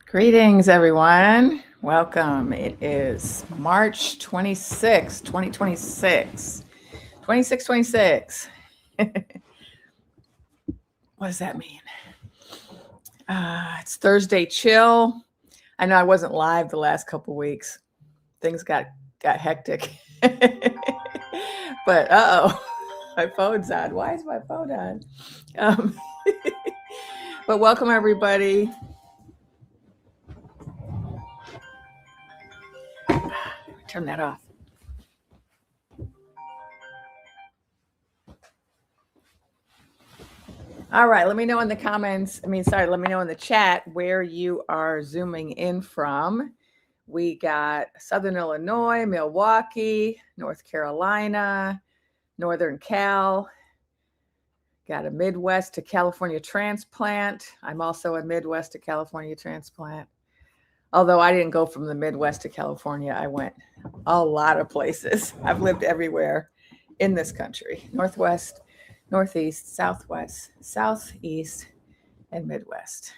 Greetings, everyone. Welcome. It is March 26, 2026. 2626. What does that mean? It's Thursday chill. I know I wasn't live the last couple weeks. Things got hectic. But my phone's on. Why is my phone on? But welcome, everybody. Turn that off. All right, let me know in the comments. Let me know in the chat where you are zooming in from. We got Southern Illinois, Milwaukee, North Carolina, Northern Cal. Got a Midwest to California transplant. I'm also a Midwest to California transplant. Although I didn't go from the Midwest to California, I went a lot of places. I've lived everywhere in this country. Northwest, Northeast, Southwest, Southeast, and Midwest.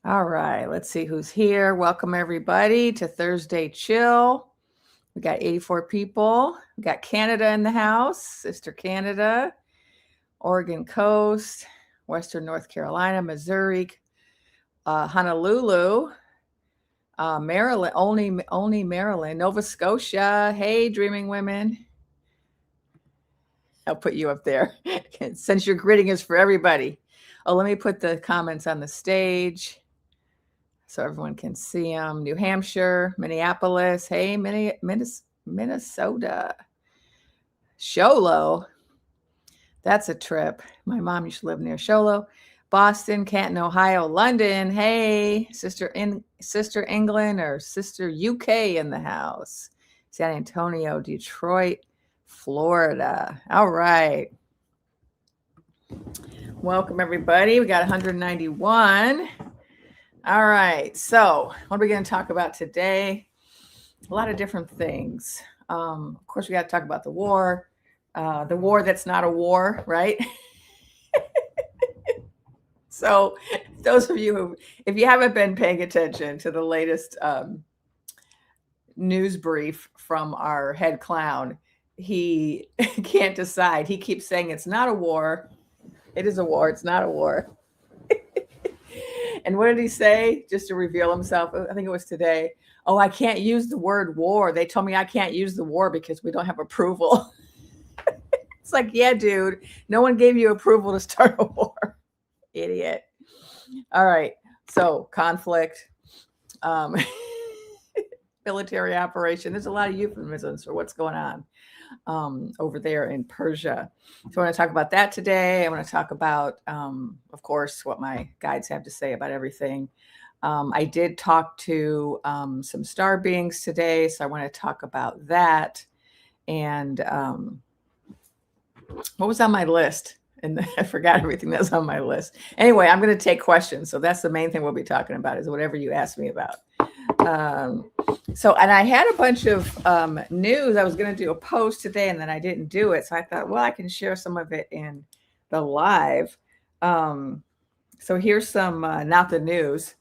All right, let's see who's here. Welcome, everybody, to Thursday Chill. We got 84 people. We got Canada in the house, Sister Canada, Oregon Coast, Western North Carolina, Missouri, Honolulu, Maryland, only Maryland, Nova Scotia. Hey, Dreaming Women. I'll put you up there since your greeting is for everybody. Oh, let me put the comments on the stage so everyone can see them. New Hampshire, Minneapolis. Hey, Minnesota. Show Low. That's a trip. My mom used to live near Show Low. Boston, Canton, Ohio, London. Hey, Sister England or Sister UK in the house. San Antonio, Detroit, Florida. All right. Welcome, everybody. We got 191. All right. So what are we going to talk about today? A lot of different things. Of course, we got to talk about the war that's not a war, right? So those of you if you haven't been paying attention to the latest news brief from our head clown, he can't decide. He keeps saying it's not a war. It is a war. It's not a war. And what did he say just to reveal himself? I think it was today. Oh, I can't use the word war. They told me I can't use the war because we don't have approval. It's like, yeah, dude, no one gave you approval to start a war. Idiot. All right. So conflict, military operation. There's a lot of euphemisms for what's going on over there in Persia. So I want to talk about that today. I want to talk about, of course, what my guides have to say about everything. I did talk to some star beings today, so I want to talk about that. And what was on my list? And I forgot everything that's on my list. Anyway, I'm going to take questions. So that's the main thing we'll be talking about is whatever you ask me about. And I had a bunch of news. I was going to do a post today and then I didn't do it. So I thought, well, I can share some of it in the live. So here's some, not the news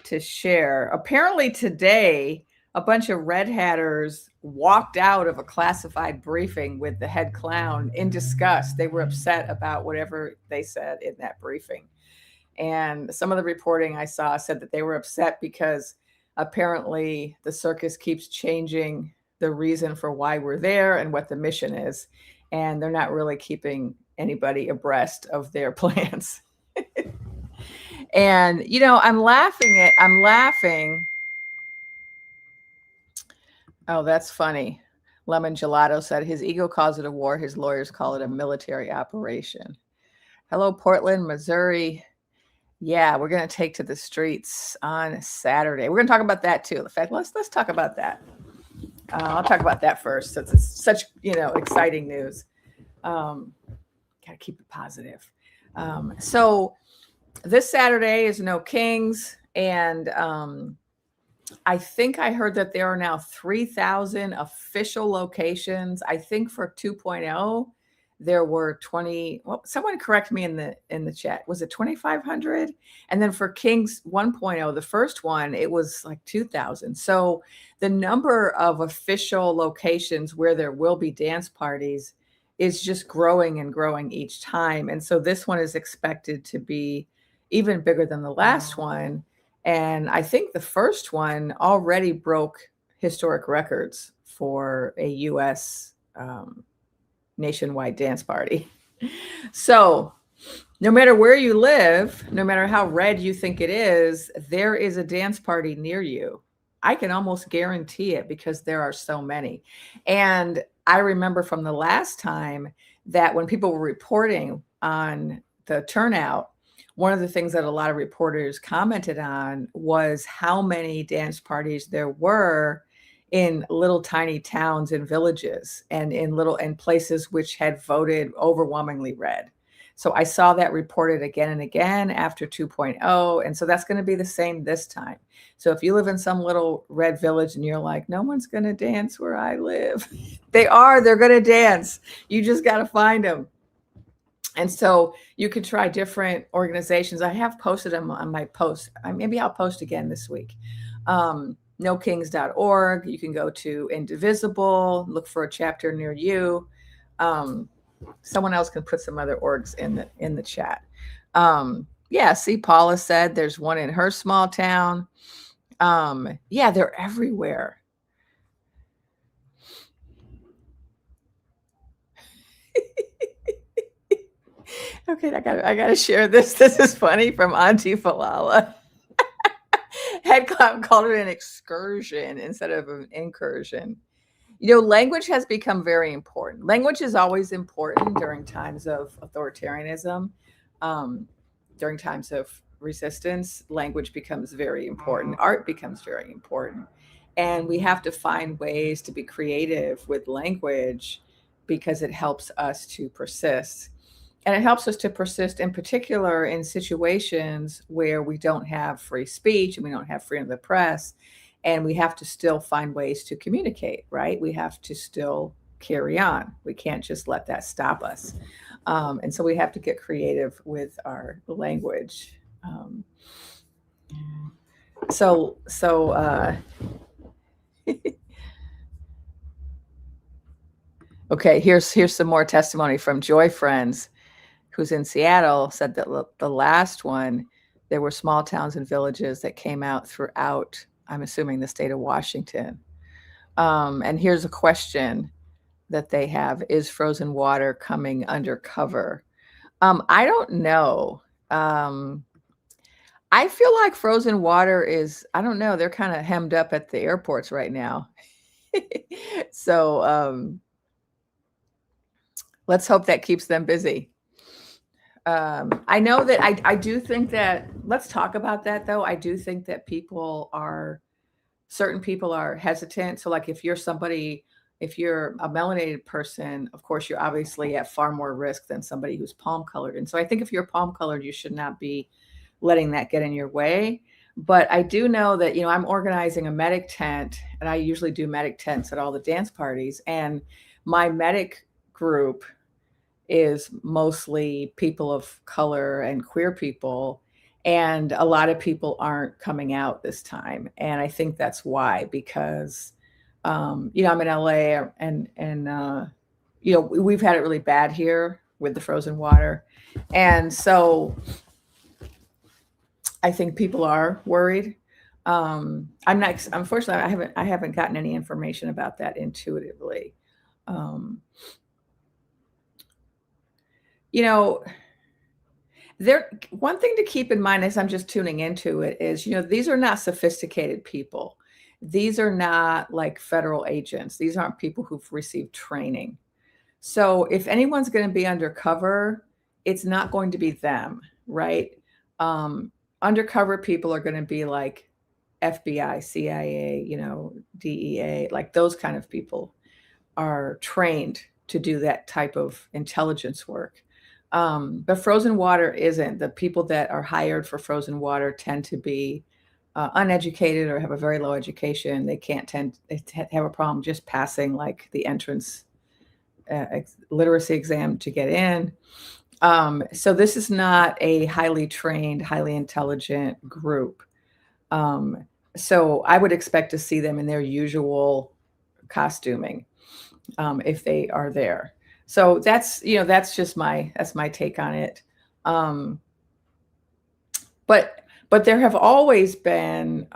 to share. Apparently today, a bunch of Red Hatters walked out of a classified briefing with the head clown in disgust. They were upset about whatever they said in that briefing. And some of the reporting I saw said that they were upset because apparently the circus keeps changing the reason for why we're there and what the mission is. And they're not really keeping anybody abreast of their plans. And, I'm laughing. Oh, that's funny. Lemon Gelato said his ego calls it a war. His lawyers call it a military operation. Hello, Portland, Missouri. Yeah, we're going to take to the streets on Saturday. We're going to talk about that too. In fact, let's talk about that. I'll talk about that first since it's such, exciting news. Got to keep it positive. So this Saturday is No Kings. And I think I heard that there are now 3,000 official locations, I think for 2.0. there were 20, well, someone correct me in the chat. Was it 2,500? And then for Kings 1.0, the first one, it was like 2,000. So the number of official locations where there will be dance parties is just growing and growing each time. And so this one is expected to be even bigger than the last one. And I think the first one already broke historic records for a US nationwide dance party. So no matter where you live, no matter how red you think it is, there is a dance party near you. I can almost guarantee it because there are so many. And I remember from the last time that when people were reporting on the turnout, one of the things that a lot of reporters commented on was how many dance parties there were in little tiny towns and villages and in places which had voted overwhelmingly red. So I saw that reported again and again after 2.0. And so that's going to be the same this time. So if you live in some little red village and you're like, no one's going to dance where I live, they're going to dance. You just got to find them. And so you can try different organizations. I have posted them on my post. Maybe I'll post again this week. NoKings.org. You can go to Indivisible, look for a chapter near you. Someone else can put some other orgs in the chat. Yeah, see, Paula said there's one in her small town. Yeah, they're everywhere. Okay, I gotta share this. This is funny from Auntie Falala. Head Clown called it an excursion instead of an incursion. You know, language has become very important. Language is always important during times of authoritarianism, during times of resistance. Language becomes very important. Art becomes very important. And we have to find ways to be creative with language because it helps us to persist. And it helps us to persist in particular in situations where we don't have free speech and we don't have freedom of the press. And we have to still find ways to communicate, right? We have to still carry on. We can't just let that stop us. And so we have to get creative with our language. Okay, here's some more testimony from Joy Friends, who's in Seattle, said that the last one, there were small towns and villages that came out throughout, I'm assuming, the state of Washington. And here's a question that they have: is frozen water coming undercover? I don't know. I feel like frozen water is, I don't know, they're kind of hemmed up at the airports right now. So let's hope that keeps them busy. I know that I do think that, let's talk about that though. I do think that certain people are hesitant. So like if you're a melanated person, of course, you're obviously at far more risk than somebody who's palm colored. And so I think if you're palm colored, you should not be letting that get in your way. But I do know that, I'm organizing a medic tent, and I usually do medic tents at all the dance parties. And my medic group is mostly people of color and queer people. And a lot of people aren't coming out this time. And I think that's why, because, I'm in LA and we've had it really bad here with the frozen water. And so I think people are worried. Unfortunately, I haven't gotten any information about that intuitively. One thing to keep in mind as I'm just tuning into it is, these are not sophisticated people. These are not like federal agents. These aren't people who've received training. So if anyone's going to be undercover, it's not going to be them, right? Undercover people are going to be like FBI, CIA, DEA, like those kind of people are trained to do that type of intelligence work. But frozen water isn't. The people that are hired for frozen water tend to be uneducated or have a very low education. They have a problem just passing like the entrance literacy exam to get in. So this is not a highly trained, highly intelligent group. So I would expect to see them in their usual costuming if they are there. So that's just that's my take on it. Um, but there have always been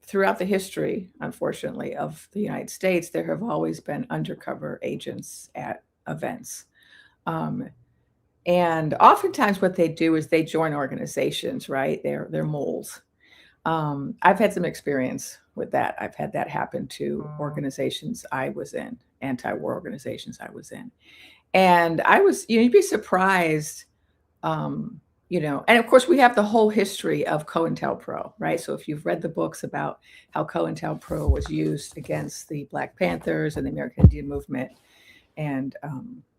throughout the history, unfortunately, of the United States, there have always been undercover agents at events. Um, and oftentimes what they do is they join organizations, right? They're moles. I've had some experience with that. I've had that happen to organizations I was in, anti-war organizations I was in. And you'd be surprised, and of course we have the whole history of COINTELPRO, right? So if you've read the books about how COINTELPRO was used against the Black Panthers and the American Indian movement and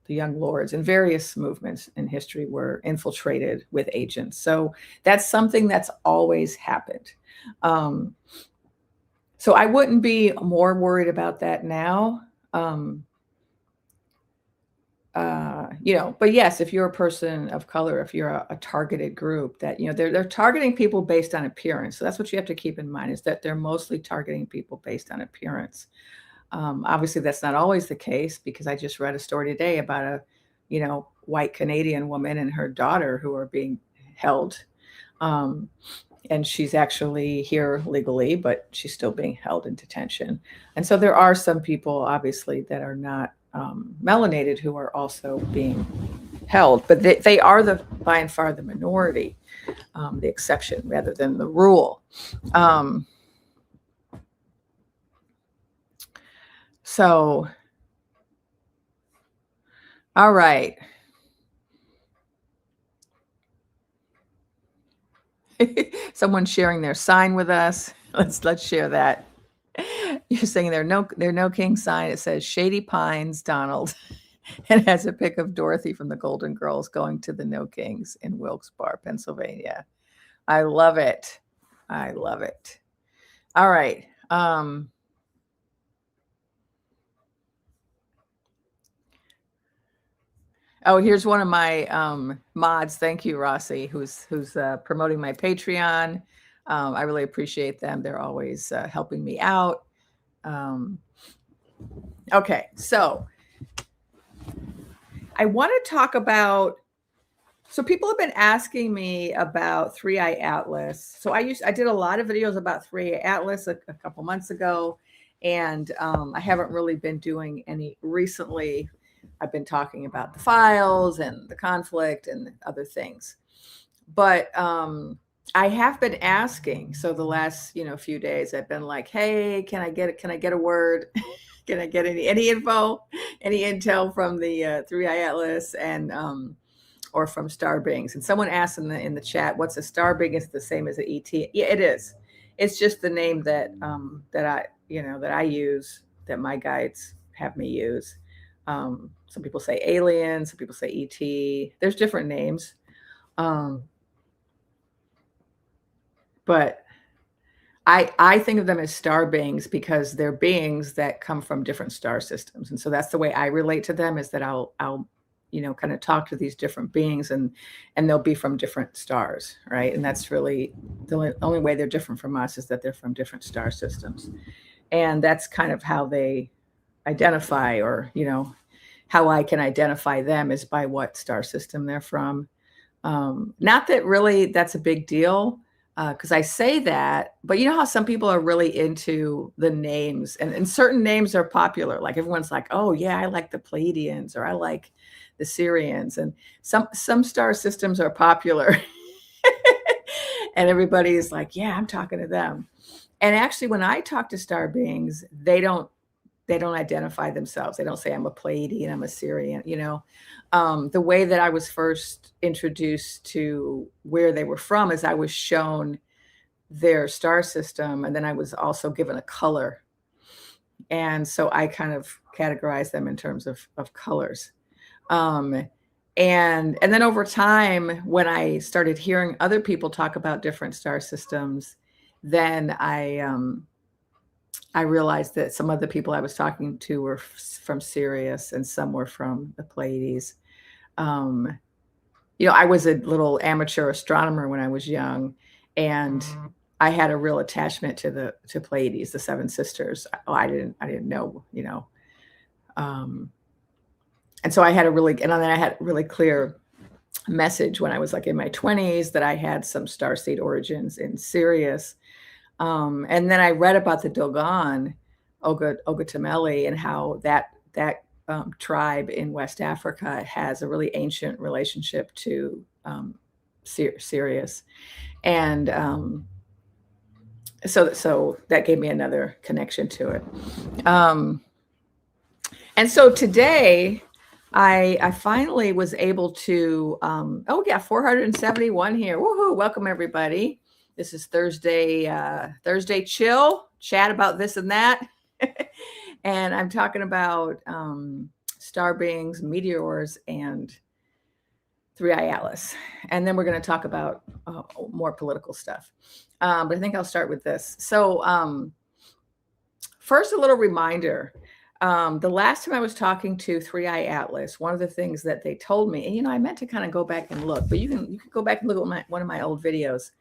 the Young Lords and various movements in history were infiltrated with agents. So that's something that's always happened. So I wouldn't be more worried about that now. But yes, if you're a person of color, if you're a targeted group that, they're targeting people based on appearance. So that's what you have to keep in mind, is that they're mostly targeting people based on appearance. Obviously that's not always the case, because I just read a story today about a, white Canadian woman and her daughter who are being held. And she's actually here legally, but she's still being held in detention. And so there are some people, obviously, that are not melanated who are also being held, but they are by and far the minority, the exception rather than the rule. So, all right. Someone's sharing their sign with us. Let's share that. You're saying there are no king sign. It says Shady Pines, Donald, and has a pic of Dorothy from the Golden Girls going to the No Kings in Wilkes-Barre, Pennsylvania. I love it. I love it. All right. Oh, here's one of my mods. Thank you, Rossi, who's promoting my Patreon. I really appreciate them. They're always helping me out. Okay, so I want to talk about. So people have been asking me about 3i Atlas. So I did a lot of videos about 3i Atlas a couple months ago, and I haven't really been doing any recently. I've been talking about the files and the conflict and other things, but I have been asking. So the last few days, I've been like, "Hey, can I get a word? Can I get any info, any intel from the 3i Atlas and or from starbeings?" And someone asked in the chat, "What's a starbeing? Is the same as an ET?" Yeah, it is. It's just the name that I use, that my guides have me use. Some people say alien, some people say ET. There's different names. But I think of them as star beings because they're beings that come from different star systems. And so that's the way I relate to them, is that I'll kind of talk to these different beings and they'll be from different stars, right? And that's really the only way they're different from us, is that they're from different star systems. And that's kind of how they identify, or, how I can identify them is by what star system they're from. Not that really that's a big deal, because I say that, but you know how some people are really into the names, and certain names are popular. Like everyone's like, "Oh yeah, I like the Pleiadians," or "I like the Syrians," and some star systems are popular, and everybody's like, "Yeah, I'm talking to them." And actually, when I talk to star beings, they don't identify themselves. They don't say, "I'm a Pleiadian, I'm a Syrian." The way that I was first introduced to where they were from is I was shown their star system, and then I was also given a color. And so I kind of categorize them in terms of colors. And then over time, when I started hearing other people talk about different star systems, then I I realized that some of the people I was talking to were from Sirius and some were from the Pleiades. Um, I was a little amateur astronomer when I was young, and I had a real attachment to Pleiades, the Seven Sisters. Oh, I didn't know, and so I had and then I had a really clear message when I was like in my 20s that I had some starseed origins in Sirius. And then I read about the Dogon, Ogatameli, and how that tribe in West Africa has a really ancient relationship to Sirius, and so that gave me another connection to it. And so today, I finally was able to. 471 here. Woohoo! Welcome everybody. This is Thursday chill chat about this and that. And I'm talking about starbeings, meteors, and 3i Atlas. And then we're going to talk about more political stuff. But I think I'll start with this. So first, a little reminder. The last time I was talking to 3i Atlas, one of the things that they told me, and I meant to kind of go back and look, but you can go back and look at one of my old videos.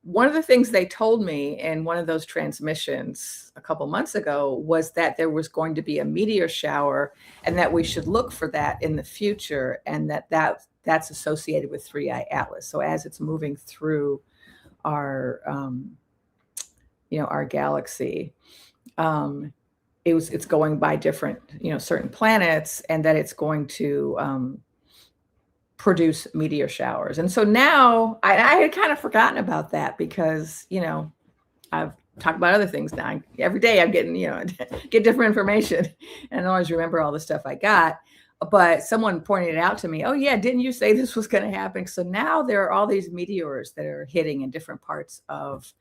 One of the things they told me in one of those transmissions a couple months ago was that there was going to be a meteor shower and that we should look for that in the future, and that's associated with 3i Atlas. So as it's moving through our our galaxy, it's going by different certain planets, and that it's going to produce meteor showers. And so now I had kind of forgotten about that because, I've talked about other things now. Every day I'm getting, get different information and I always remember all the stuff I got. But someone pointed it out to me. Oh yeah, didn't you say this was going to happen? So now there are all these meteors that are hitting in different parts of,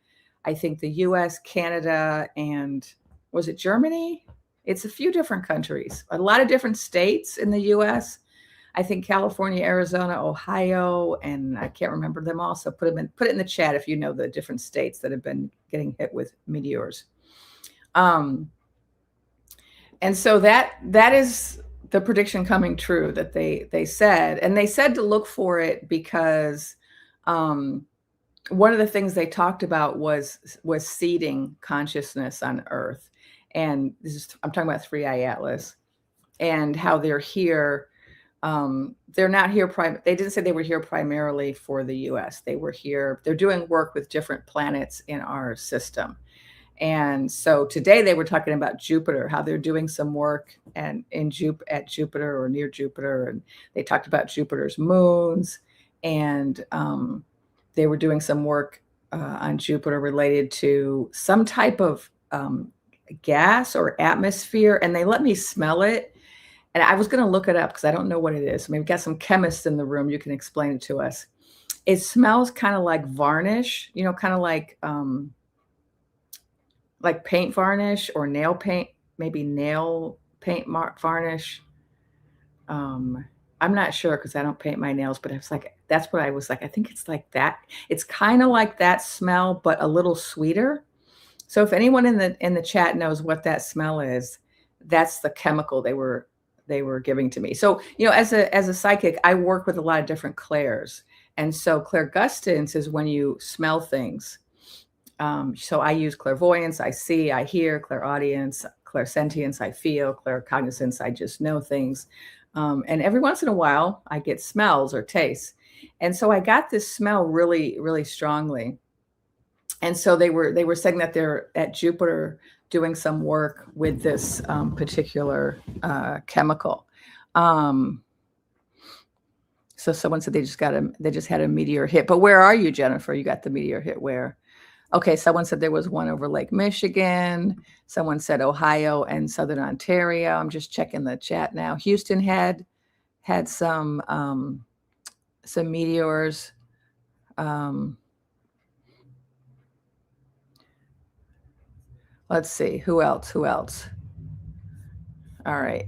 I think, the US, Canada, and was it Germany? It's a few different countries, a lot of different states in the US. I think California, Arizona, Ohio, and I can't remember them all. So put it in the chat if you know the different states that have been getting hit with meteors. And so that is the prediction coming true that they said, and they said to look for it because one of the things they talked about was seeding consciousness on Earth, and I'm talking about 3i Atlas and how they're here. They're not here. They didn't say they were here primarily for the U.S. They were here. They're doing work with different planets in our system. And so today they were talking about Jupiter, how they're doing some work at Jupiter or near Jupiter. And they talked about Jupiter's moons. And they were doing some work on Jupiter related to some type of gas or atmosphere. And they let me smell it. And I was going to look it up because I don't know what it is. Maybe we've got some chemists in the room. You can explain it to us. It smells kind of like varnish, kind of like paint varnish or nail paint, maybe nail paint varnish. I'm not sure because I don't paint my nails, but it's like, that's what I was like. I think it's like that. It's kind of like that smell, but a little sweeter. So if anyone in the chat knows what that smell is, that's the chemical they were giving to me. So, as a psychic, I work with a lot of different clairs. And so clairgustance is when you smell things. So I use clairvoyance, I see, I hear, clairaudience, clairsentience, I feel, claircognizance, I just know things. And every once in a while I get smells or tastes. And so I got this smell really, really strongly. And so they were saying that they're at Jupiter doing some work with this particular chemical. So someone said they just had a meteor hit. But where are you, Jennifer? You got the meteor hit where? Okay, someone said there was one over Lake Michigan. Someone said Ohio and Southern Ontario. I'm just checking the chat now. Houston had some meteors. Let's see, who else? All right.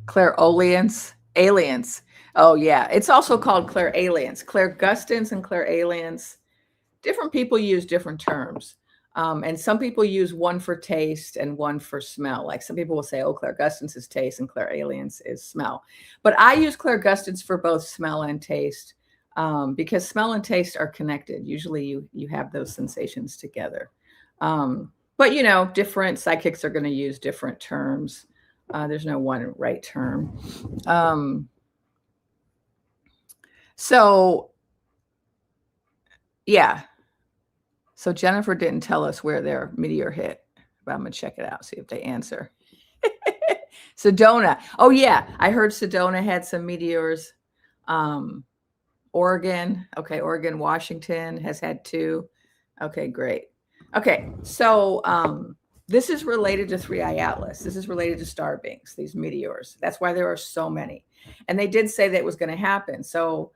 Clairolience, aliens. Oh yeah, it's also called clairalience, clairgustance and clairalience. Different people use different terms. And some people use one for taste and one for smell. Like some people will say, oh, clairgustance is taste and clairalience is smell. But I use clairgustance for both smell and taste because smell and taste are connected. Usually you have those sensations together. But, you know, different psychics are going to use different terms. There's no one right term. So, yeah. So Jennifer didn't tell us where their meteor hit, but I'm going to check it out, see if they answer. Sedona. Oh, yeah. I heard Sedona had some meteors. Oregon. Okay. Oregon, Washington has had 2. Okay, great. Okay. So this is related to 3i Atlas. This is related to starbeings, these meteors. That's why there are so many. And they did say that it was going to happen. So,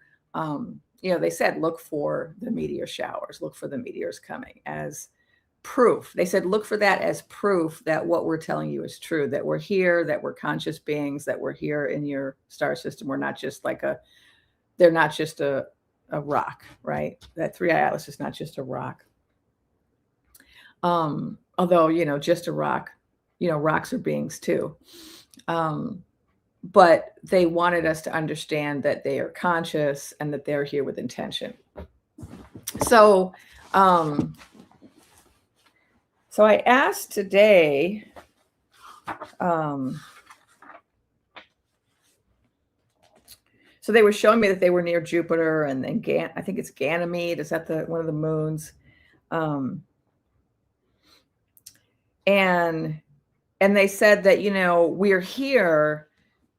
you know, they said, look for the meteor showers, look for the meteors coming as proof. They said, look for that as proof that what we're telling you is true, that we're here, that we're conscious beings, that we're here in your star system. We're not just like they're not just a rock, right? That 3i Atlas is not just a rock. Although, you know, just a rock, you know, rocks are beings too. But they wanted us to understand that they are conscious and that they're here with intention. So, so I asked today, so they were showing me that they were near Jupiter and then I think it's Ganymede. Is that one of the moons? And they said that, you know, we're here.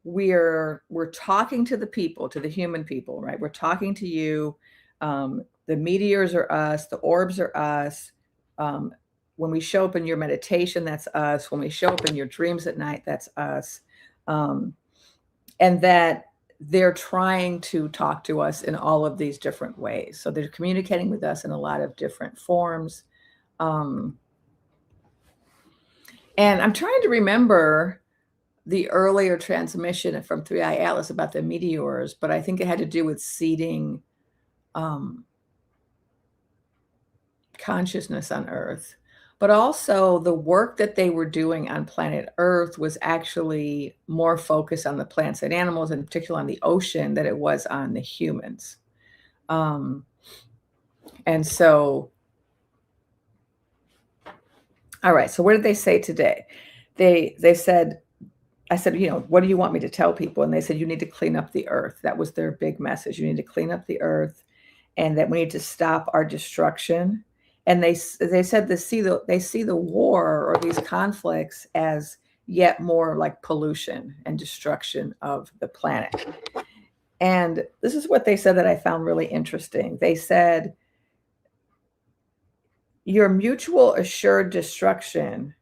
We're talking to the people, to the human people, right? We're talking to you. The meteors are us. The orbs are us. When we show up in your meditation, that's us. When we show up in your dreams at night, that's us. And that they're trying to talk to us in all of these different ways. So they're communicating with us in a lot of different forms. And I'm trying to remember the earlier transmission from 3i Atlas about the meteors, but I think it had to do with seeding consciousness on Earth. But also the work that they were doing on planet Earth was actually more focused on the plants and animals, in particular on the ocean, than it was on the humans. And so, all right, so what did they say today? They said, I said, you know, what do you want me to tell people? And they said, you need to clean up the earth. That was their big message. You need to clean up the earth and that we need to stop our destruction. And they said they see the war or these conflicts as yet more like pollution and destruction of the planet. And this is what they said that I found really interesting. They said, your mutual assured destruction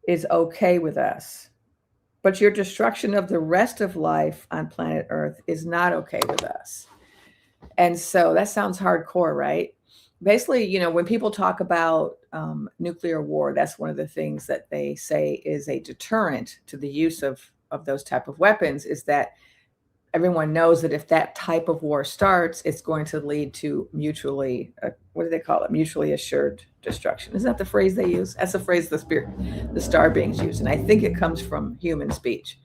is okay with us, but your destruction of the rest of life on planet Earth is not okay with us. And so that sounds hardcore, right? Basically, you know, when people talk about nuclear war, that's one of the things that they say is a deterrent to the use of those type of weapons, is that everyone knows that if that type of war starts, it's going to lead to mutually, what do they call it? Mutually assured destruction. Isn't that the phrase they use? That's the phrase the star beings use. And I think it comes from human speech,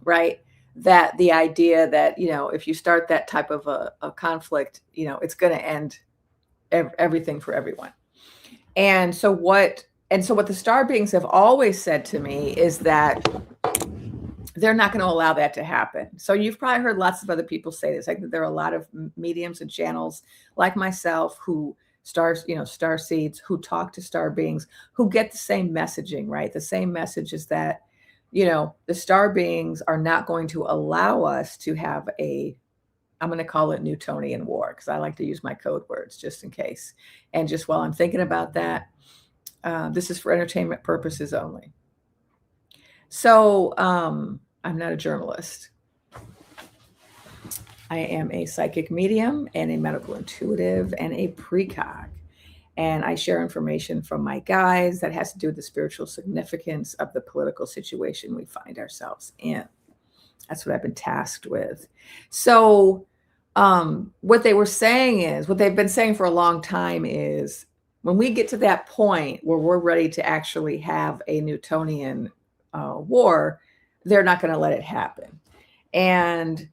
right? That the idea that, you know, if you start that type of a conflict, you know, it's going to end everything for everyone. And so what the star beings have always said to me is that they're not going to allow that to happen. So you've probably heard lots of other people say this. Like there are a lot of mediums and channels like myself who star seeds, who talk to star beings, who get the same messaging, right? The same message is that, you know, the star beings are not going to allow us to have I'm going to call it Newtonian war, because I like to use my code words just in case. And just while I'm thinking about that, this is for entertainment purposes only. So I'm not a journalist. I am a psychic medium and a medical intuitive and a precog. And I share information from my guides that has to do with the spiritual significance of the political situation we find ourselves in. That's what I've been tasked with. So what they were saying is, what they've been saying for a long time is, when we get to that point where we're ready to actually have a Newtonian war, they're not going to let it happen. And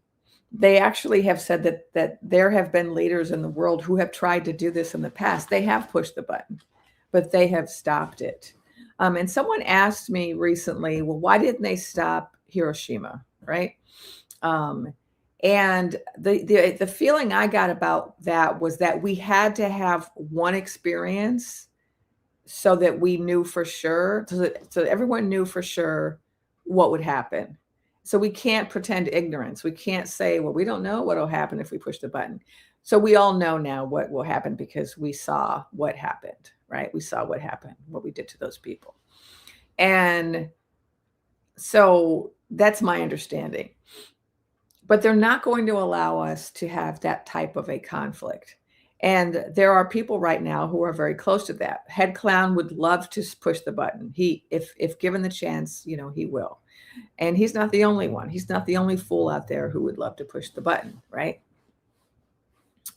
they actually have said that there have been leaders in the world who have tried to do this in the past. They have pushed the button, but they have stopped it. And someone asked me recently, well, why didn't they stop Hiroshima, right? And the feeling I got about that was that we had to have one experience so that we knew for sure, so that everyone knew for sure what would happen. So we can't pretend ignorance. We can't say, well, we don't know what will happen if we push the button. So we all know now what will happen because we saw what happened, right? We saw what happened, what we did to those people. And so that's my understanding. But they're not going to allow us to have that type of a conflict. And there are people right now who are very close to that. Head Clown would love to push the button. If given the chance, he will. And he's not the only one. He's not the only fool out there who would love to push the button, right?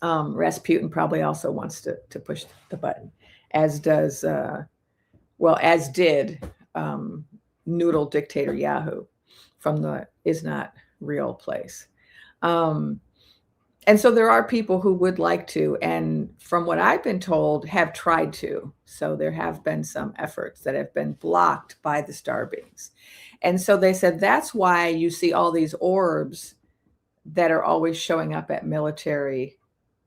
Rasputin probably also wants to push the button, as does, as did Noodle Dictator Yahoo from the Is Not Real place. And so there are people who would like to, and from what I've been told, have tried to. So there have been some efforts that have been blocked by the starbeings. And so they said that's why you see all these orbs that are always showing up at military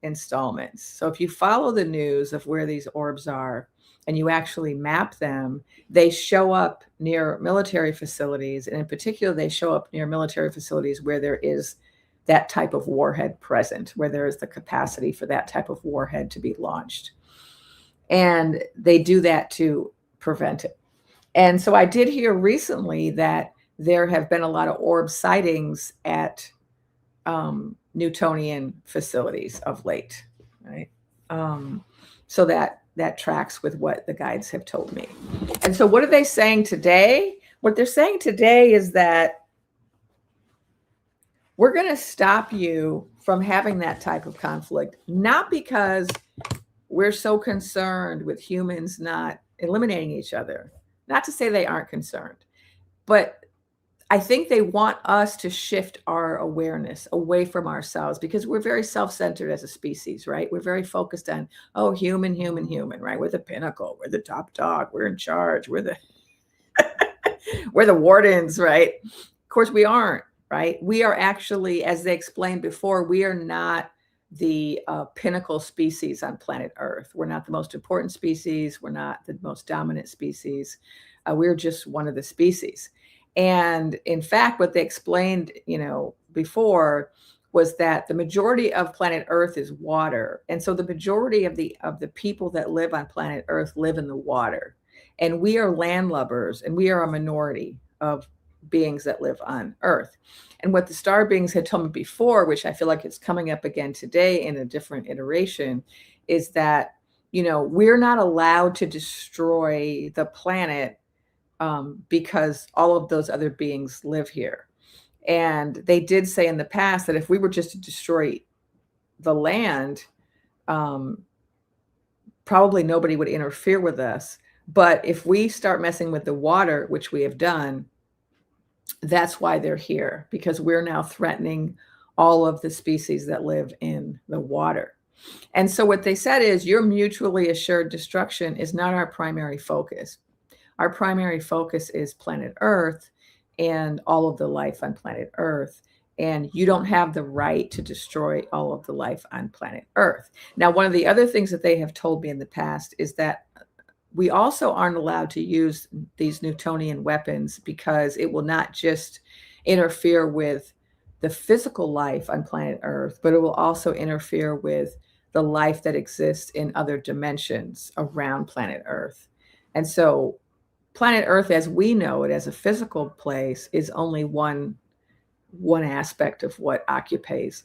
installments. So if you follow the news of where these orbs are and you actually map them, they show up near military facilities. And in particular, they show up near military facilities where there is that type of warhead present, where there is the capacity for that type of warhead to be launched. And they do that to prevent it. And so I did hear recently that there have been a lot of orb sightings at Newtonian facilities of late, right? So that tracks with what the guides have told me. And so what are they saying today? What they're saying today is that we're going to stop you from having that type of conflict, not because we're so concerned with humans not eliminating each other. Not to say they aren't concerned, but I think they want us to shift our awareness away from ourselves because we're very self-centered as a species, right? We're very focused on, oh, human, human, human, right? We're the pinnacle. We're the top dog. We're in charge. We're the we're the wardens, right? Of course, we aren't, right? We are actually, as they explained before, we are not the pinnacle species on planet Earth. We're not the most important species. We're not the most dominant species. We're just one of the species. And in fact, what they explained, before was that the majority of planet Earth is water. And so the majority of the people that live on planet Earth live in the water. And we are landlubbers, and we are a minority of beings that live on Earth. And what the star beings had told me before, which I feel like it's coming up again today in a different iteration, is that, we're not allowed to destroy the planet because all of those other beings live here. And they did say in the past that if we were just to destroy the land, probably nobody would interfere with us. But if we start messing with the water, which we have done, that's why they're here, because we're now threatening all of the species that live in the water. And so what they said is your mutually assured destruction is not our primary focus. Our primary focus is planet Earth and all of the life on planet Earth. And you don't have the right to destroy all of the life on planet Earth. Now, one of the other things that they have told me in the past is that we also aren't allowed to use these Newtonian weapons because it will not just interfere with the physical life on planet Earth, but it will also interfere with the life that exists in other dimensions around planet Earth. And so planet Earth, as we know it as a physical place, is only one aspect of what occupies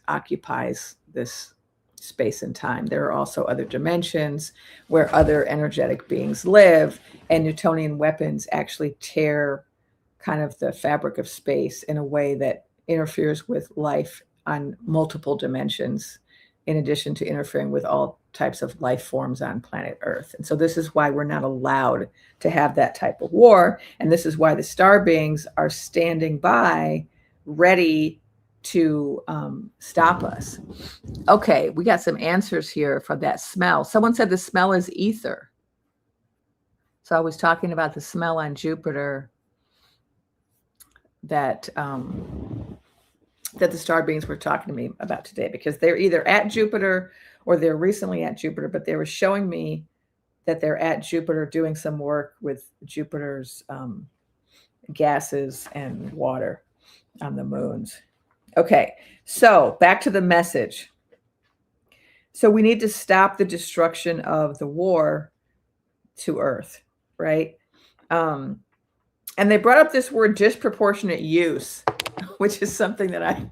this space and time. There are also other dimensions where other energetic beings live, and Newtonian weapons actually tear kind of the fabric of space in a way that interferes with life on multiple dimensions in addition to interfering with all types of life forms on planet Earth. And so this is why we're not allowed to have that type of war. And this is why the star beings are standing by, ready to stop us. Okay, we got some answers here for that smell. Someone said the smell is ether. So I was talking about the smell on Jupiter that that the star beings were talking to me about today, because they're either at Jupiter or they're recently at Jupiter, but they were showing me that they're at Jupiter doing some work with Jupiter's gases and water on the moons. Okay, so back to the message. So we need to stop the destruction of the war to Earth, right? And they brought up this word disproportionate use, which is something that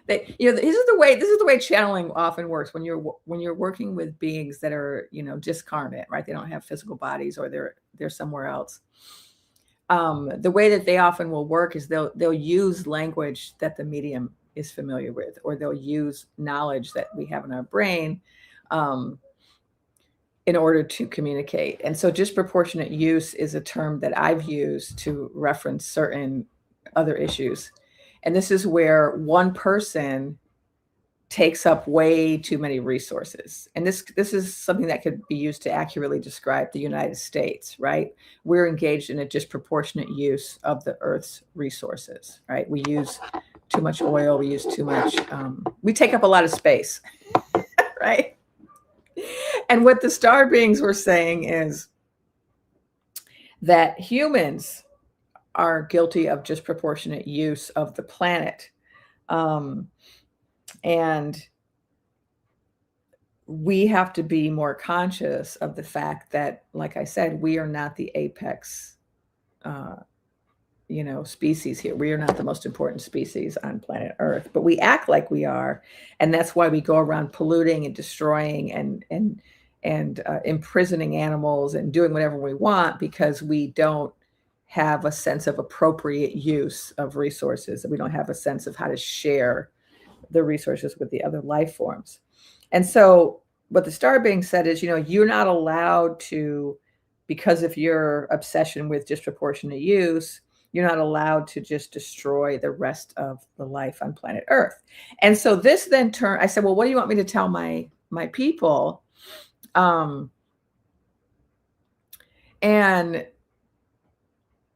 this is the way channeling often works when you're working with beings that are, discarnate, right? They don't have physical bodies, or they're somewhere else. The way that they often will work is they'll use language that the medium is familiar with, or they'll use knowledge that we have in our brain in order to communicate. And so disproportionate use is a term that I've used to reference certain other issues. And this is where one person takes up way too many resources. And this is something that could be used to accurately describe the United States, right? We're engaged in a disproportionate use of the Earth's resources, right? We use too much oil, we use too much, we take up a lot of space, right? And what the star beings were saying is that humans are guilty of disproportionate use of the planet. And we have to be more conscious of the fact that, like I said, we are not the apex, species here. We are not the most important species on planet Earth, but we act like we are. And that's why we go around polluting and destroying and imprisoning animals and doing whatever we want, because we don't have a sense of appropriate use of resources. We don't have a sense of how to share the resources with the other life forms. And so what the star being said is, you're not allowed to, because of your obsession with disproportionate use, you're not allowed to just destroy the rest of the life on planet Earth. And so this then turned, I said, well, what do you want me to tell my people? And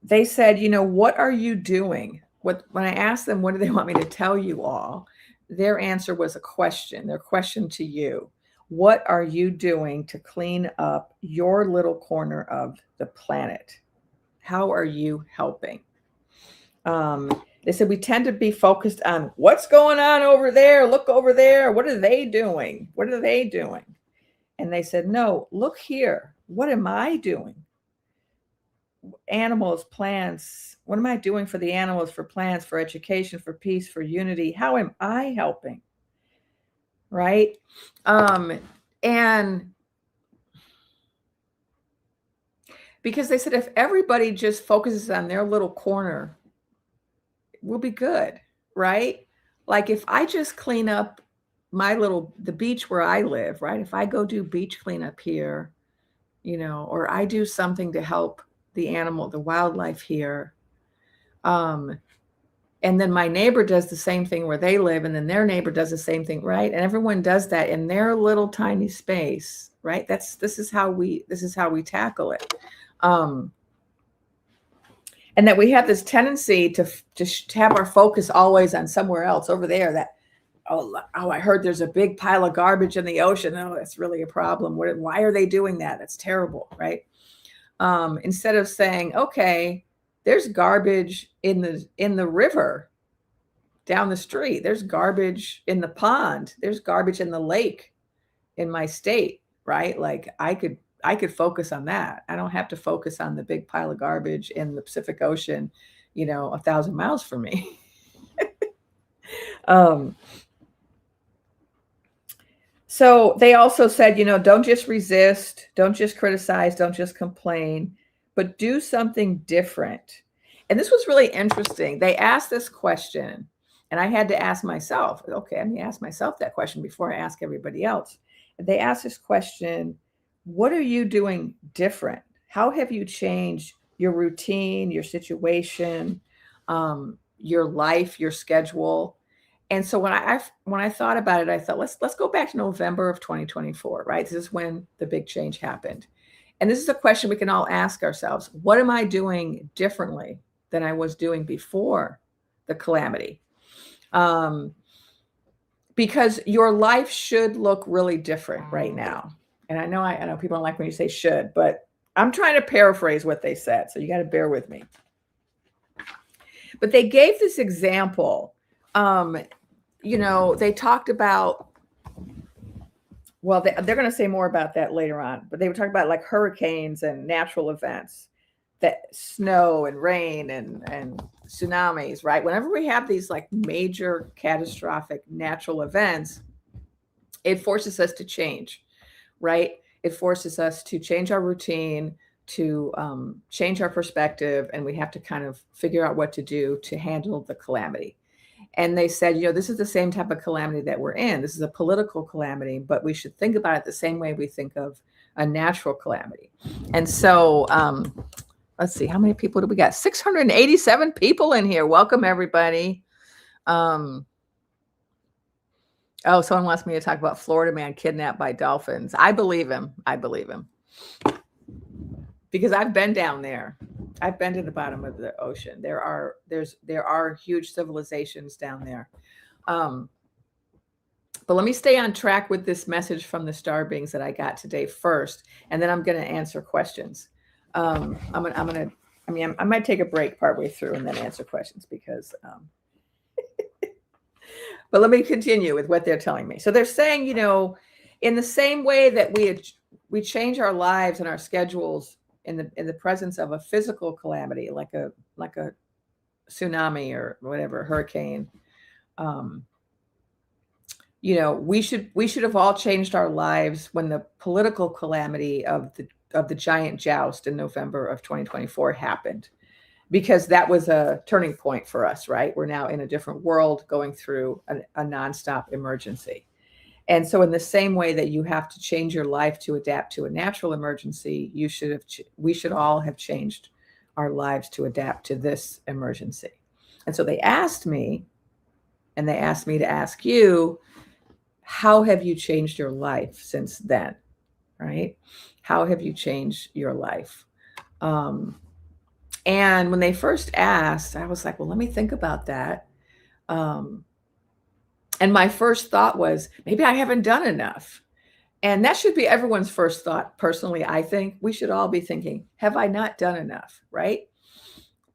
they said, what are you doing? When I asked them, what do they want me to tell you all? Their answer was a question. Their question to you: what are you doing to clean up your little corner of the planet? How are you helping? They said, we tend to be focused on what's going on over there. Look over there. What are they doing? What are they doing? And they said, no, look here. What am I doing? Animals, plants. What am I doing for the animals, for plants, for education, for peace, for unity? How am I helping? Right? And because they said, if everybody just focuses on their little corner, we'll be good, right? Like if I just clean up the beach where I live, right? If I go do beach cleanup here, or I do something to help the wildlife here, and then my neighbor does the same thing where they live, and then their neighbor does the same thing, right? And everyone does that in their little tiny space, right? This is how we tackle it. And that we have this tendency to have our focus always on somewhere else over there. That I heard there's a big pile of garbage in the ocean. Oh, that's really a problem. Why are they doing that? That's terrible, right? Instead of saying, okay, there's garbage in the river down the street. There's garbage in the pond. There's garbage in the lake in my state, right? Like I could focus on that. I don't have to focus on the big pile of garbage in the Pacific Ocean, 1,000 miles from me. So they also said, don't just resist, don't just criticize, don't just complain, but do something different. And this was really interesting. They asked this question, And I had to ask myself, okay, let me ask myself that question before I ask everybody else. They asked this question, what are you doing different? How have you changed your routine, your situation, your life, your schedule? And so when I thought about it, I thought let's go back to November of 2024, right? This is when the big change happened. And this is a question we can all ask ourselves. What am I doing differently than I was doing before the calamity? Because your life should look really different right now. And I know people don't like when you say should, but I'm trying to paraphrase what they said, so you got to bear with me. But they gave this example. They talked about, well, they're going to say more about that later on, but they were talking about like hurricanes and natural events, that snow and rain and tsunamis, right? Whenever we have these like major catastrophic natural events, it forces us to change, right? It forces us to change our routine, to change our perspective, and we have to kind of figure out what to do to handle the calamity. And they said, this is the same type of calamity that we're in. This is a political calamity, but we should think about it the same way we think of a natural calamity. And so let's see, how many people do we got? 687 people in here. Welcome, everybody. Oh, someone wants me to talk about Florida man kidnapped by dolphins. I believe him. Because I've been down there. I've been to the bottom of the ocean. There are huge civilizations down there. But let me stay on track with this message from the starbeings that I got today first, and then I'm going to answer questions. I might take a break partway through and then answer questions because. But let me continue with what they're telling me. So they're saying, in the same way that we change our lives and our schedules in the presence of a physical calamity, like a tsunami or whatever, hurricane, we should have all changed our lives when the political calamity of the giant joust in November of 2024 happened, because that was a turning point for us, right? We're now in a different world going through a nonstop emergency. And so in the same way that you have to change your life to adapt to a natural emergency, we should all have changed our lives to adapt to this emergency. And so they asked me, and they asked me to ask you, how have you changed your life since then, right? How have you changed your life? And when they first asked, I was like, well, let me think about that. And my first thought was, maybe I haven't done enough. And that should be everyone's first thought. Personally, I think we should all be thinking, have I not done enough, right?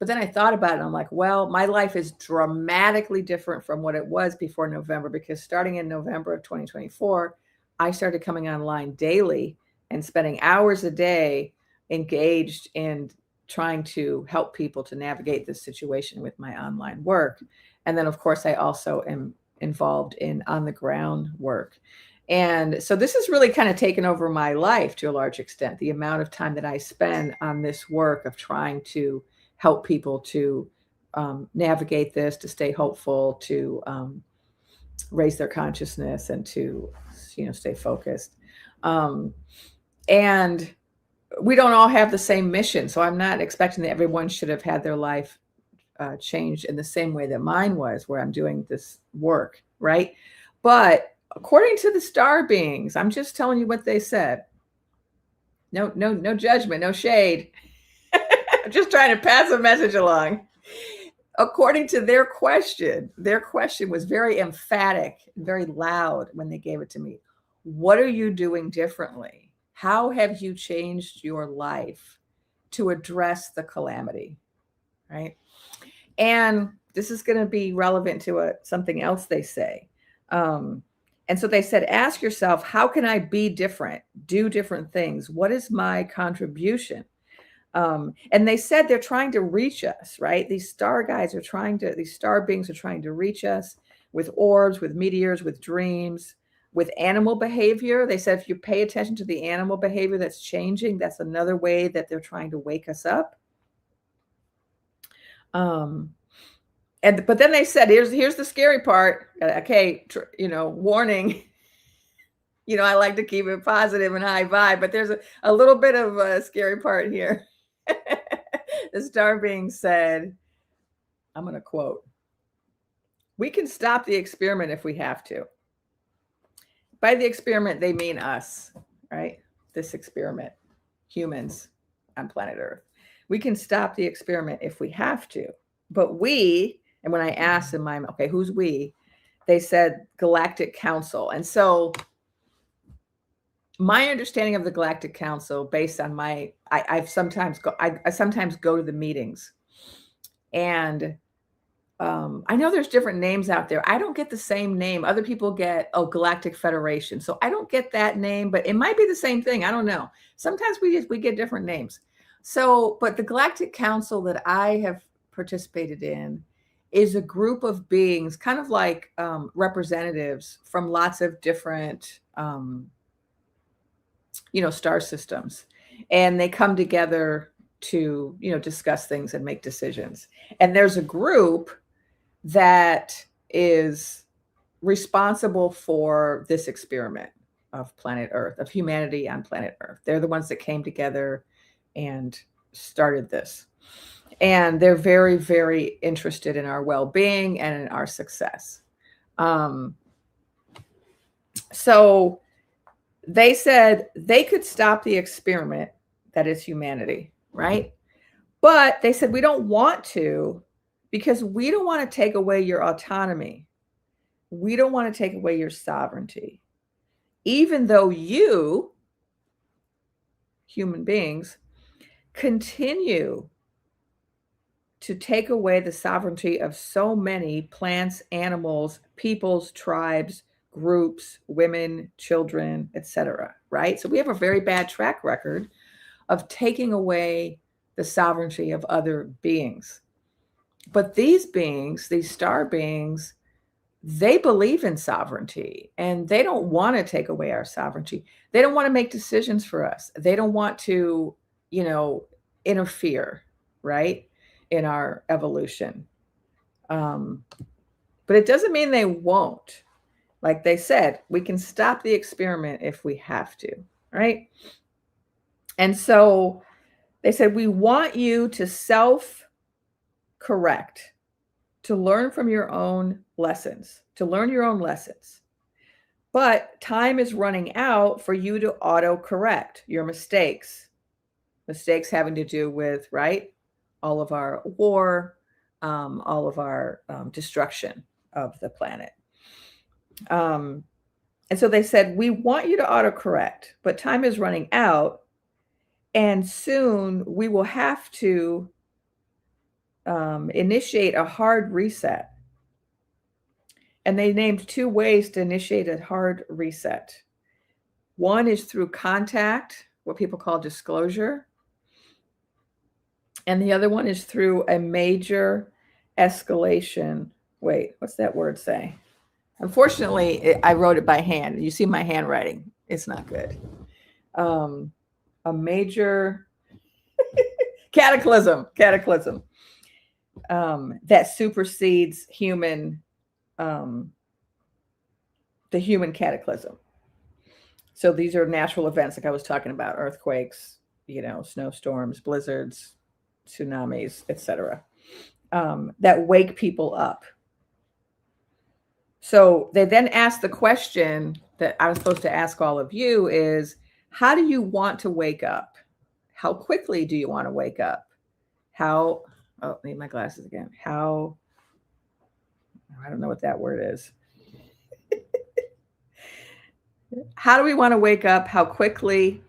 But then I thought about it, and I'm like, well, my life is dramatically different from what it was before November, because starting in November of 2024, I started coming online daily and spending hours a day engaged in trying to help people to navigate this situation with my online work. And then, of course, I also am involved in on the ground work. And so this has really kind of taken over my life to a large extent, the amount of time that I spend on this work of trying to help people to navigate this, to stay hopeful, to raise their consciousness, and to stay focused. And we don't all have the same mission, so I'm not expecting that everyone should have had their life changed in the same way that mine was, where I'm doing this work, right? But according to the star beings, I'm just telling you what they said. No judgment, no shade. I'm just trying to pass a message along. According to their question was very emphatic, very loud when they gave it to me. What are you doing differently? How have you changed your life to address the calamity, right? And this is going to be relevant to something else they say. And so they said, ask yourself, how can I be different, do different things? What is my contribution? And they said they're trying to reach us, right? These star beings are trying to reach us with orbs, with meteors, with dreams, with animal behavior. They said if you pay attention to the animal behavior that's changing, that's another way that they're trying to wake us up. but then they said, here's the scary part. Okay, warning. I like to keep it positive and high vibe, but there's a little bit of a scary part here. The starbeing said, I'm going to quote, "We can stop the experiment if we have to." By the experiment, they mean us, right? This experiment, humans on planet Earth. We can stop the experiment if we have to. But we, and when I asked them, okay, who's we? They said Galactic Council. And so my understanding of the Galactic Council, based on I sometimes go to the meetings, and I know there's different names out there. I don't get the same name. Other people get, Galactic Federation. So I don't get that name, but it might be the same thing. I don't know. Sometimes we get different names. So, but the Galactic Council that I have participated in is a group of beings, kind of like representatives from lots of different, star systems. And they come together to, discuss things and make decisions. And there's a group that is responsible for this experiment of planet Earth, of humanity on planet Earth. They're the ones that came together and started this. And they're very, very interested in our well-being and in our success. So they said they could stop the experiment that is humanity, right? But they said, we don't want to, because we don't want to take away your autonomy. We don't want to take away your sovereignty. Even though you, human beings, continue to take away the sovereignty of so many plants, animals, peoples, tribes, groups, women, children, etc. Right? So we have a very bad track record of taking away the sovereignty of other beings. But these beings, these star beings, they believe in sovereignty, and they don't want to take away our sovereignty. They don't want to make decisions for us. They don't want to, interfere, right, in our evolution. But it doesn't mean they won't. Like they said, we can stop the experiment if we have to, right? And so they said, we want you to self-correct, to learn from your own lessons, to learn your own lessons. But time is running out for you to auto-correct your mistakes having to do with, right, all of our war, all of our destruction of the planet. And so they said, we want you to autocorrect, but time is running out, and soon we will have to initiate a hard reset. And they named 2 ways to initiate a hard reset. One is through contact, what people call disclosure. And the other one is through a major escalation. Wait, what's that word say? Unfortunately, I wrote it by hand. You see my handwriting. It's not good. A major cataclysm that supersedes the human cataclysm. So these are natural events like I was talking about, earthquakes, snowstorms, blizzards, tsunamis, etc., that wake people up. So they then asked the question that I was supposed to ask all of you is, how do you want to wake up? How quickly do you want to wake up? I need my glasses again. I don't know what that word is. How do we want to wake up? How quickly?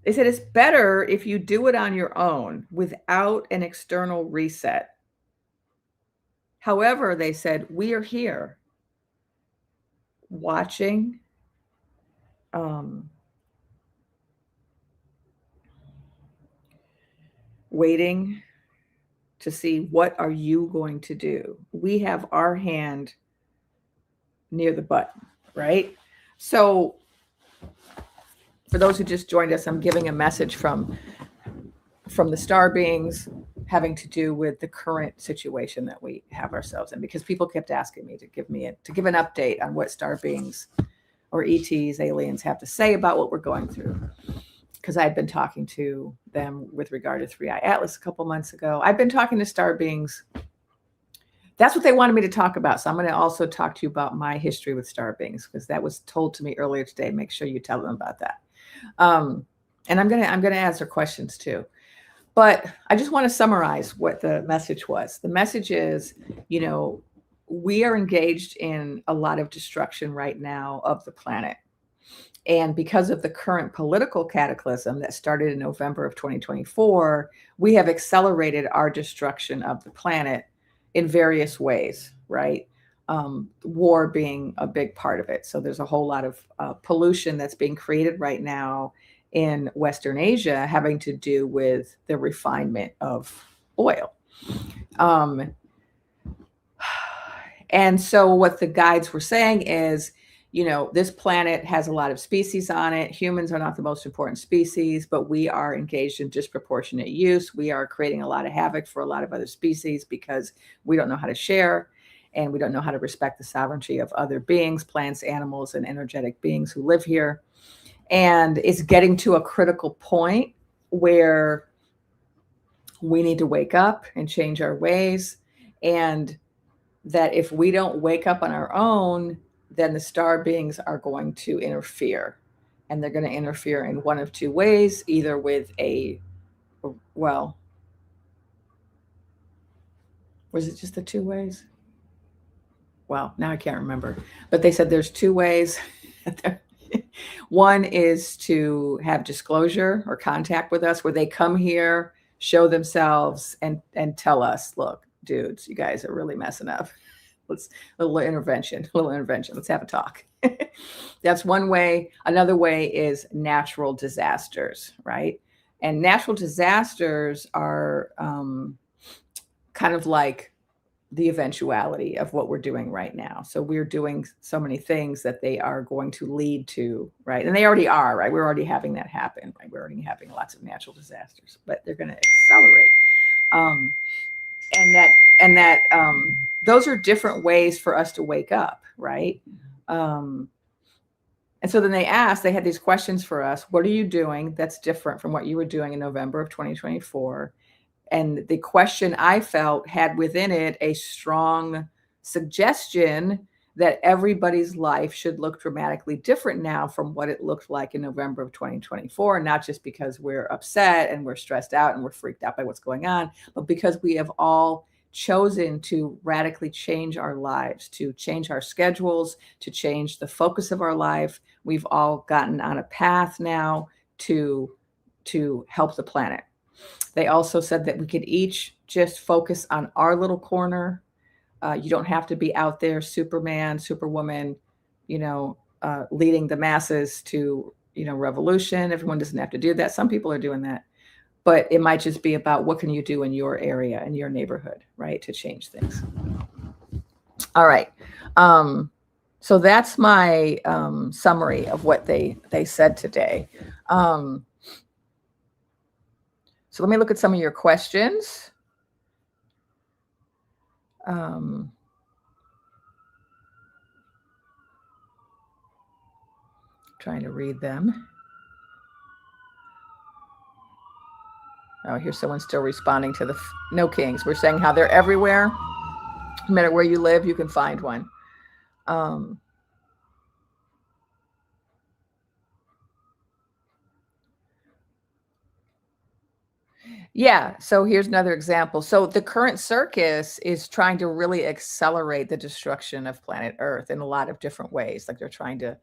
They said it's better if you do it on your own without an external reset. However, they said, we are here watching, waiting to see what are you going to do. We have our hand near the button, right? So for those who just joined us, I'm giving a message from from the star beings having to do with the current situation that we have ourselves in, because people kept asking me to give an update on what star beings or ETs, aliens, have to say about what we're going through. Because I had been talking to them with regard to 3i Atlas a couple months ago. I've been talking to star beings. That's what they wanted me to talk about. So I'm going to also talk to you about my history with star beings, because that was told to me earlier today. Make sure you tell them about that. And I'm going to answer questions too. But I just want to summarize what the message was. The message is, we are engaged in a lot of destruction right now of the planet. And because of the current political cataclysm that started in November of 2024, we have accelerated our destruction of the planet in various ways, right? War being a big part of it. So there's a whole lot of pollution that's being created right now in Western Asia having to do with the refinement of oil. And so what the guides were saying is, this planet has a lot of species on it. Humans are not the most important species, but we are engaged in disproportionate use. We are creating a lot of havoc for a lot of other species because we don't know how to share, and we don't know how to respect the sovereignty of other beings, plants, animals, and energetic beings who live here. And it's getting to a critical point where we need to wake up and change our ways. And that if we don't wake up on our own, then the star beings are going to interfere. And they're going to interfere in one of two ways, either with was it just the two ways? Well, now I can't remember. But they said there's two ways. One is to have disclosure or contact with us, where they come here, show themselves, and tell us, look, dudes, you guys are really messing up. A little intervention. Let's have a talk. That's one way. Another way is natural disasters, right? And natural disasters are kind of like the eventuality of what we're doing right now. So we're doing so many things that they are going to lead to, right? And they already are, right? We're already having that happen, right? We're already having lots of natural disasters, but they're going to accelerate. And that those are different ways for us to wake up, right? And so then they had these questions for us. What are you doing that's different from what you were doing in November of 2024? And the question, I felt, had within it a strong suggestion that everybody's life should look dramatically different now from what it looked like in November of 2024, not just because we're upset and we're stressed out and we're freaked out by what's going on, but because we have all chosen to radically change our lives, to change our schedules, to change the focus of our life. We've all gotten on a path now to help the planet. They also said that we could each just focus on our little corner. You don't have to be out there, Superman, Superwoman, leading the masses to, revolution. Everyone doesn't have to do that. Some people are doing that. But it might just be about what can you do in your area, in your neighborhood, right, to change things. All right. So that's my summary of what they said today. So let me look at some of your questions. Trying to read them. Oh, here's someone still responding to the no kings. We're saying how they're everywhere. No matter where you live, you can find one. Yeah, so here's another example. So the current circus is trying to really accelerate the destruction of planet Earth in a lot of different ways. Like they're trying to,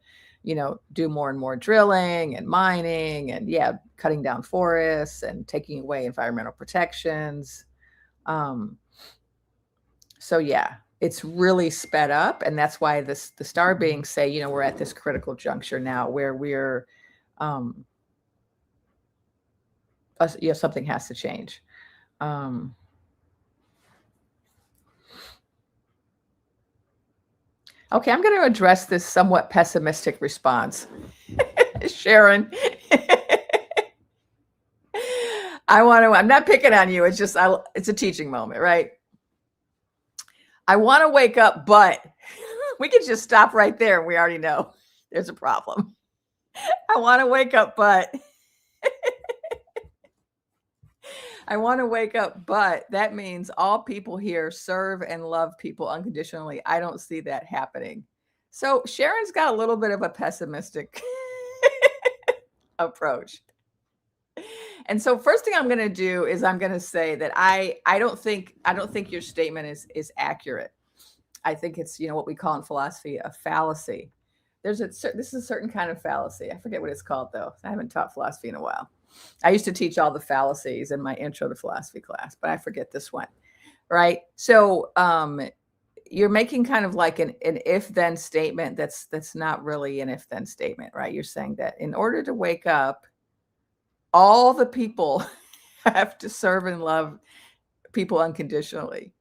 do more and more drilling and mining and cutting down forests and taking away environmental protections. So it's really sped up, and that's why the star beings say, we're at this critical juncture now where we're something has to change. Okay, I'm going to address this somewhat pessimistic response. Sharon. I'm not picking on you. It's just, it's a teaching moment, right? I want to wake up, but we could just stop right there and we already know there's a problem. I want to wake up, but I want to wake up, but that means all people here serve and love people unconditionally. I don't see that happening. So Sharon's got a little bit of a pessimistic approach. And so first thing I'm going to do is I'm going to say that I don't think your statement is accurate. I think it's, what we call in philosophy a fallacy. This is a certain kind of fallacy. I forget what it's called though. I haven't taught philosophy in a while. I used to teach all the fallacies in my intro to philosophy class, but I forget this one. Right? So you're making kind of like an if-then statement that's not really an if-then statement, right? You're saying that in order to wake up, all the people have to serve and love people unconditionally.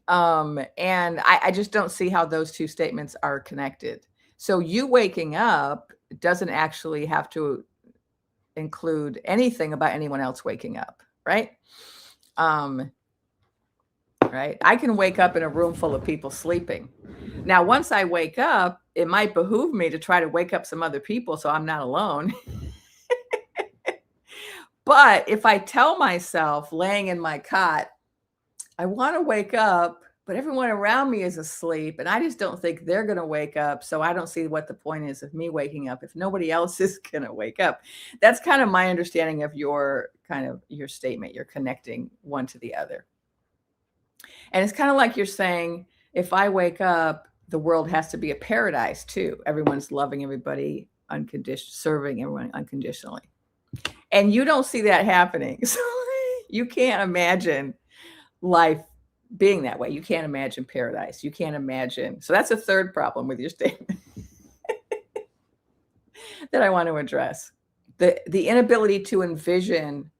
And I just don't see how those two statements are connected. So you waking up doesn't actually have to include anything about anyone else waking up, right? Right? I can wake up in a room full of people sleeping. Now, once I wake up, it might behoove me to try to wake up some other people so I'm not alone. But if I tell myself laying in my cot, I want to wake up, but everyone around me is asleep and I just don't think they're going to wake up. So I don't see what the point is of me waking up if nobody else is going to wake up. That's kind of my understanding of your statement. You're connecting one to the other. And it's kind of like you're saying, if I wake up, the world has to be a paradise too. Everyone's loving everybody unconditionally, serving everyone unconditionally. And you don't see that happening. So you can't imagine life being that way. You can't imagine paradise. You can't imagine. So that's a third problem with your statement that I want to address. The inability to envision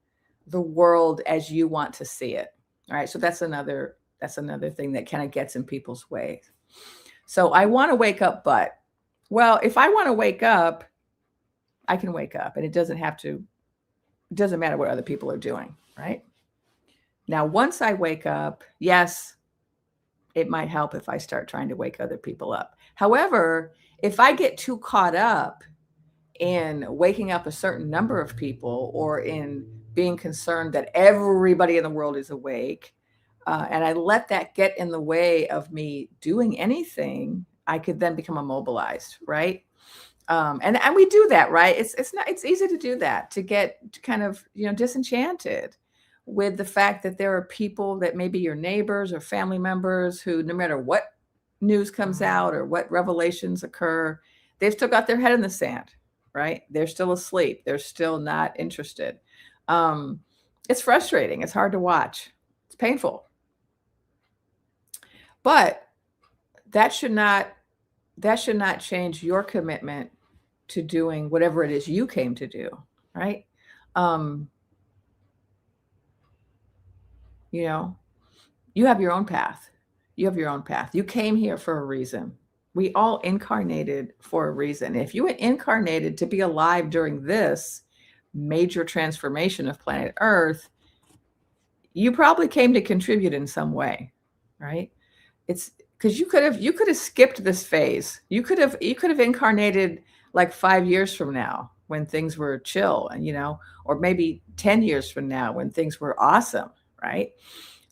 the world as you want to see it. All right. So that's another thing that kind of gets in people's way. So I want to wake up, but, well, if I want to wake up, I can wake up and it doesn't matter what other people are doing, right? Now, once I wake up, yes, it might help if I start trying to wake other people up. However, if I get too caught up in waking up a certain number of people or in being concerned that everybody in the world is awake, and I let that get in the way of me doing anything, I could then become immobilized, right? And we do that, right? It's easy to do that, to get kind of, disenchanted with the fact that there are people that maybe your neighbors or family members who, no matter what news comes out or what revelations occur, they've still got their head in the sand, right? They're still asleep. They're still not interested. It's frustrating. It's hard to watch. It's painful. But that should not change your commitment to doing whatever it is you came to do, right? You have your own path. You came here for a reason. We all incarnated for a reason. If you incarnated to be alive during this major transformation of planet Earth, you probably came to contribute in some way, right? It's because you could have skipped this phase. You could have incarnated like 5 years from now when things were chill, and or maybe 10 years from now when things were awesome, right?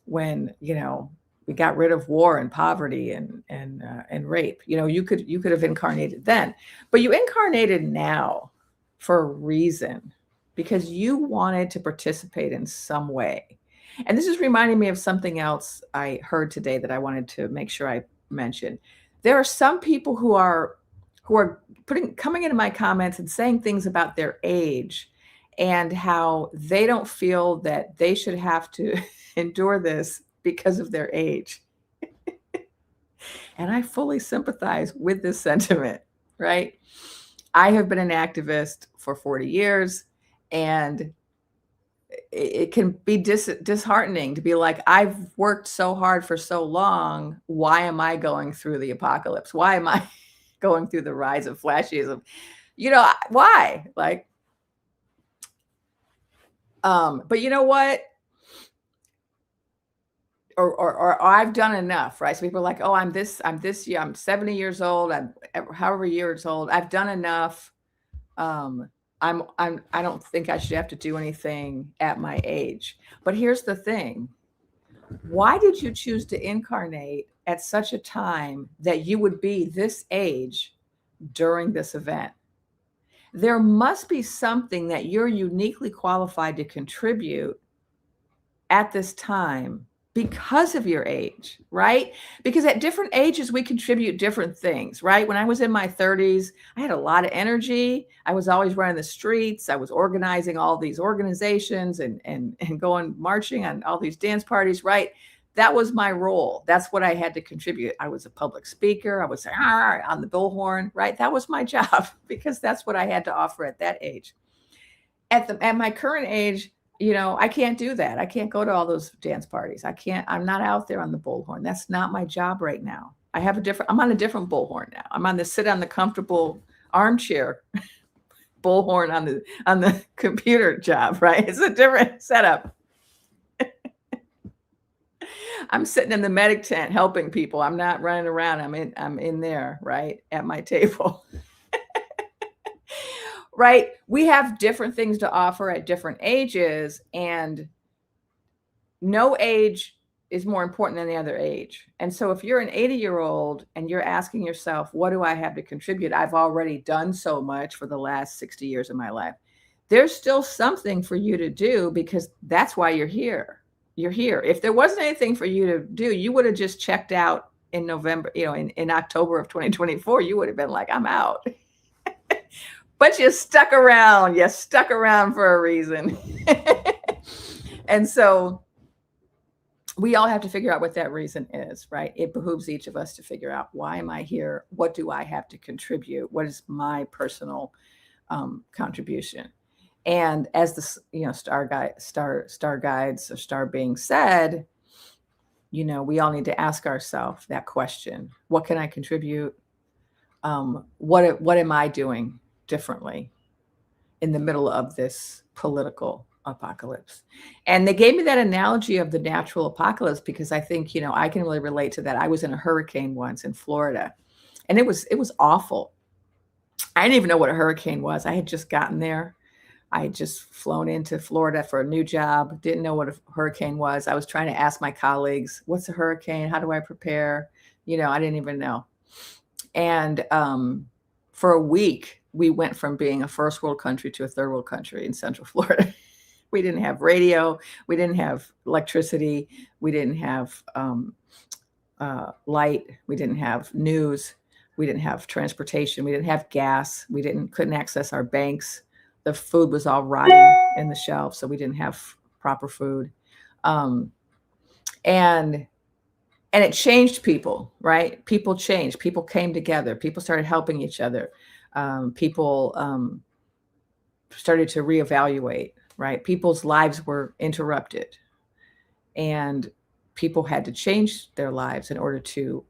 When we got rid of war and poverty and rape. You could have incarnated then, but you incarnated now for a reason, because you wanted to participate in some way. And this is reminding me of something else I heard today that I wanted to make sure I mentioned. There are some people who are coming into my comments and saying things about their age and how they don't feel that they should have to endure this because of their age. And I fully sympathize with this sentiment, right? I have been an activist for 40 years, and it can be disheartening to be like, I've worked so hard for so long. Why am I going through the apocalypse? Why am I going through the rise of fascism? Why? Like, But you know what? Or I've done enough, right? So people are like, oh, yeah, I'm 70 years old, I'm however years old, I've done enough. Um, I don't think I should have to do anything at my age. But here's the thing. Why did you choose to incarnate at such a time that you would be this age during this event? There must be something that you're uniquely qualified to contribute at this time because of your age, right? Because at different ages, we contribute different things, right? When I was in my 30s, I had a lot of energy. I was always running the streets. I was organizing all these organizations and going marching on all these dance parties, right? That was my role. That's what I had to contribute. I was a public speaker. I was on the bullhorn, right? That was my job because that's what I had to offer at that age. At my current age, I can't do that. I can't go to all those dance parties. I'm not out there on the bullhorn. That's not my job right now. I'm on a different bullhorn now. I'm on the sit on the comfortable armchair bullhorn on the computer job, right? It's a different setup. I'm sitting in the medic tent helping people. I'm not running around. I'm in there, right, at my table. Right? We have different things to offer at different ages, and no age is more important than the other age. And so if you're an 80-year-old and you're asking yourself, what do I have to contribute? I've already done so much for the last 60 years of my life. There's still something for you to do because that's why you're here. You're here. If there wasn't anything for you to do, you would have just checked out in November, in October of 2024, you would have been like, I'm out. But you stuck around. You stuck around for a reason. And so we all have to figure out what that reason is, right? It behooves each of us to figure out, why am I here? What do I have to contribute? What is my personal contribution? And as the star guides or star beings said, we all need to ask ourselves that question: what can I contribute? What am I doing differently in the middle of this political apocalypse? And they gave me that analogy of the natural apocalypse because I think, I can really relate to that. I was in a hurricane once in Florida, and it was awful. I didn't even know what a hurricane was. I had just gotten there. I had just flown into Florida for a new job, didn't know what a hurricane was. I was trying to ask my colleagues, what's a hurricane? How do I prepare? I didn't even know. And for a week, we went from being a first world country to a third world country in Central Florida. We didn't have radio. We didn't have electricity. We didn't have light. We didn't have news. We didn't have transportation. We didn't have gas. We couldn't access our banks. The food was all rotting in the shelves, so we didn't have proper food. And it changed people, right? People changed. People came together. People started helping each other. People started to reevaluate, right? People's lives were interrupted, and people had to change their lives in order to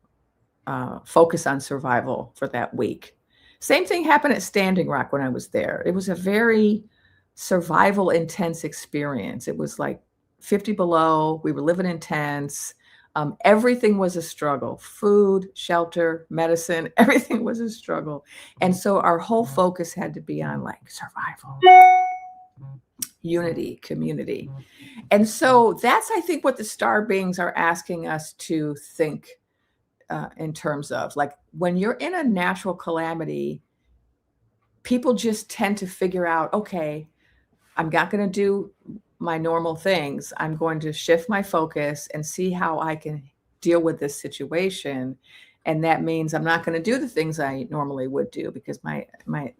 focus on survival for that week. Same thing happened at Standing Rock when I was there. It was a very survival intense experience. It was like 50 below. We were living in tents. Everything was a struggle. Food, shelter, medicine, everything was a struggle. And so our whole focus had to be on survival, unity, community. And so that's, I think, what the star beings are asking us to think in terms of, when you're in a natural calamity, people just tend to figure out, okay, I'm not going to do my normal things. I'm going to shift my focus and see how I can deal with this situation. And that means I'm not going to do the things I normally would do because my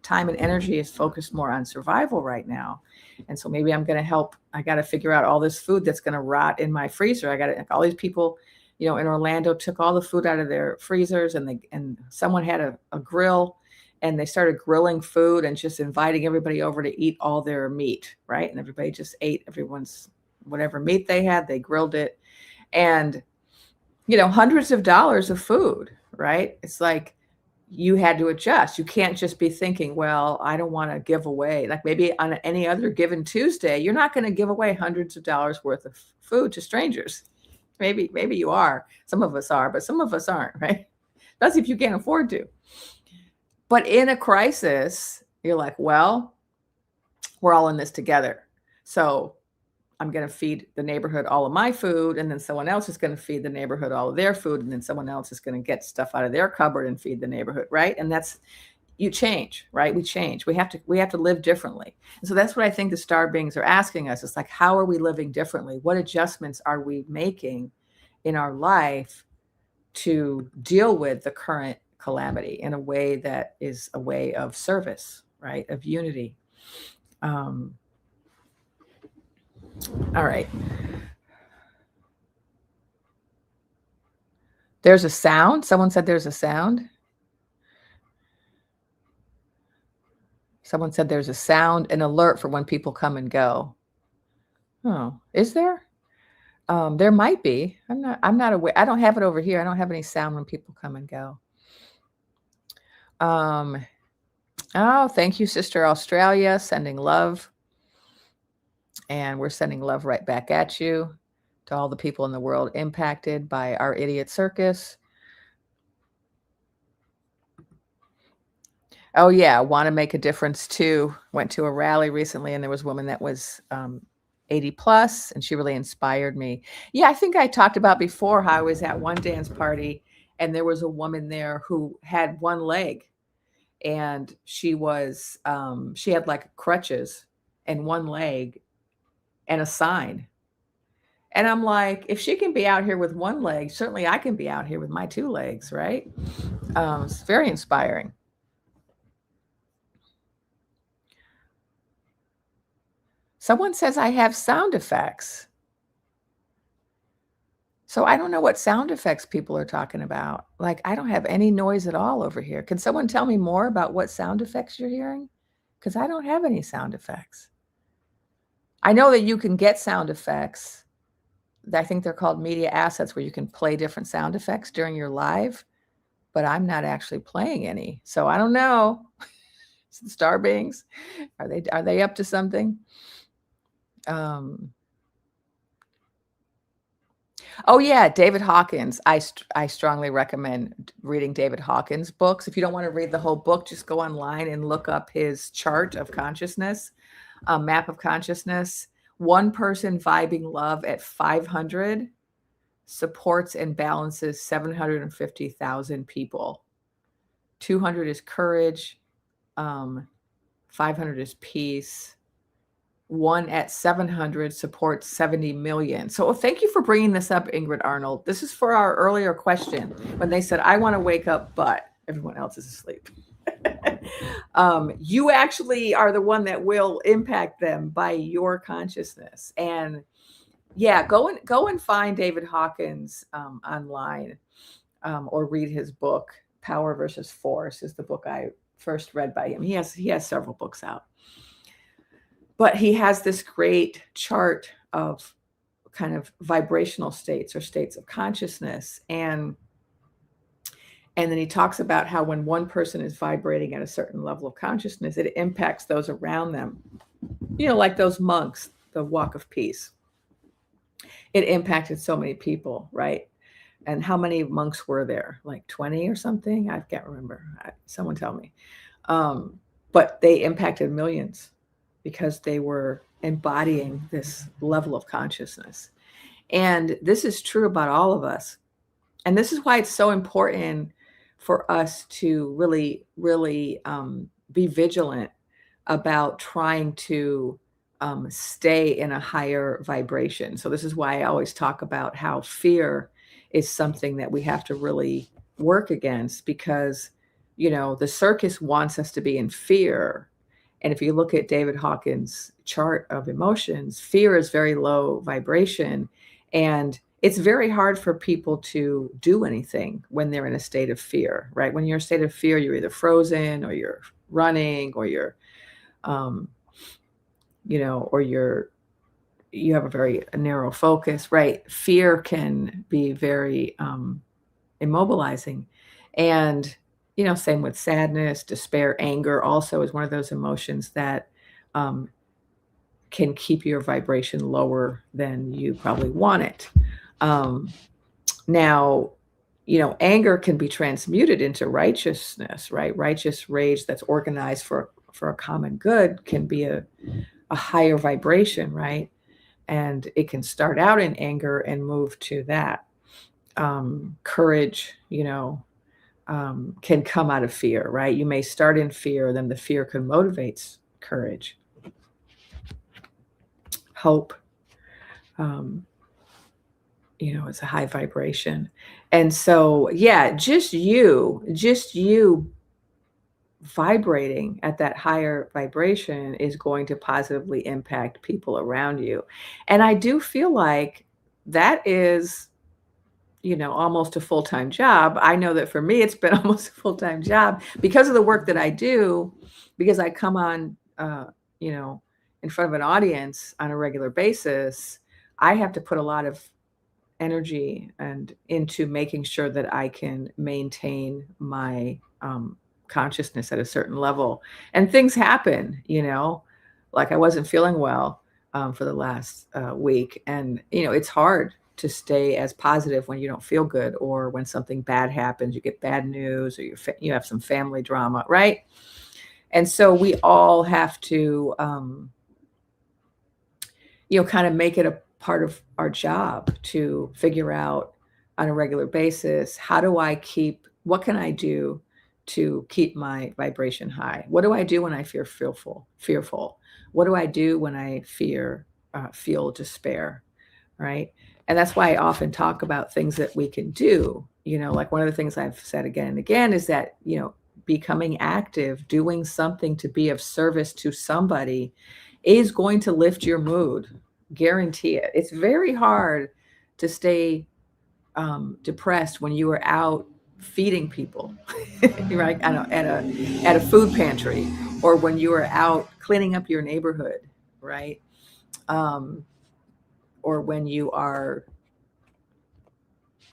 time and energy is focused more on survival right now. And so maybe I'm going to help. I got to figure out all this food that's going to rot in my freezer. I got to, all these people, in Orlando took all the food out of their freezers, and someone had a grill, and they started grilling food and just inviting everybody over to eat all their meat, right? And everybody just ate everyone's whatever meat they had, they grilled it. And, hundreds of dollars of food, right? It's like you had to adjust. You can't just be thinking, well, I don't want to give away. Like maybe on any other given Tuesday, you're not going to give away hundreds of dollars worth of food to strangers. Maybe you are. Some of us are, but some of us aren't, right? That's if you can't afford to. But in a crisis, you're like, well, we're all in this together. So I'm going to feed the neighborhood all of my food, and then someone else is going to feed the neighborhood all of their food, and then someone else is going to get stuff out of their cupboard and feed the neighborhood, right? And that's, you change, right? We change. We have to live differently. And so that's what I think the star beings are asking us. It's like, how are we living differently? What adjustments are we making in our life to deal with the current calamity in a way that is a way of service, right? Of unity. All right. There's a sound. Someone said there's a sound. Someone said there's a sound, an alert for when people come and go. Oh, is there? There might be. I'm not aware. I don't have it over here. I don't have any sound when people come and go. Oh, thank you, Sister Australia, sending love. And we're sending love right back at you, to all the people in the world impacted by our idiot circus. Oh yeah, want to make a difference too. Went to a rally recently, and there was a woman that was 80 plus, and she really inspired me. Yeah, I think I talked about before how I was at one dance party, and there was a woman there who had one leg, and she had like crutches and one leg and a sign. And I'm like, if she can be out here with one leg, certainly I can be out here with my two legs, right? It's very inspiring. Someone says I have sound effects. So I don't know what sound effects people are talking about. Like, I don't have any noise at all over here. Can someone tell me more about what sound effects you're hearing? Because I don't have any sound effects. I know that you can get sound effects. I think they're called media assets, where you can play different sound effects during your live, but I'm not actually playing any. So I don't know. Star beings, are they up to something? Oh yeah, David Hawkins. I strongly recommend reading David Hawkins' books. If you don't want to read the whole book, just go online and look up his chart of consciousness, map of consciousness. One person vibing love at 500 supports and balances 750,000 people. 200 is courage. 500 is peace. One at 700 supports 70 million. So thank you for bringing this up, Ingrid Arnold. This is for our earlier question when they said, I want to wake up, but everyone else is asleep. You actually are the one that will impact them by your consciousness. And yeah, go and find David Hawkins online, or read his book. Power versus Force is the book I first read by him. He has several books out. But he has this great chart of kind of vibrational states or states of consciousness. And then he talks about how when one person is vibrating at a certain level of consciousness, it impacts those around them. You know, like those monks, the walk of peace. It impacted so many people, right? And how many monks were there? Like 20 or something? I can't remember. Someone tell me. But they impacted millions, because they were embodying this level of consciousness. And this is true about all of us. And this is why it's so important for us to really, really be vigilant about trying to stay in a higher vibration. So this is why I always talk about how fear is something that we have to really work against, because, you know, the circus wants us to be in fear. And if you look at David Hawkins' chart of emotions, fear is very low vibration. And it's very hard for people to do anything when they're in a state of fear, right? When you're in a state of fear, you're either frozen, or you're running, or you're, or you have a very narrow focus, right? Fear can be very immobilizing. And Same with sadness, despair, anger also is one of those emotions that um, can keep your vibration lower than you probably want it. Um, Now, anger can be transmuted into righteousness, right? Righteous rage that's organized for a common good can be a higher vibration, right? And it can start out in anger and move to that. Courage, can come out of fear, right? You may start in fear, then the fear can motivate courage, hope. Um, it's a high vibration. And so, yeah, just you vibrating at that higher vibration is going to positively impact people around you. And I do feel like that is, almost a full-time job. I know that for me, it's been almost a full-time job because of the work that I do, because I come on, you know, in front of an audience on a regular basis. I have to put a lot of energy and into making sure that I can maintain my consciousness at a certain level. And things happen, like I wasn't feeling well for the last week. And, it's hard to stay as positive when you don't feel good or when something bad happens, you get bad news or you have some family drama, right? And so we all have to, kind of make it a part of our job to figure out on a regular basis, what can I do to keep my vibration high? What do I do when I fearful? What do I do when I feel despair? Right. And that's why I often talk about things that we can do. Like one of the things I've said again and again is that, becoming active, doing something to be of service to somebody is going to lift your mood. Guarantee it. It's very hard to stay depressed when you are out feeding people, right? At a food pantry, or when you are out cleaning up your neighborhood, right? Um, or when you are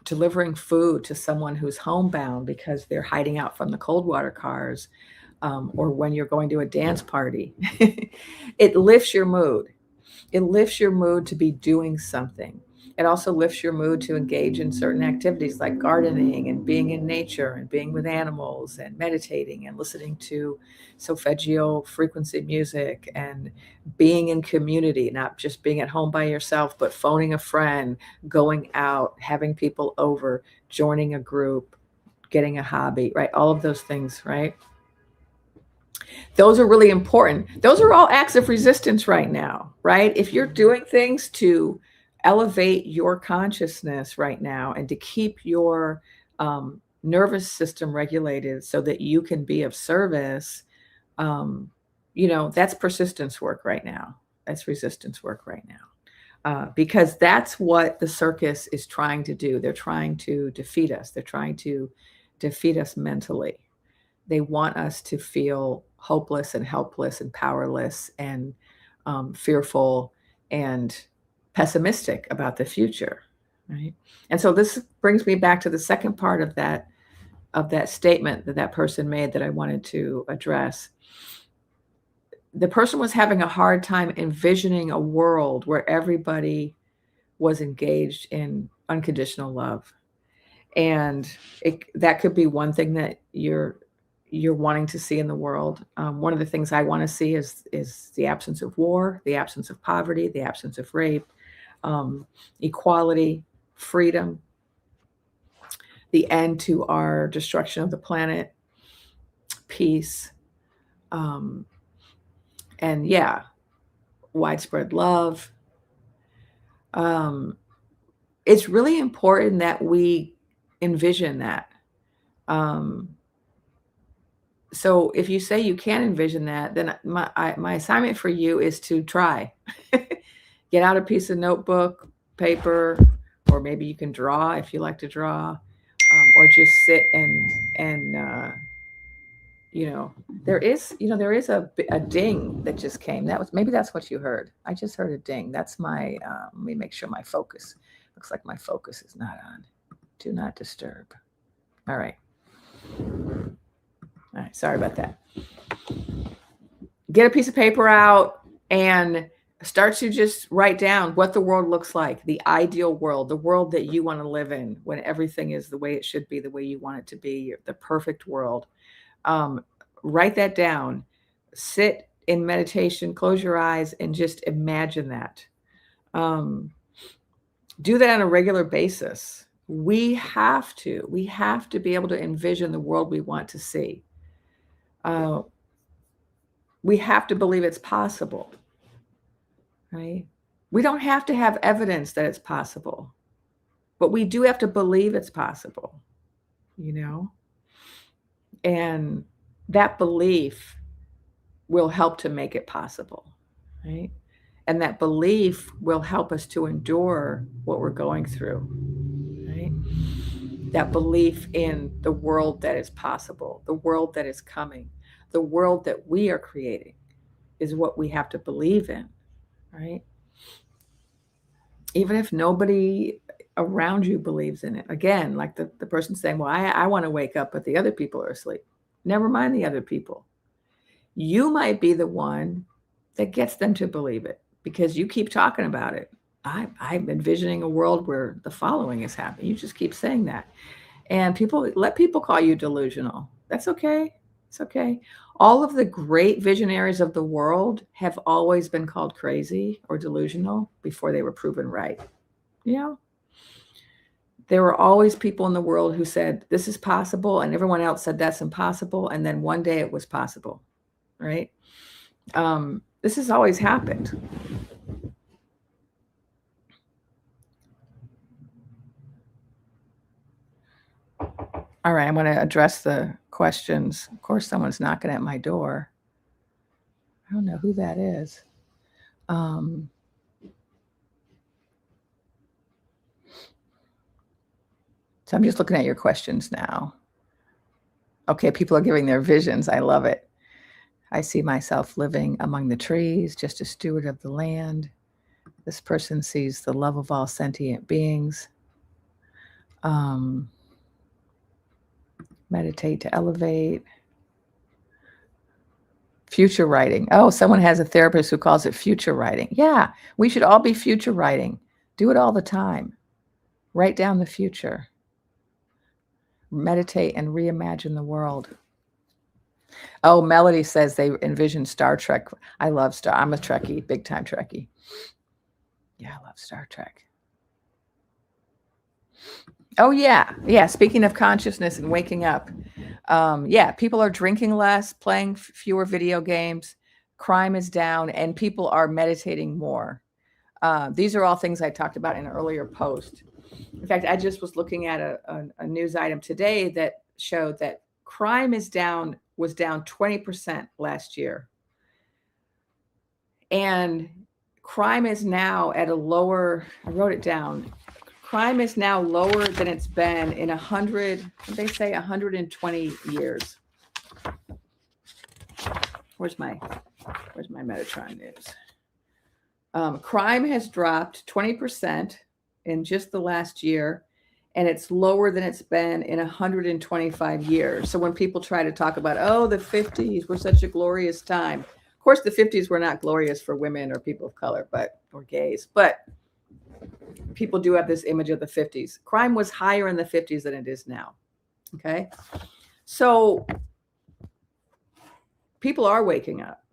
delivering food to someone who's homebound because they're hiding out from the cold water cars, or when you're going to a dance party. It lifts your mood. It lifts your mood to be doing something. It also lifts your mood to engage in certain activities like gardening and being in nature and being with animals and meditating and listening to solfeggio frequency music and being in community, not just being at home by yourself, but phoning a friend, going out, having people over, joining a group, getting a hobby, right? All of those things, right? Those are really important. Those are all acts of resistance right now, right? If you're doing things to elevate your consciousness right now and to keep your nervous system regulated so that you can be of service, that's persistence work right now. That's resistance work right now. Because that's what the circus is trying to do. They're trying to defeat us. They're trying to defeat us mentally. They want us to feel hopeless and helpless and powerless and fearful and pessimistic about the future, right? And so this brings me back to the second part of that statement that person made that I wanted to address. The person was having a hard time envisioning a world where everybody was engaged in unconditional love. And that could be one thing that you're wanting to see in the world. One of the things I want to see is the absence of war, the absence of poverty, the absence of rape, equality, freedom, the end to our destruction of the planet, peace, and yeah, widespread love. It's really important that we envision that. So if you say you can't envision that, then my assignment for you is to try. Get out a piece of notebook, paper, or maybe you can draw if you like to draw, or just sit and there is a ding that just came. Maybe that's what you heard. I just heard a ding. That's my. Let me make sure my focus. Looks like my focus is not on. Do not disturb. All right. sorry about that. Get a piece of paper out and start to just write down what the world looks like, the ideal world, the world that you want to live in when everything is the way it should be, the way you want it to be, the perfect world. Write that down. Sit in meditation, close your eyes, and just imagine that. Do that on a regular basis. We have to be able to envision the world we want to see. We have to believe it's possible, right? We don't have to have evidence that it's possible, but we do have to believe it's possible, and that belief will help to make it possible, right? And that belief will help us to endure what we're going through, right? That belief in the world that is possible, the world that is coming, the world that we are creating is what we have to believe in, right? Even if nobody around you believes in it. Again, like the person saying, well, I want to wake up, but the other people are asleep. Never mind the other people. You might be the one that gets them to believe it because you keep talking about it. I'm envisioning a world where the following is happening. You just keep saying that. And let people call you delusional. That's okay. It's okay. All of the great visionaries of the world have always been called crazy or delusional before they were proven right. There were always people in the world who said, this is possible. And everyone else said that's impossible. And then one day it was possible, right? This has always happened. All right, I'm going to address the questions. Of course, someone's knocking at my door. I don't know who that is. So I'm just looking at your questions now. Okay, people are giving their visions. I love it. I see myself living among the trees, just a steward of the land. This person sees the love of all sentient beings. Meditate to elevate. Future writing. Oh, someone has a therapist who calls it future writing. Yeah, we should all be future writing. Do it all the time. Write down the future. Meditate and reimagine the world. Oh, Melody says they envision Star Trek. I love I'm a Trekkie, big time Trekkie. Yeah, I love Star Trek. Oh, yeah. Yeah. Speaking of consciousness and waking up. Yeah, people are drinking less, playing fewer video games. Crime is down and people are meditating more. These are all things I talked about in an earlier post. In fact, I just was looking at a news item today that showed that crime was down 20% last year. And crime is now at a lower, I wrote it down. Crime is now lower than it's been in 120 years. Where's my Metatron news? Crime has dropped 20% in just the last year, and it's lower than it's been in 125 years. So when people try to talk about, oh, the 50s were such a glorious time. Of course, the 50s were not glorious for women or people of color, or gays, but people do have this image of the 50s. Crime was higher in the 50s than it is now. Okay. So people are waking up.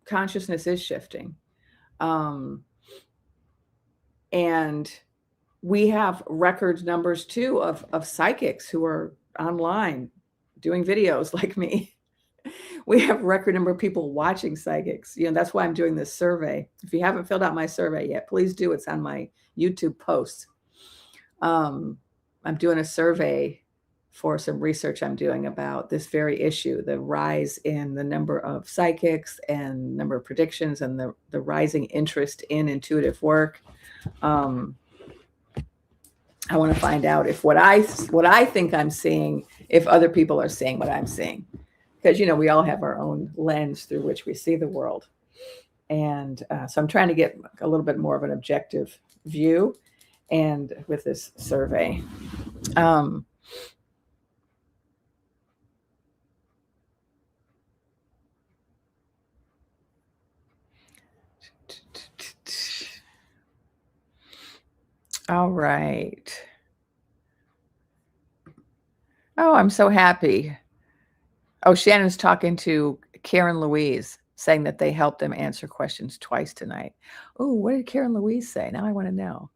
Consciousness is shifting. And we have record numbers too of psychics who are online doing videos like me. We have record number of people watching psychics. That's why I'm doing this survey. If you haven't filled out my survey yet, please do. It's on my YouTube posts. I'm doing a survey for some research I'm doing about this very issue, the rise in the number of psychics and number of predictions and the rising interest in intuitive work. I want to find out if what I think I'm seeing, if other people are seeing what I'm seeing. Because, we all have our own lens through which we see the world. And so I'm trying to get a little bit more of an objective view and with this survey. All right. Oh, I'm so happy. Oh, Shannon's talking to Karen Louise, saying that they helped them answer questions twice tonight. Oh, what did Karen Louise say? Now I want to know.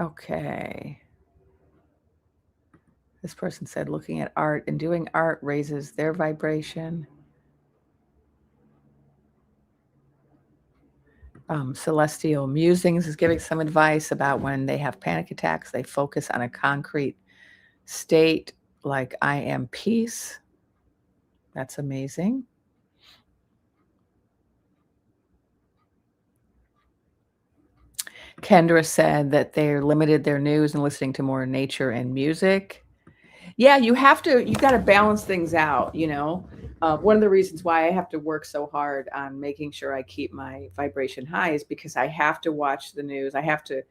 Okay. This person said looking at art and doing art raises their vibration. Celestial Musings is giving some advice about when they have panic attacks, they focus on a concrete state like I am peace. That's amazing. Kendra said that they're limited their news and listening to more nature and music. Yeah, you got to balance things out, you know. One of the reasons why I have to work so hard on making sure I keep my vibration high is because I have to watch the news. I have to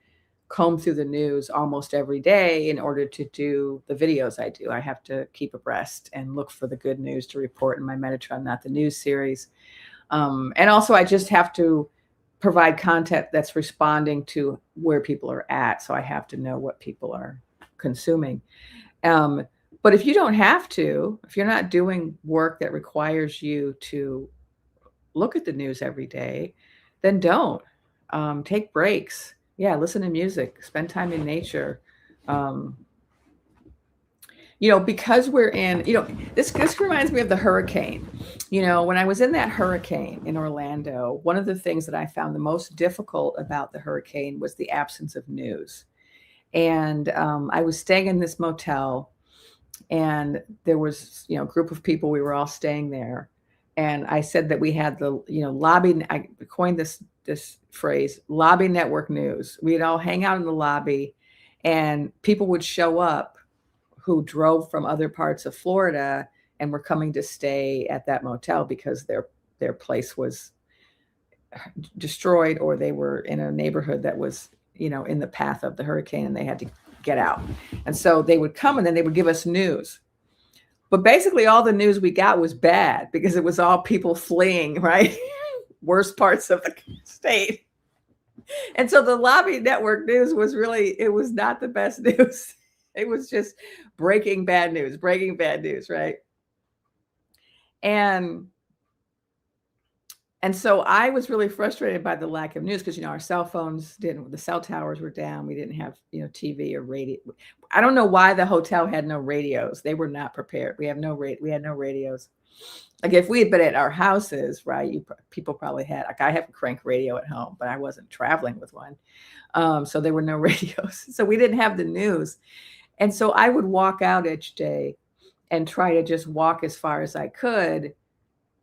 comb through the news almost every day in order to do the videos I do. I have to keep abreast and look for the good news to report in my Metatron, Not the News series. And also, I just have to provide content that's responding to where people are at. So I have to know what people are consuming. But if you don't have to, if you're not doing work that requires you to look at the news every day, then don't. Take breaks. Yeah, listen to music, spend time in nature. Um, because we're in, this reminds me of the hurricane. When I was in that hurricane in Orlando, one of the things that I found the most difficult about the hurricane was the absence of news. And I was staying in this motel, and there was, a group of people, we were all staying there. And I said that we had the, lobby, I coined this phrase, lobby network news. We'd all hang out in the lobby, and people would show up who drove from other parts of Florida and were coming to stay at that motel because their place was destroyed, or they were in a neighborhood that was, in the path of the hurricane, and they had to get out. And so they would come, and then they would give us news. But basically all the news we got was bad because it was all people fleeing, right? Worst parts of the state. And so the lobby network news was it was not the best news. It was just breaking bad news, right? And so I was really frustrated by the lack of news because, our cell phones the cell towers were down. We didn't have, TV or radio. I don't know why the hotel had no radios. They were not prepared. We had no radios. Like if we had been at our houses, right, people probably had, like I have a crank radio at home, but I wasn't traveling with one. So there were no radios. So we didn't have the news. And so I would walk out each day and try to just walk as far as I could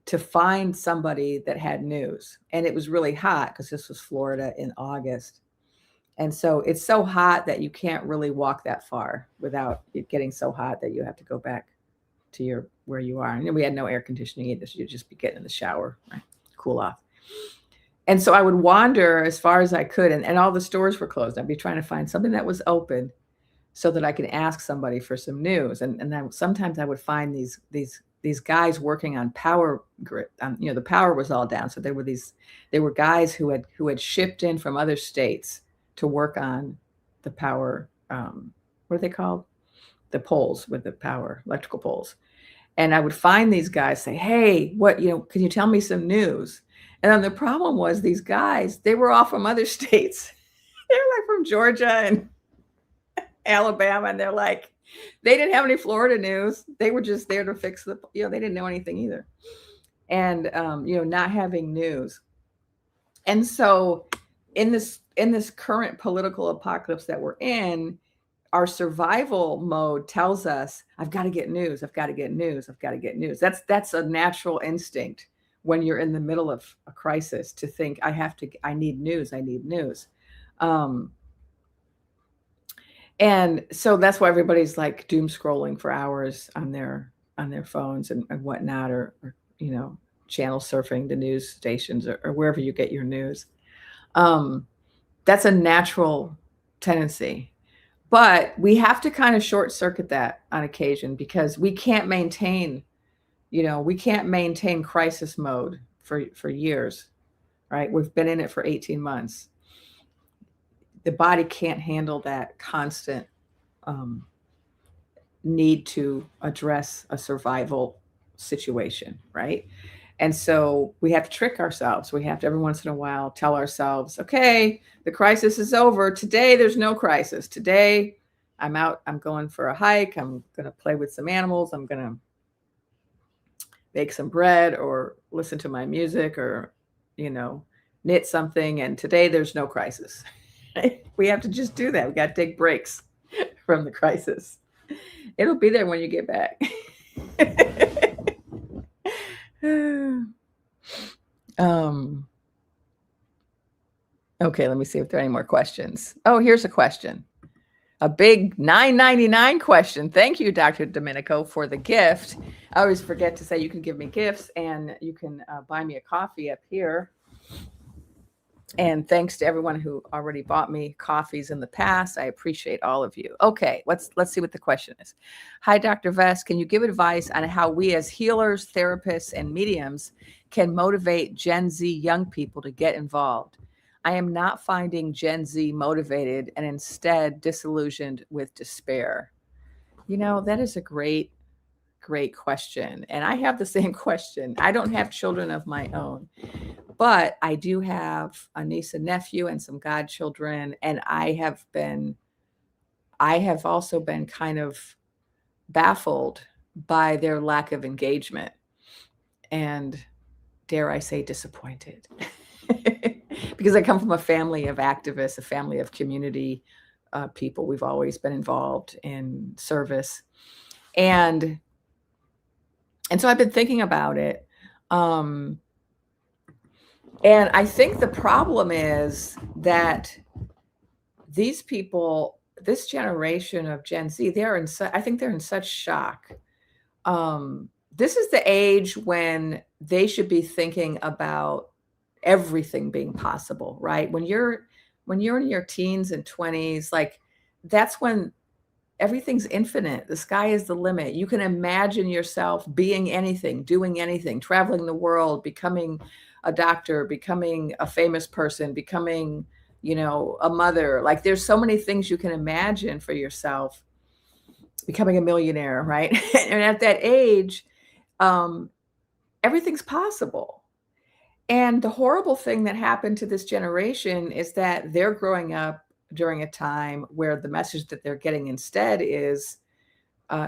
to find somebody that had news. And it was really hot because this was Florida in August. And so it's so hot that you can't really walk that far without it getting so hot that you have to go back to where you are. And we had no air conditioning either, so you'd just be getting in the shower, right? Cool off. And so I would wander as far as I could, and all the stores were closed. I'd be trying to find something that was open so that I could ask somebody for some news. And then sometimes I would find these guys working on power grid. The power was all down, so there were guys who had shipped in from other states to work on the power. What are they called? The poles with the power, electrical poles. And I would find these guys, say, "Hey, can you tell me some news?" And then the problem was these guys, they were all from other states. They were like from Georgia and Alabama, and they didn't have any Florida news. They were just there to fix they didn't know anything either. And not having news. And so in this current political apocalypse that we're in, our survival mode tells us, I've got to get news. I've got to get news. I've got to get news. That's a natural instinct when you're in the middle of a crisis, to think I need news. I need news. And so that's why everybody's like doom scrolling for hours on their phones and whatnot, or channel surfing the news stations or wherever you get your news. That's a natural tendency, but we have to kind of short circuit that on occasion, because we can't maintain crisis mode for years, right? We've been in it for 18 months. The body can't handle that constant um, need to address a survival situation, right? And so we have to trick ourselves. We have to every once in a while tell ourselves, okay, the crisis is over. Today, there's no crisis. Today, I'm out. I'm going for a hike. I'm going to play with some animals. I'm going to bake some bread or listen to my music or, you know, knit something. And today, there's no crisis. We have to just do that. We got to take breaks from the crisis. It'll be there when you get back. Okay, let me see if there are any more questions. Oh, here's a question. A big $9.99 question. Thank you, Dr. Domenico, for the gift. I always forget to say you can give me gifts and you can buy me a coffee up here. And thanks to everyone who already bought me coffees in the past. I appreciate all of you. Okay, let's see what the question is. Hi, Dr. Vest. Can you give advice on how we as healers, therapists, and mediums can motivate Gen Z young people to get involved? I am not finding Gen Z motivated and instead disillusioned with despair. You know, that is a great question. And I have the same question. I don't have children of my own, but I do have a niece and nephew and some godchildren. And I have also been kind of baffled by their lack of engagement and, dare I say, disappointed. Because I come from a family of activists, a family of community people. We've always been involved in service. And so I've been thinking about it. And I think the problem is that these people, this generation of Gen Z, I think they're in such shock. This is the age when they should be thinking about everything being possible, right? When you're in your teens and 20s, like that's when everything's infinite. The sky is the limit. You can imagine yourself being anything, doing anything, traveling the world, becoming a doctor, becoming a famous person, becoming, you know, a mother. Like there's so many things you can imagine for yourself, becoming a millionaire, right? And at that age, everything's possible. And the horrible thing that happened to this generation is that they're growing up during a time where the message that they're getting instead is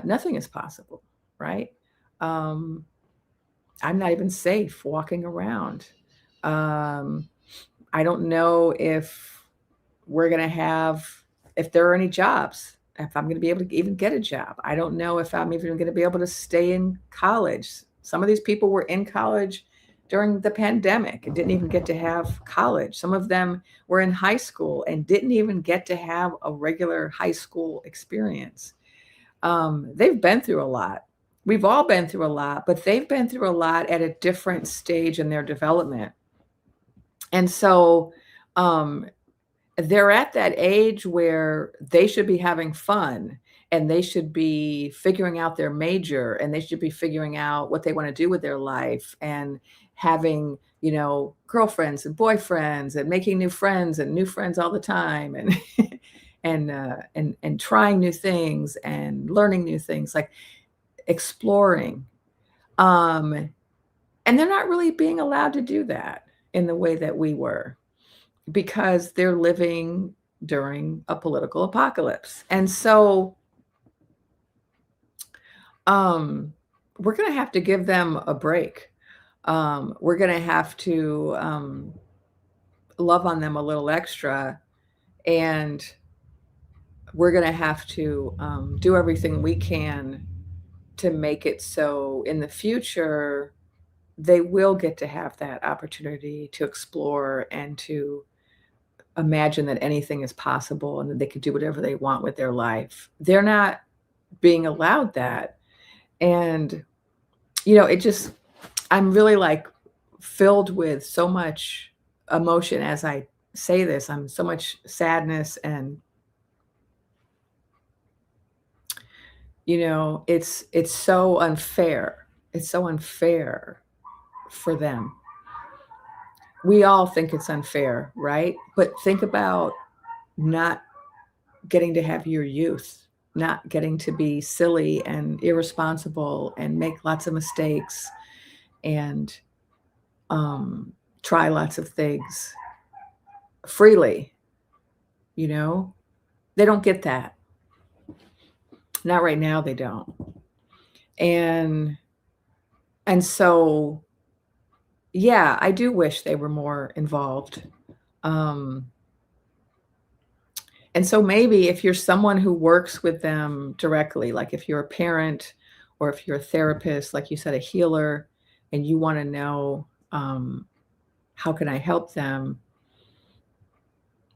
nothing is possible, right? I'm not even safe walking around. I don't know if we're going to if there are any jobs, if I'm going to be able to even get a job. I don't know if I'm even going to be able to stay in college. Some of these people were in college during the pandemic and didn't even get to have college. Some of them were in high school and didn't even get to have a regular high school experience. They've been through a lot. We've all been through a lot, but they've been through a lot at a different stage in their development. And so they're at that age where they should be having fun and they should be figuring out their major and they should be figuring out what they want to do with their life and having, you know, girlfriends and boyfriends and making new friends all the time and trying new things and learning new things, like exploring. And they're not really being allowed to do that in the way that we were, because they're living during a political apocalypse. And so we're going to have to give them a break. We're going to have to love on them a little extra, and we're going to have to do everything we can to make it so in the future they will get to have that opportunity to explore and to imagine that anything is possible and that they could do whatever they want with their life. They're not being allowed that. And, you know, I'm really like filled with so much emotion as I say this. I'm so much sadness and, you know, it's so unfair. It's so unfair for them. we all think it's unfair, right? But think about not getting to have your youth, not getting to be silly and irresponsible and make lots of mistakes and try lots of things freely. You know, they don't get that. Not right now, they don't. And so, yeah, I do wish they were more involved. And so maybe if you're someone who works with them directly, like if you're a parent or if you're a therapist, like you said, a healer, and you want to know, how can I help them?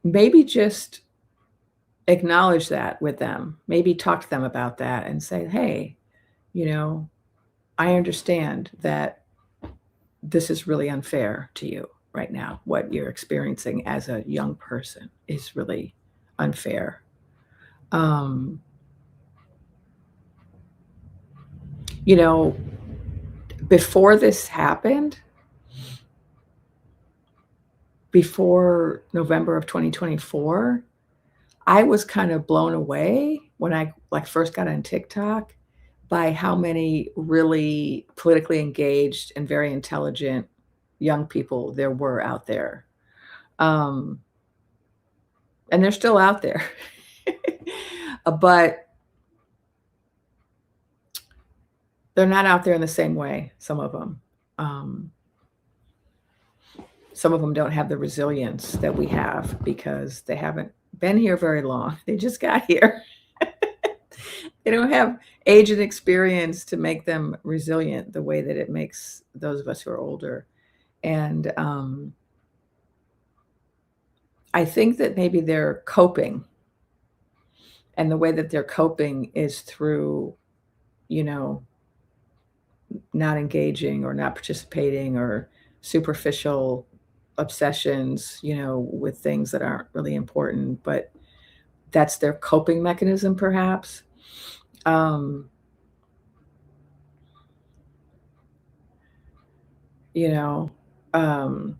Maybe just acknowledge that with them. Maybe talk to them about that and say, hey, you know, I understand that this is really unfair to you right now. What you're experiencing as a young person is really unfair. You know, before this happened, before November of 2024, I was kind of blown away when I like first got on TikTok by how many really politically engaged and very intelligent young people there were out there. And they're still out there. But they're not out there in the same way, some of them. Some of them don't have the resilience that we have because they haven't been here very long. They just got here. They don't have age and experience to make them resilient the way that it makes those of us who are older. And I think that maybe they're coping. And the way that they're coping is through, you know, not engaging or not participating or superficial obsessions, you know, with things that aren't really important, but that's their coping mechanism, perhaps. You know, and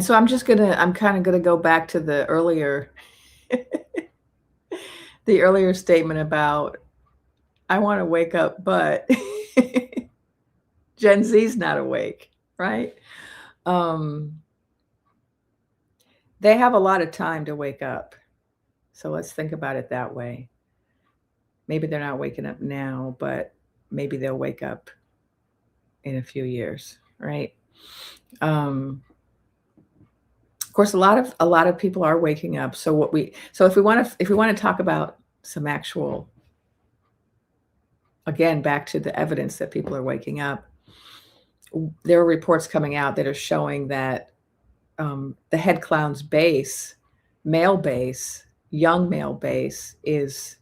so I'm kind of gonna go back to the earlier, the earlier statement about I want to wake up, but Gen Z's not awake, right? They have a lot of time to wake up. So let's think about it that way. Maybe they're not waking up now, but maybe they'll wake up in a few years, right? Of course, a lot of people are waking up. So if we want to talk about some actual, again, back to the evidence that people are waking up, there are reports coming out that are showing that the head clown's base, male base, young male base is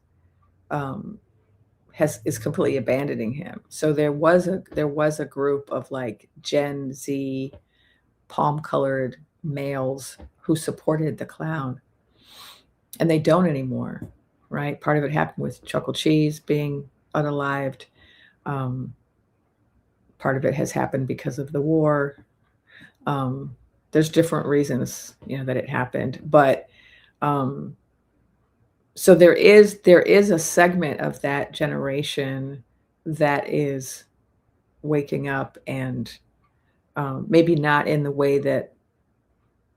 completely abandoning him. So there was a group of like Gen Z palm-colored males who supported the clown, and they don't anymore, right? Part of it happened with Chuckle Cheese being unalived. Part of it has happened because of the war. There's different reasons, you know, that it happened, but so there is a segment of that generation that is waking up, and maybe not in the way that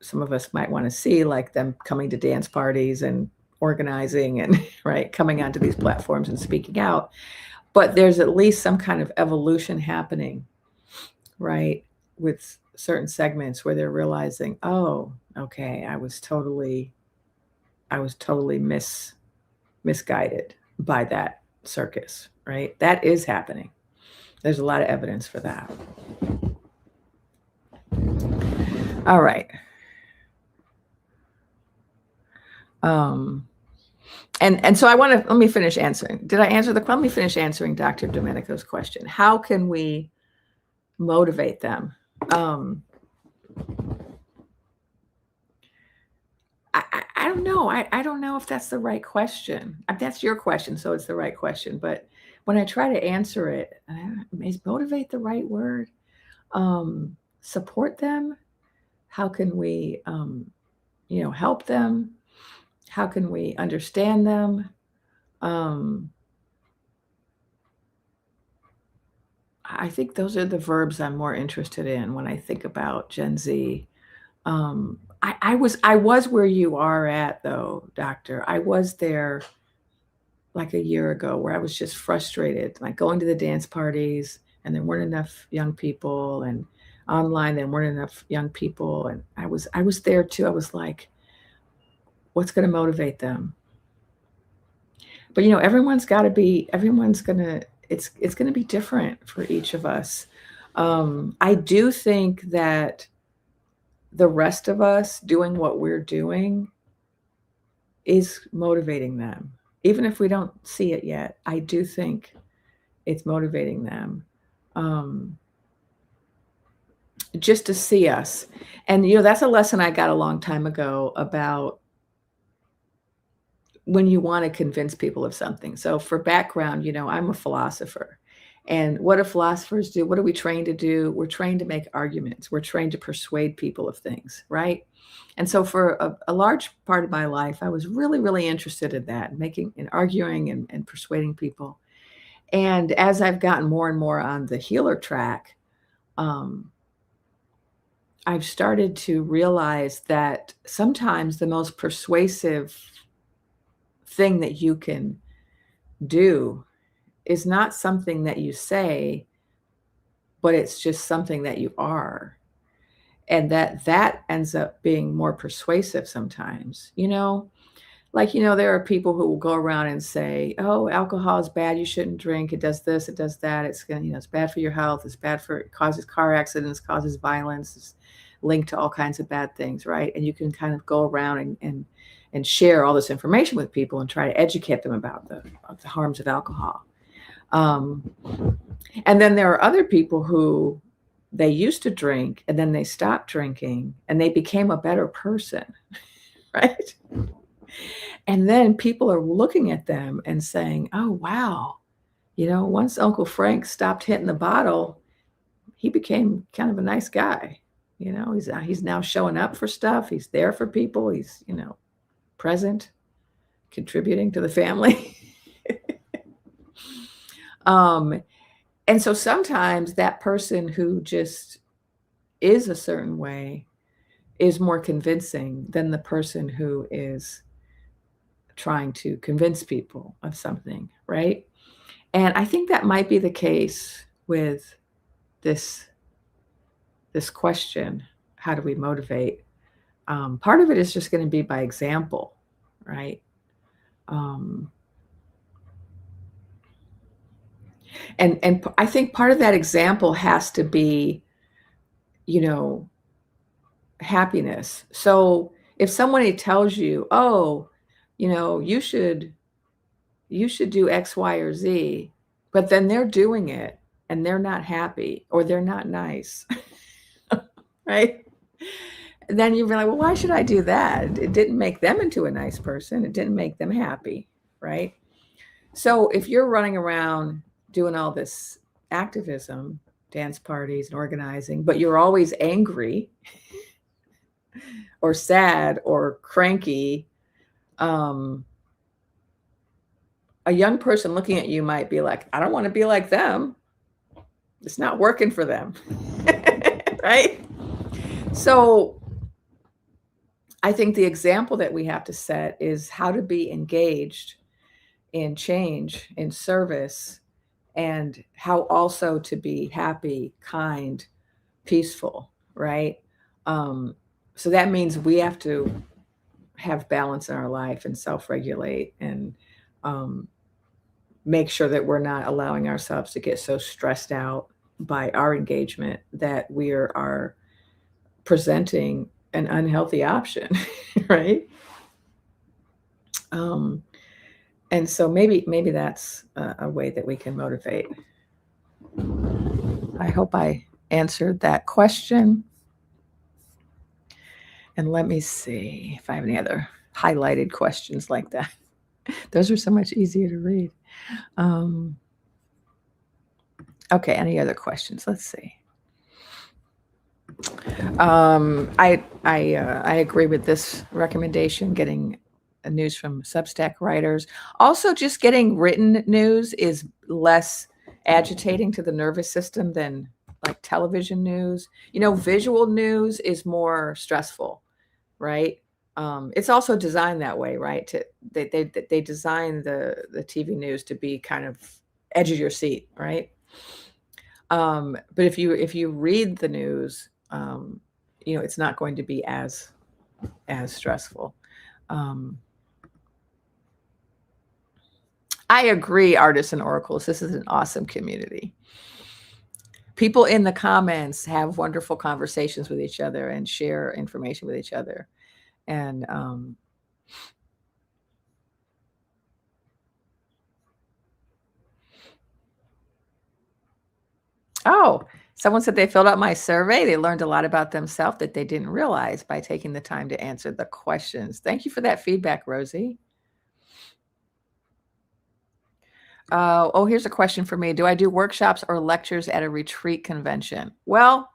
some of us might want to see, like them coming to dance parties and organizing and right, coming onto these platforms and speaking out. But there's at least some kind of evolution happening, right, with certain segments where they're realizing, oh, okay, I was totally misguided by that circus, right? That is happening. There's a lot of evidence for that. All right. And so let me finish answering. Did I answer let me finish answering Dr. Domenico's question. How can we motivate them? I don't know. I don't know if that's the right question. That's your question, so it's the right question. But when I try to answer it, is motivate the right word? Support them? How can we, help them? How can we understand them? Um, I think those are the verbs I'm more interested in when I think about Gen Z. I was where you are at though, doctor. I was there like a year ago where I was just frustrated, like going to the dance parties and there weren't enough young people, and online there weren't enough young people, and I was there too. I was like, what's going to motivate them? But everyone's going to it's going to be different for each of us. I do think that the rest of us doing what we're doing is motivating them. Even if we don't see it yet, I do think it's motivating them, um, just to see us. And, that's a lesson I got a long time ago about when you want to convince people of something. So, for background, I'm a philosopher. And what do philosophers do? What are we trained to do? We're trained to make arguments, we're trained to persuade people of things, right? And so, for a large part of my life, I was really, really interested in that, making and arguing and persuading people. And as I've gotten more and more on the healer track, um, I've started to realize that sometimes the most persuasive thing that you can do is not something that you say, but it's just something that you are. And that ends up being more persuasive sometimes. There are people who will go around and say, "Oh, alcohol is bad. You shouldn't drink. It does this. It does that. It's bad for your health. It causes car accidents, causes violence. It's linked to all kinds of bad things," right? And you can kind of go around and share all this information with people and try to educate them about the harms of alcohol. Um, and then there are other people who they used to drink and then they stopped drinking and they became a better person, right? And then people are looking at them and saying, "Oh, wow. Once Uncle Frank stopped hitting the bottle, he became kind of a nice guy. He's now showing up for stuff. He's there for people. He's, present, contributing to the family." um, and so sometimes that person who just is a certain way is more convincing than the person who is trying to convince people of something, right? And I think that might be the case with this question, how do we motivate? Part of it is just going to be by example, right? Um, and I think part of that example has to be, happiness. So if somebody tells you, "Oh, you should do X, Y, or Z," but then they're doing it and they're not happy or they're not nice, right? And then you're like, "Well, why should I do that? It didn't make them into a nice person. It didn't make them happy," right? So if you're running around doing all this activism, dance parties and organizing, but you're always angry or sad or cranky, um, a young person looking at you might be like, "I don't want to be like them. It's not working for them." Right? So I think the example that we have to set is how to be engaged in change, in service, and how also to be happy, kind, peaceful, right? Um, so that means we have to have balance in our life and self-regulate and um, make sure that we're not allowing ourselves to get so stressed out by our engagement that we are presenting an unhealthy option, right? Um, and so maybe that's a way that we can motivate. I hope I answered that question. And let me see if I have any other highlighted questions like that. Those are so much easier to read. Um, Okay, any other questions? Let's see. I agree with this recommendation, getting news from Substack writers. Also, just getting written news is less agitating to the nervous system than like television news. Visual news is more stressful, right? It's also designed that way, right? They design the TV news to be kind of edge of your seat, right? But if you read the news, it's not going to be as stressful. I agree, artists and oracles. This is an awesome community. People in the comments have wonderful conversations with each other and share information with each other. And oh, someone said they filled out my survey. They learned a lot about themselves that they didn't realize by taking the time to answer the questions. Thank you for that feedback, Rosie. Oh, here's a question for me. Do I do workshops or lectures at a retreat convention? Well,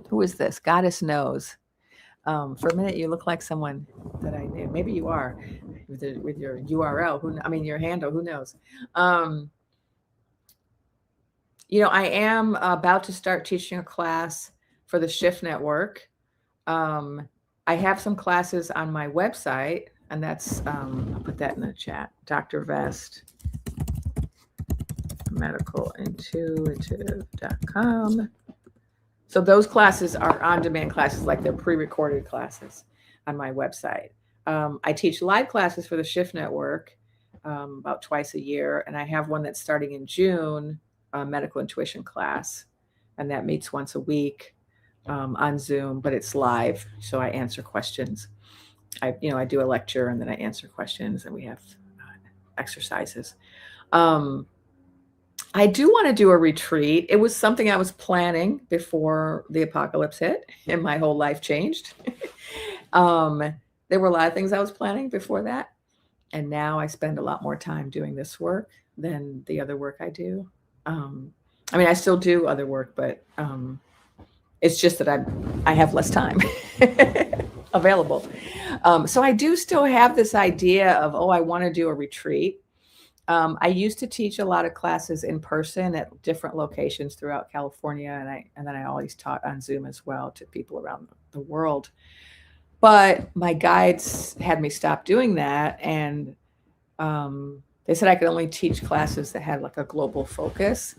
who is this? Goddess knows. For a minute, you look like someone that I knew. Maybe you are with your URL. Your handle. Who knows? I am about to start teaching a class for the Shift Network. I have some classes on my website, and that's I'll put that in the chat. Dr. Vest. medicalintuitive.com. So those classes are on-demand classes, like they're pre-recorded classes on my website. I teach live classes for the Shift Network about twice a year, and I have one that's starting in June, a medical intuition class, and that meets once a week on Zoom, but it's live, so I answer questions. I do a lecture, and then I answer questions, and we have exercises. I do want to do a retreat. It was something I was planning before the apocalypse hit and my whole life changed. There were a lot of things I was planning before that. And now I spend a lot more time doing this work than the other work I do. I still do other work, but it's just that I have less time available. So I do still have this idea of, I want to do a retreat. I used to teach a lot of classes in person at different locations throughout California, and then I always taught on Zoom as well to people around the world. But my guides had me stop doing that, and they said I could only teach classes that had like a global focus.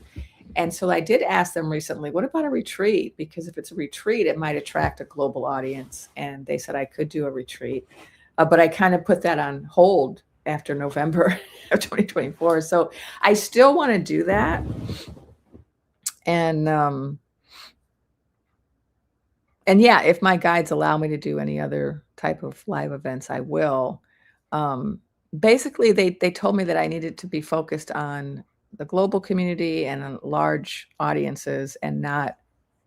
And so I did ask them recently, what about a retreat? Because if it's a retreat, it might attract a global audience. And they said I could do a retreat, but I kind of put that on hold after November of 2024. So I still want to do that. And yeah, if my guides allow me to do any other type of live events, I will. Basically, they told me that I needed to be focused on the global community and large audiences and not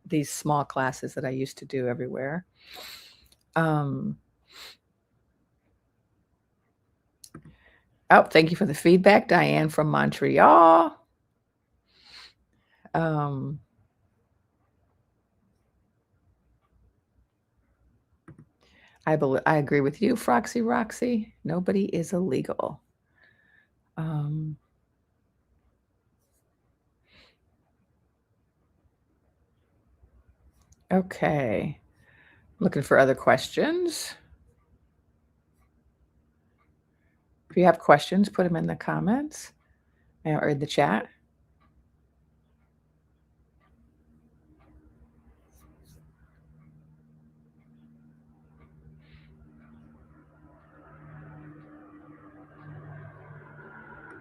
these small classes that I used to do everywhere. Thank you for the feedback, Diane from Montreal. I agree with you, Froxy Roxy. Nobody is illegal. Okay. Looking for other questions. If you have questions, put them in the comments or in the chat.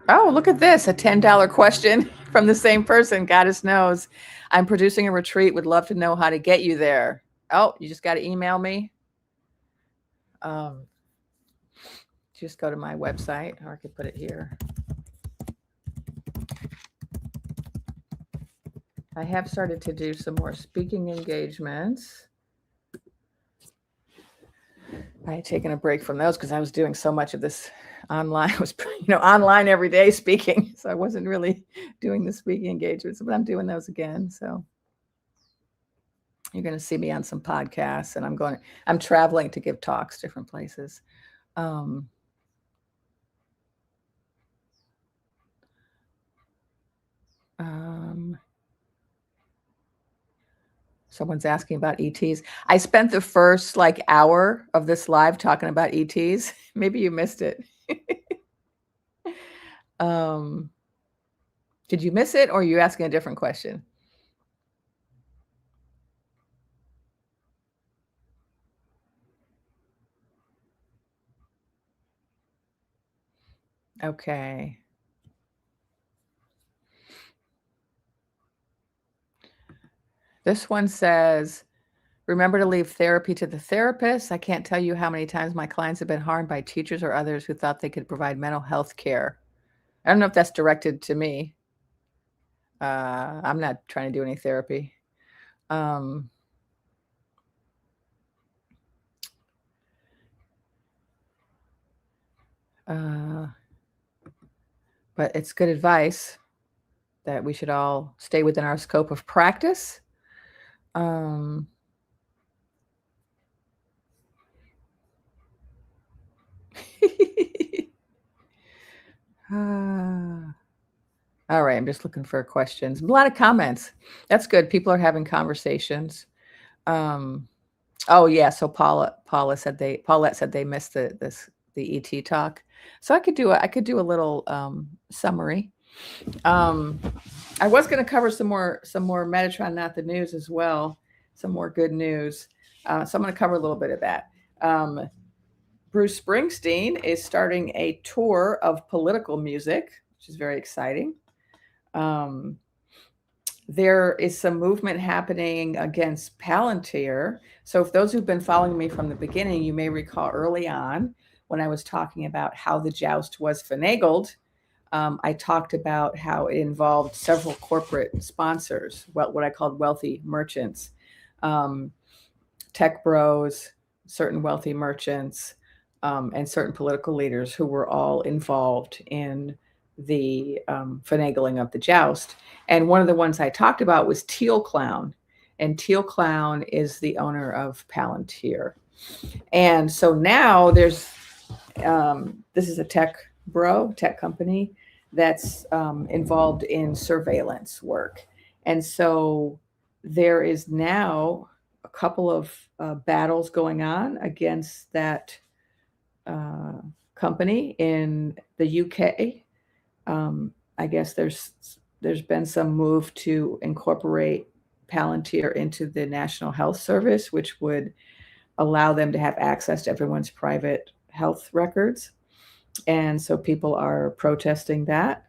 Oh, look at this, a $10 question from the same person. Goddess knows. I'm producing a retreat. Would love to know how to get you there. Oh, you just got to email me. Just go to my website, or I could put it here. I have started to do some more speaking engagements. I had taken a break from those because I was doing so much of this online. I was, online every day speaking. So I wasn't really doing the speaking engagements, but I'm doing those again. So you're going to see me on some podcasts, and I'm traveling to give talks different places. Someone's asking about ETs. I spent the first hour of this live talking about ETs. Maybe you missed it. Did you miss it, or are you asking a different question? Okay. This one says, remember to leave therapy to the therapist. I can't tell you how many times my clients have been harmed by teachers or others who thought they could provide mental health care. I don't know if that's directed to me. I'm not trying to do any therapy. But it's good advice that we should all stay within our scope of practice. All right, I'm just looking for questions. A lot of comments. That's good. People are having conversations. Oh yeah, so Paulette said they missed the ET talk. So I could do a little summary. I was going to cover some more Metatron, not the news as well, some more good news. So I'm going to cover a little bit of that. Bruce Springsteen is starting a tour of political music, which is very exciting. There is some movement happening against Palantir. So if those who've been following me from the beginning, you may recall early on when I was talking about how the joust was finagled, I talked about how it involved several corporate sponsors, what I called wealthy merchants, tech bros, certain wealthy merchants, and certain political leaders who were all involved in the finagling of the joust. And one of the ones I talked about was Teal Clown. And Teal Clown is the owner of Palantir. And so now there's, this is a tech company that's involved in surveillance work. And so there is now a couple of battles going on against that company in the UK. I guess there's been some move to incorporate Palantir into the National Health Service, which would allow them to have access to everyone's private health records. And so people are protesting that.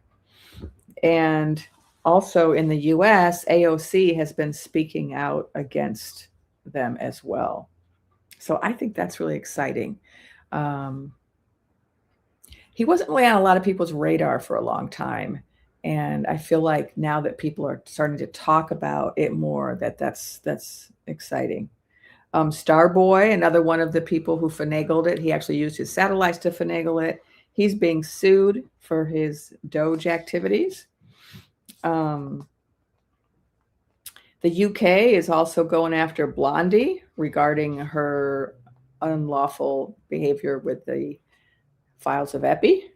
And also in the US, AOC has been speaking out against them as well. So I think that's really exciting. He wasn't really on a lot of people's radar for a long time. And I feel like now that people are starting to talk about it more, that's exciting. Starboy, another one of the people who finagled it, he actually used his satellites to finagle it. He's being sued for his Doge activities. The UK is also going after Blondie regarding her unlawful behavior with the files of Epi.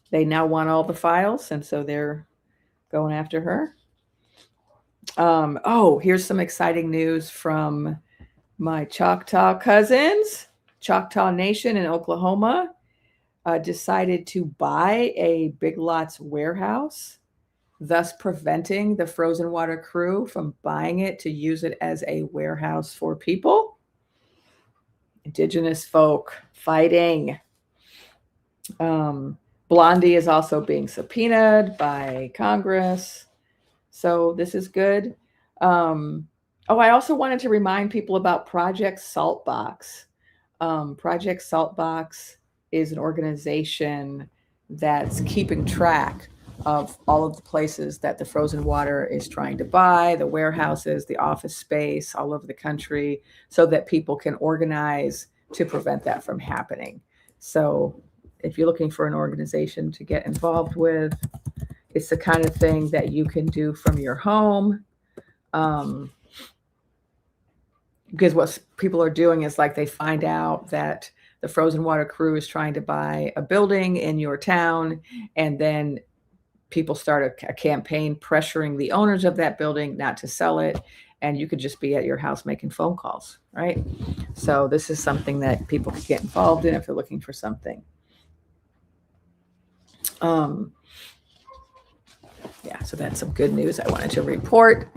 They now want all the files, and so they're going after her. Here's some exciting news from my Choctaw cousins. Choctaw Nation in Oklahoma decided to buy a Big Lots warehouse, thus preventing the frozen water crew from buying it to use it as a warehouse for people. Indigenous folk fighting. Blondie is also being subpoenaed by Congress. So this is good. I also wanted to remind people about Project Saltbox. Project Saltbox is an organization that's keeping track of all of the places that the frozen water is trying to buy, the warehouses, the office space all over the country, so that people can organize to prevent that from happening. So if you're looking for an organization to get involved with, it's the kind of thing that you can do from your home. Because what people are doing is like they find out that the frozen water crew is trying to buy a building in your town, and then people start a campaign pressuring the owners of that building not to sell it, and you could just be at your house making phone calls, right? So this is something that people can get involved in if they're looking for something. Yeah, so that's some good news I wanted to report.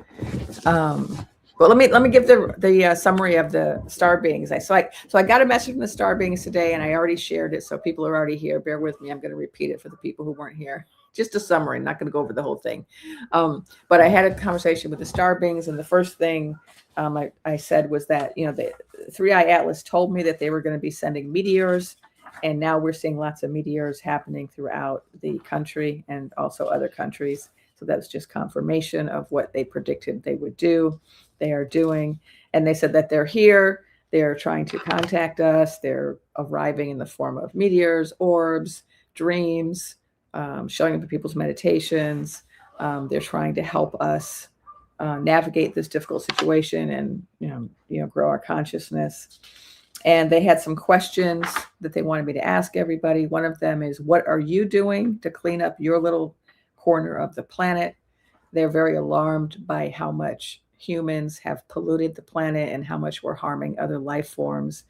Well, let me give the summary of the star beings. So I got a message from the star beings today, and I already shared it, so people are already here. Bear with me. I'm going to repeat it for the people who weren't here. Just a summary. I'm not going to go over the whole thing. But I had a conversation with the star beings, and the first thing I said was that, the 3i Atlas told me that they were going to be sending meteors, and now we're seeing lots of meteors happening throughout the country and also other countries. So that's just confirmation of what they predicted they would do. They are doing. And they said that they're here. They're trying to contact us. They're arriving in the form of meteors, orbs, dreams, showing up in people's meditations. They're trying to help us navigate this difficult situation and, grow our consciousness. And they had some questions that they wanted me to ask everybody. One of them is, what are you doing to clean up your little corner of the planet? They're very alarmed by how much humans have polluted the planet and how much we're harming other life forms.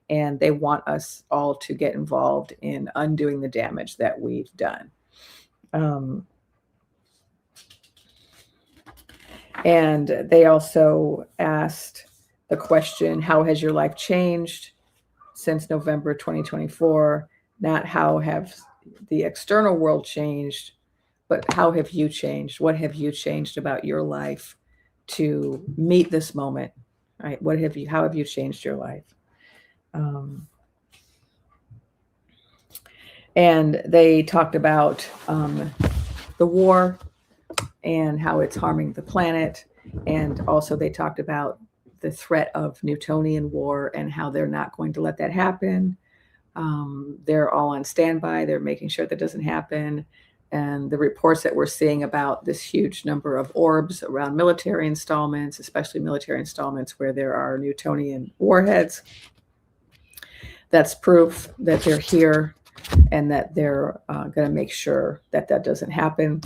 And they want us all to get involved in undoing the damage that we've done. And they also asked the question, how has your life changed since November 2024? Not how have the external world changed, but how have you changed? What have you changed about your life to meet this moment, right? How have you changed your life? And they talked about the war and how it's harming the planet. And also they talked about the threat of Newtonian war and how they're not going to let that happen. They're all on standby. They're making sure that doesn't happen. And the reports that we're seeing about this huge number of orbs around military installments, especially military installments where there are Newtonian warheads, that's proof that they're here and that they're going to make sure that that doesn't happen.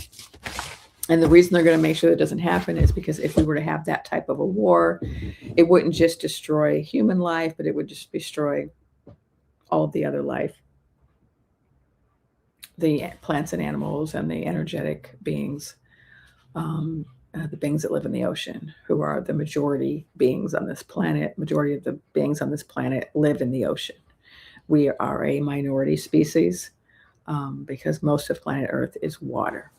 And the reason they're going to make sure that doesn't happen is because if we were to have that type of a war, it wouldn't just destroy human life, but it would just destroy all of the other life, the plants and animals and the energetic beings, the beings that live in the ocean, who are the majority beings on this planet. Majority of the beings on this planet live in the ocean. We are a minority species because most of planet Earth is water.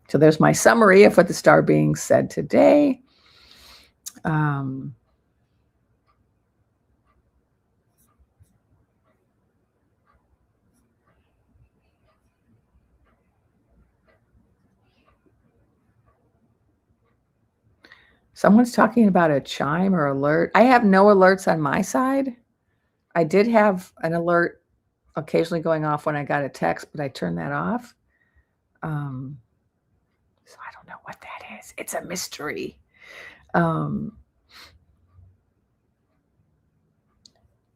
So there's my summary of what the star beings said today. Someone's talking about a chime or alert. I have no alerts on my side. I did have an alert occasionally going off when I got a text, but I turned that off. So I don't know what that is. It's a mystery.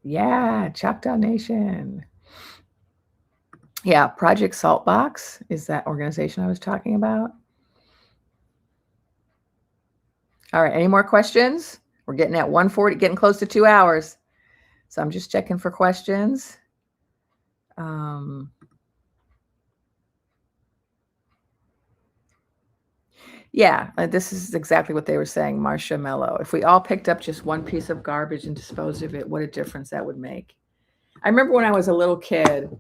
Yeah, Choctaw Nation. Yeah, Project Saltbox is that organization I was talking about. All right, any more questions? We're getting at 1:40, getting close to 2 hours. So I'm just checking for questions. Yeah, this is exactly what they were saying, Marcia Mello. If we all picked up just one piece of garbage and disposed of it, what a difference that would make. I remember when I was a little kid,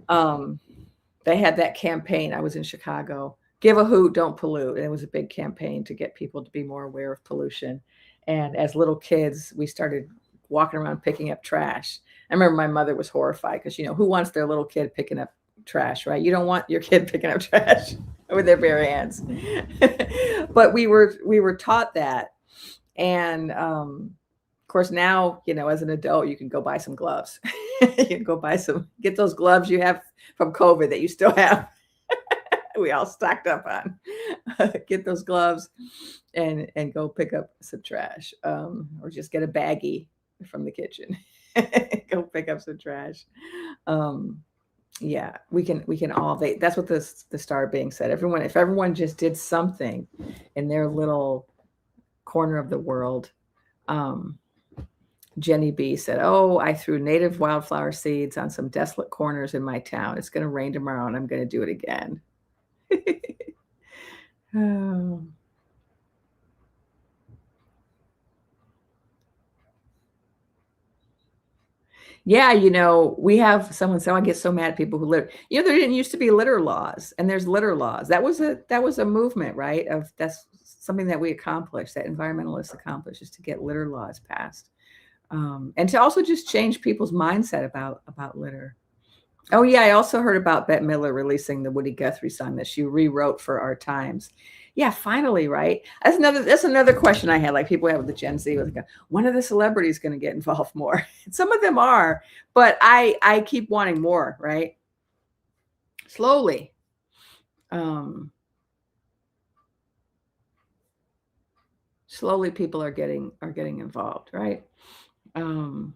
they had that campaign. I was in Chicago. Give a hoot, don't pollute. And it was a big campaign to get people to be more aware of pollution. And as little kids, we started walking around picking up trash. I remember my mother was horrified because, who wants their little kid picking up trash, right? You don't want your kid picking up trash with their bare hands. But we were taught that. And course, now, as an adult, you can go buy some gloves. You can go get those gloves you have from COVID that you still have. We all stocked up on. Get those gloves and go pick up some trash, or just get a baggie from the kitchen. Go pick up some trash. Um, yeah, we can all. That's what the star being said. If everyone just did something in their little corner of the world. Jenny B said, "Oh, I threw native wildflower seeds on some desolate corners in my town. It's going to rain tomorrow, and I'm going to do it again." Oh. Yeah, we have someone say, "Oh, I get so mad at people who litter." There didn't used to be litter laws, and there's litter laws. That was a movement, right? That's something that we accomplished, that environmentalists accomplished, is to get litter laws passed, and to also just change people's mindset about litter. Oh yeah, I also heard about Bette Midler releasing the Woody Guthrie song that she rewrote for our times. Yeah, finally, right? That's another question I had. Like people have with the Gen Z, like, when are the celebrities going to get involved more? Some of them are, but I keep wanting more, right? Slowly. Um, Slowly people are getting involved, right? Um,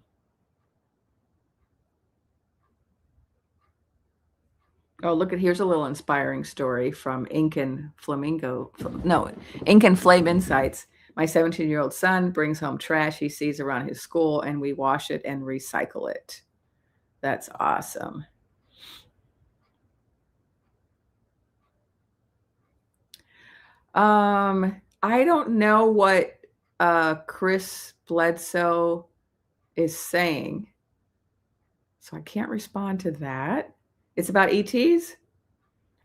Oh, here's a little inspiring story from Incan Flamingo. No, Incan Flame Insights. My 17-year-old son brings home trash he sees around his school, and we wash it and recycle it. That's awesome. I don't know what Chris Bledsoe is saying, so I can't respond to that. It's about ETs.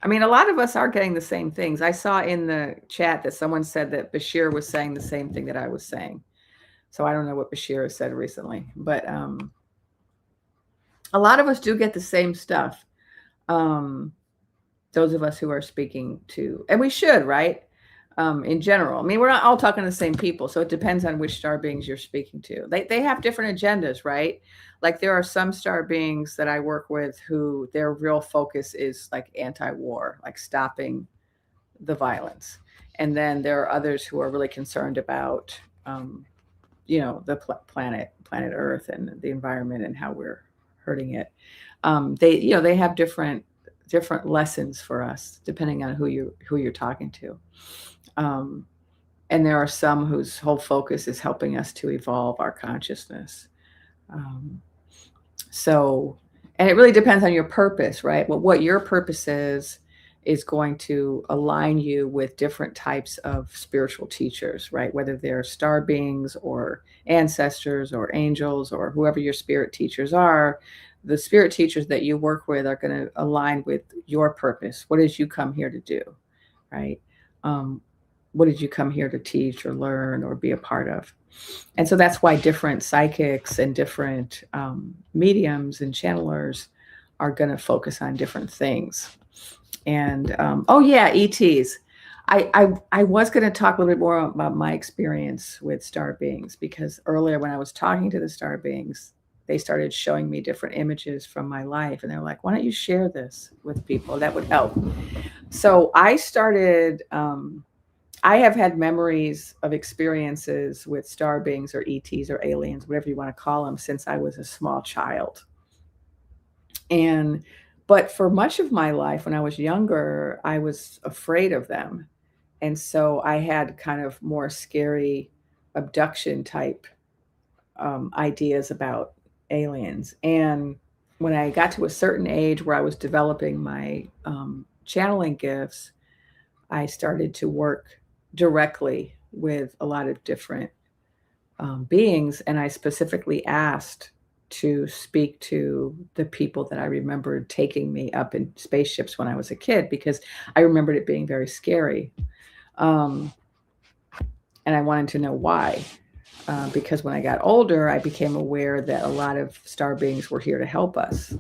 I mean, a lot of us are getting the same things. I saw in the chat that someone said that Bashir was saying the same thing that I was saying. So I don't know what Bashir has said recently, but a lot of us do get the same stuff. Those of us who are speaking to, and we should, right? In general, I mean, we're not all talking to the same people, so it depends on which star beings you're speaking to. They have different agendas, right? Like there are some star beings that I work with who their real focus is like anti-war, like stopping the violence, and then there are others who are really concerned about, the planet Earth and the environment and how we're hurting it. They have different lessons for us depending on who you're talking to. And there are some whose whole focus is helping us to evolve our consciousness. Um, so, and it really depends on your purpose, right? Well, what your purpose is going to align you with different types of spiritual teachers, right? Whether they're star beings or ancestors or angels or whoever your spirit teachers are, the spirit teachers that you work with are going to align with your purpose. What did you come here to do, right? What did you come here to teach or learn or be a part of? And so that's why different psychics and different mediums and channelers are going to focus on different things. And oh yeah, ETs. I was going to talk a little bit more about my experience with star beings, because earlier when I was talking to the star beings, they started showing me different images from my life, and they're like, "Why don't you share this with people? That would help." So I started. I have had memories of experiences with star beings or ETs or aliens, whatever you want to call them, since I was a small child. But for much of my life, when I was younger, I was afraid of them. And so I had kind of more scary abduction type ideas about aliens. And when I got to a certain age where I was developing my channeling gifts, I started to work directly with a lot of different beings. And I specifically asked to speak to the people that I remembered taking me up in spaceships when I was a kid, because I remembered it being very scary. And I wanted to know why. Because when I got older, I became aware that a lot of star beings were here to help us.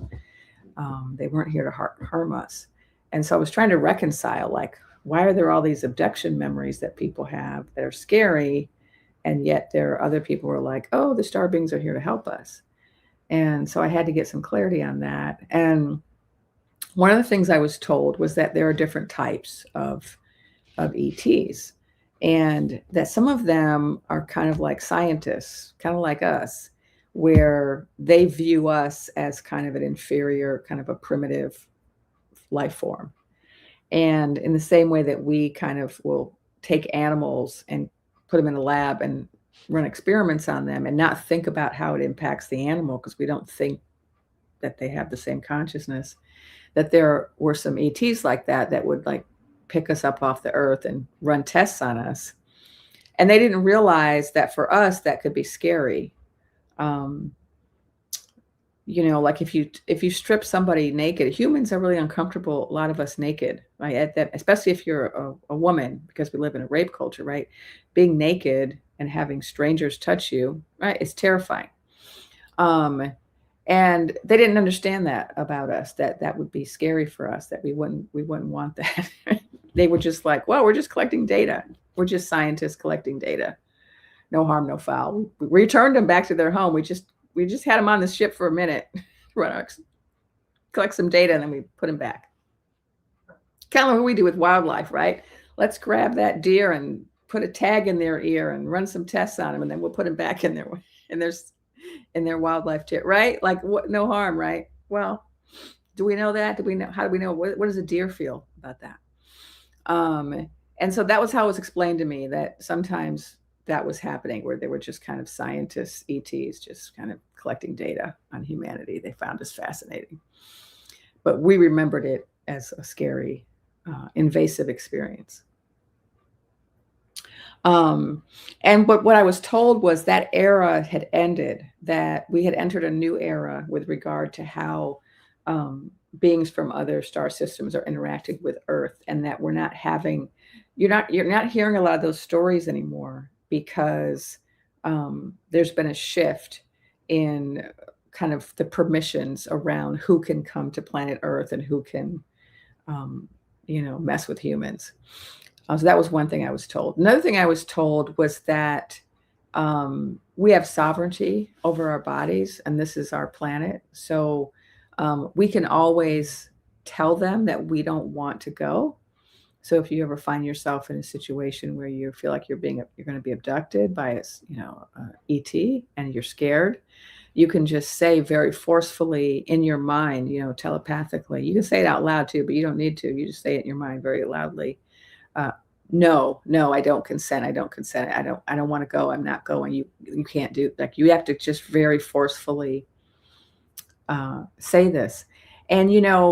They weren't here to harm us. And so I was trying to reconcile, like, why are there all these abduction memories that people have that are scary? And yet there are other people who are like, oh, the star beings are here to help us. And so I had to get some clarity on that. And one of the things I was told was that there are different types of ETs, and that some of them are kind of like scientists, kind of like us, where they view us as kind of an inferior, kind of a primitive life form. And in the same way that we kind of will take animals and put them in a lab and run experiments on them and not think about how it impacts the animal because we don't think that they have the same consciousness, that there were some ETs like that would like pick us up off the earth and run tests on us. And they didn't realize that for us, that could be scary. Um, like if you strip somebody naked, humans are really uncomfortable, a lot of us naked, right? At that, especially if you're a woman, because we live in a rape culture, right? Being naked and having strangers touch you, right? It's terrifying. And they didn't understand that about us, that would be scary for us, that we wouldn't want that. They were just like, well, we're just collecting data. We're just scientists collecting data. No harm, no foul. We returned them back to their home. We just had them on the ship for a minute, collect some data, and then we put them back. Kind of what we do with wildlife, right? Let's grab that deer and put a tag in their ear and run some tests on them, and then we'll put them back in their wildlife tip, right? Like what? No harm, right? Well, do we know that? How do we know? What does a deer feel about that? And so that was how it was explained to me, that sometimes that was happening, where they were just kind of scientists, ETs, just kind of collecting data on humanity. They found us fascinating, but we remembered it as a scary, invasive experience. And what I was told was that era had ended, that we had entered a new era with regard to how beings from other star systems are interacting with Earth, and that we're not having, you're not hearing a lot of those stories anymore, because there's been a shift in kind of the permissions around who can come to planet Earth and who can, mess with humans. So that was one thing I was told. Another thing I was told was that we have sovereignty over our bodies, and this is our planet. So we can always tell them that we don't want to go. So if you ever find yourself in a situation where you feel like you're going to be abducted by a ET, and you're scared, you can just say very forcefully in your mind, telepathically. You can say it out loud too, but you don't need to. You just say it in your mind very loudly. No, I don't consent. I don't consent. I don't want to go. I'm not going. You can't do, like, you have to just very forcefully say this. And,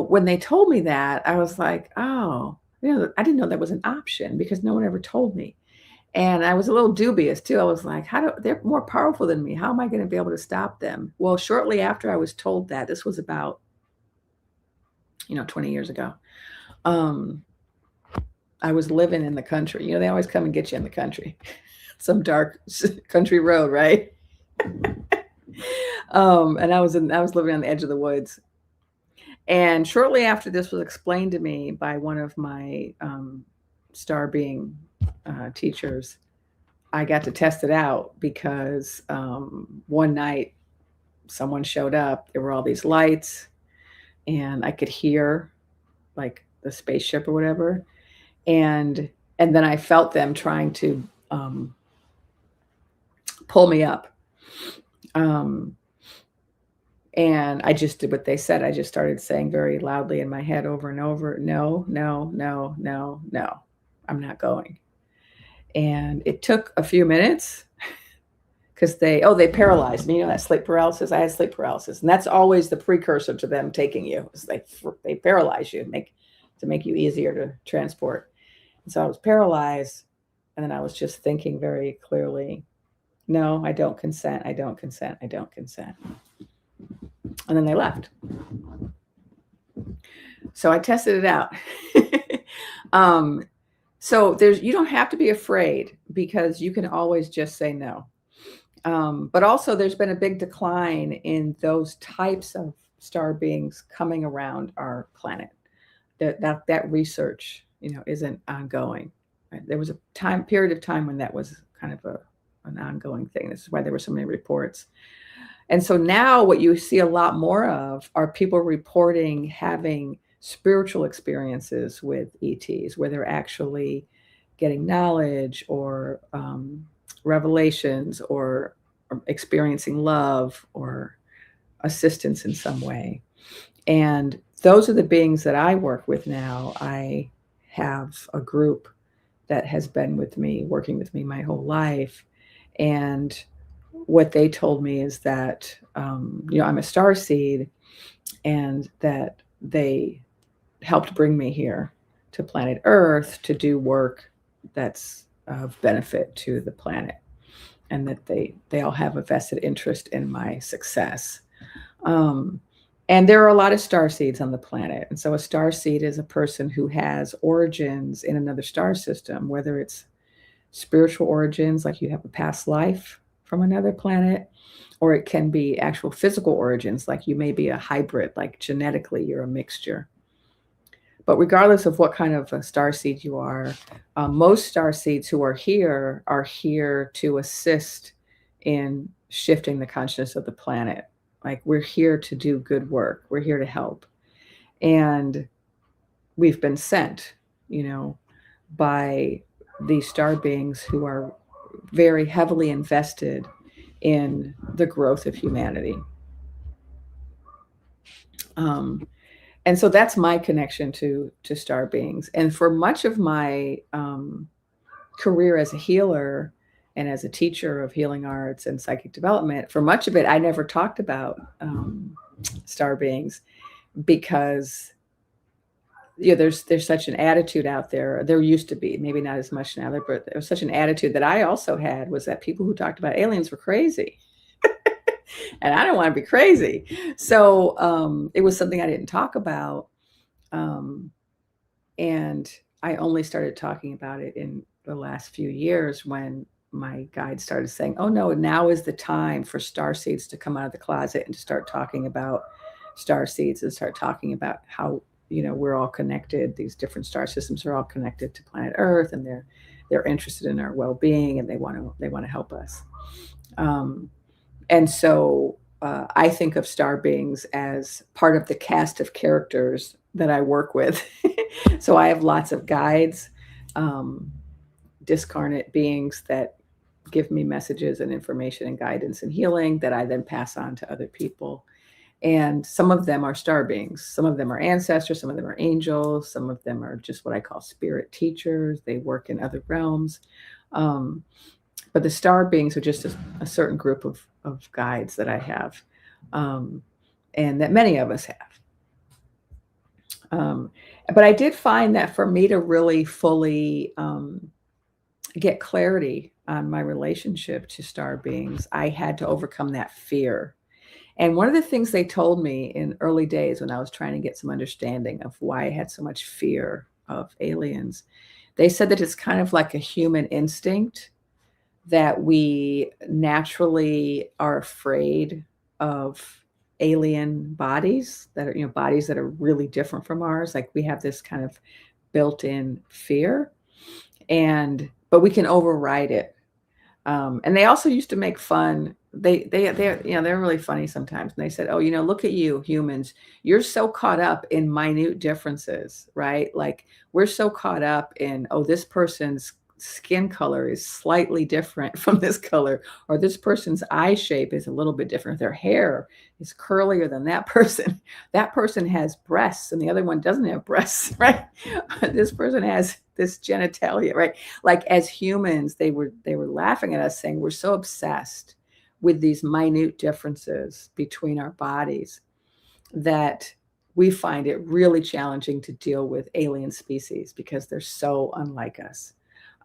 when they told me that, I was like, oh, I didn't know that was an option, because no one ever told me. And I was a little dubious too. I was like, they're more powerful than me. How am I going to be able to stop them? Well, shortly after I was told that, this was about, 20 years ago. I was living in the country. They always come and get you in the country. Some dark country road, right? And I was living on the edge of the woods. And shortly after this was explained to me by one of my star being teachers, I got to test it out, because one night someone showed up. There were all these lights, and I could hear like the spaceship or whatever. And then I felt them trying to pull me up. And I just did what they said. I just started saying very loudly in my head over and over, no, no, no, no, no, I'm not going. And it took a few minutes, because they paralyzed me. That sleep paralysis. I had sleep paralysis, and that's always the precursor to them taking you. It's like they paralyze you to make you easier to transport. And so I was paralyzed, and then I was just thinking very clearly, no, I don't consent. I don't consent. I don't consent. And then they left. So I tested it out. So you don't have to be afraid, because you can always just say no. But also there's been a big decline in those types of star beings coming around our planet. That research, isn't ongoing. Right? There was a period of time when that was kind of an an ongoing thing. This is why there were so many reports. And so now what you see a lot more of are people reporting having spiritual experiences with ETs, where they're actually getting knowledge or revelations or experiencing love or assistance in some way. And those are the beings that I work with now. I have a group that has been with me, working with me my whole life. And what they told me is that, I'm a star seed and that they helped bring me here to planet Earth to do work that's of benefit to the planet, and that they all have a vested interest in my success. And there are a lot of star seeds on the planet. And so a star seed is a person who has origins in another star system, whether it's spiritual origins, like you have a past life from another planet, or it can be actual physical origins, like you may be a hybrid, like genetically you're a mixture. But regardless of what kind of a star seed you are, most star seeds who are here to assist in shifting the consciousness of the planet. Like, we're here to do good work. We're here to help. And we've been sent, by these star beings who are very heavily invested in the growth of humanity. And so that's my connection to star beings. And for much of my career as a healer and as a teacher of healing arts and psychic development, for much of it, I never talked about star beings because there's such an attitude out there. There used to be, maybe not as much now, but there was such an attitude that I also had, was that people who talked about aliens were crazy. And I don't want to be crazy. So it was something I didn't talk about. And I only started talking about it in the last few years when my guide started saying, oh no, now is the time for star seeds to come out of the closet and to start talking about star seeds and start talking about how, we're all connected. These different star systems are all connected to planet Earth, and they're interested in our well-being, and they want to help us. And so I think of star beings as part of the cast of characters that I work with. So I have lots of guides, discarnate beings that give me messages and information and guidance and healing that I then pass on to other people. And some of them are star beings. Some of them are ancestors. Some of them are angels. Some of them are just what I call spirit teachers. They work in other realms. But the star beings are just a certain group of guides that I have, and that many of us have. But I did find that for me to really fully get clarity on my relationship to star beings, I had to overcome that fear. And one of the things they told me in early days when I was trying to get some understanding of why I had so much fear of aliens, they said that it's kind of like a human instinct, that we naturally are afraid of alien bodies that are, bodies that are really different from ours. Like, we have this kind of built-in fear, but we can override it. And they also used to make fun. They're really funny sometimes. And they said, oh, look at you humans. You're so caught up in minute differences, right? Like, we're so caught up in, oh, this person's skin color is slightly different from this color, or this person's eye shape is a little bit different. Their hair is curlier than that person. That person has breasts and the other one doesn't have breasts, right? This person has this genitalia, right? Like, as humans, they were laughing at us, saying we're so obsessed with these minute differences between our bodies that we find it really challenging to deal with alien species because they're so unlike us.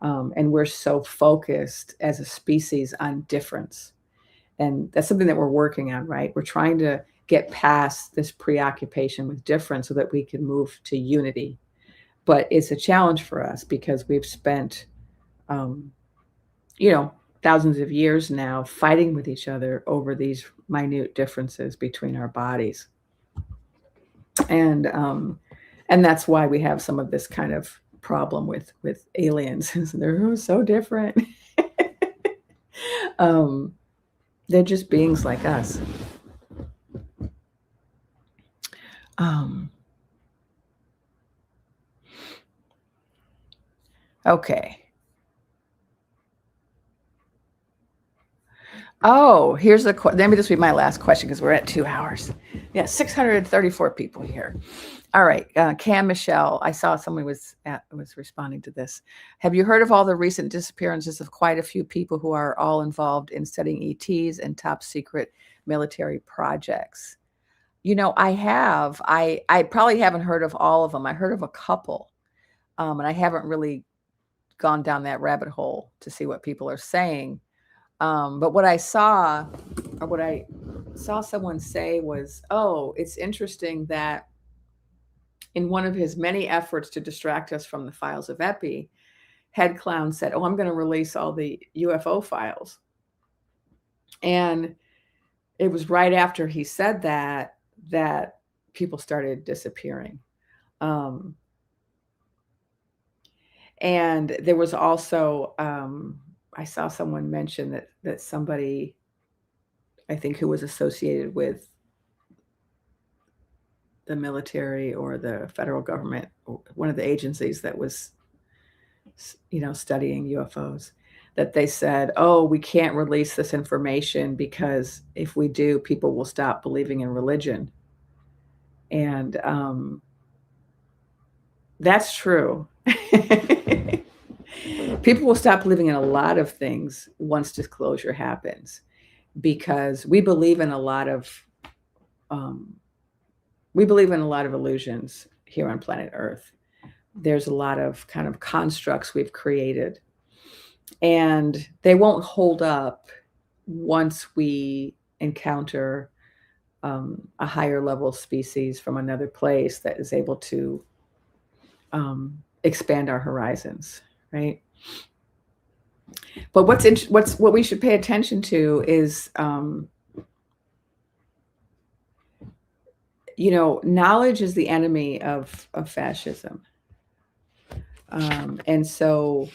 And we're so focused as a species on difference. And that's something that we're working on, right? We're trying to get past this preoccupation with difference so that we can move to unity. But it's a challenge for us because we've spent, thousands of years now fighting with each other over these minute differences between our bodies. And that's why we have some of this kind of problem with aliens. They're so different. They're just beings like us. Okay. Oh, here's the maybe this will be my last question because we're at 2 hours. Yeah, 634 people here. All right, Cam Michelle, I saw someone was responding to this. Have you heard of all the recent disappearances of quite a few people who are all involved in studying ETs and top secret military projects? I have. I probably haven't heard of all of them. I heard of a couple, and I haven't really gone down that rabbit hole to see what people are saying. But what I saw someone say was, oh, it's interesting that in one of his many efforts to distract us from the files of Epi, Head Clown said, oh, I'm going to release all the UFO files. And it was right after he said that people started disappearing. And there was also, I saw someone mention that somebody, I think, who was associated with the military or the federal government, one of the agencies that was, studying UFOs, that they said, oh, we can't release this information because if we do, people will stop believing in religion. And that's true. People will stop believing in a lot of things once disclosure happens, because we believe in a lot of illusions here on planet Earth. There's a lot of kind of constructs we've created, and they won't hold up once we encounter a higher level species from another place that is able to expand our horizons, right? But what we should pay attention to is, knowledge is the enemy of fascism. And so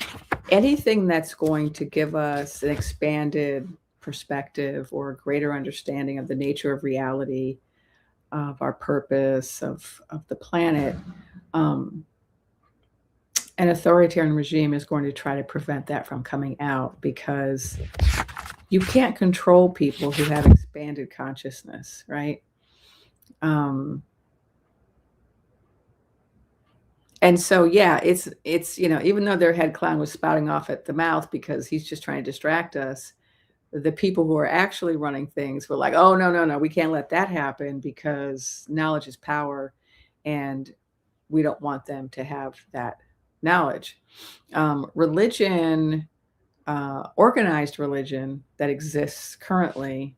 anything that's going to give us an expanded perspective or a greater understanding of the nature of reality, of our purpose, of the planet, an authoritarian regime is going to try to prevent that from coming out, because you can't control people who have expanded consciousness, right? And so, yeah, it's even though their head clown was spouting off at the mouth because he's just trying to distract us, the people who are actually running things were like, oh, no, we can't let that happen because knowledge is power, and we don't want them to have that knowledge. Religion, organized religion that exists currently,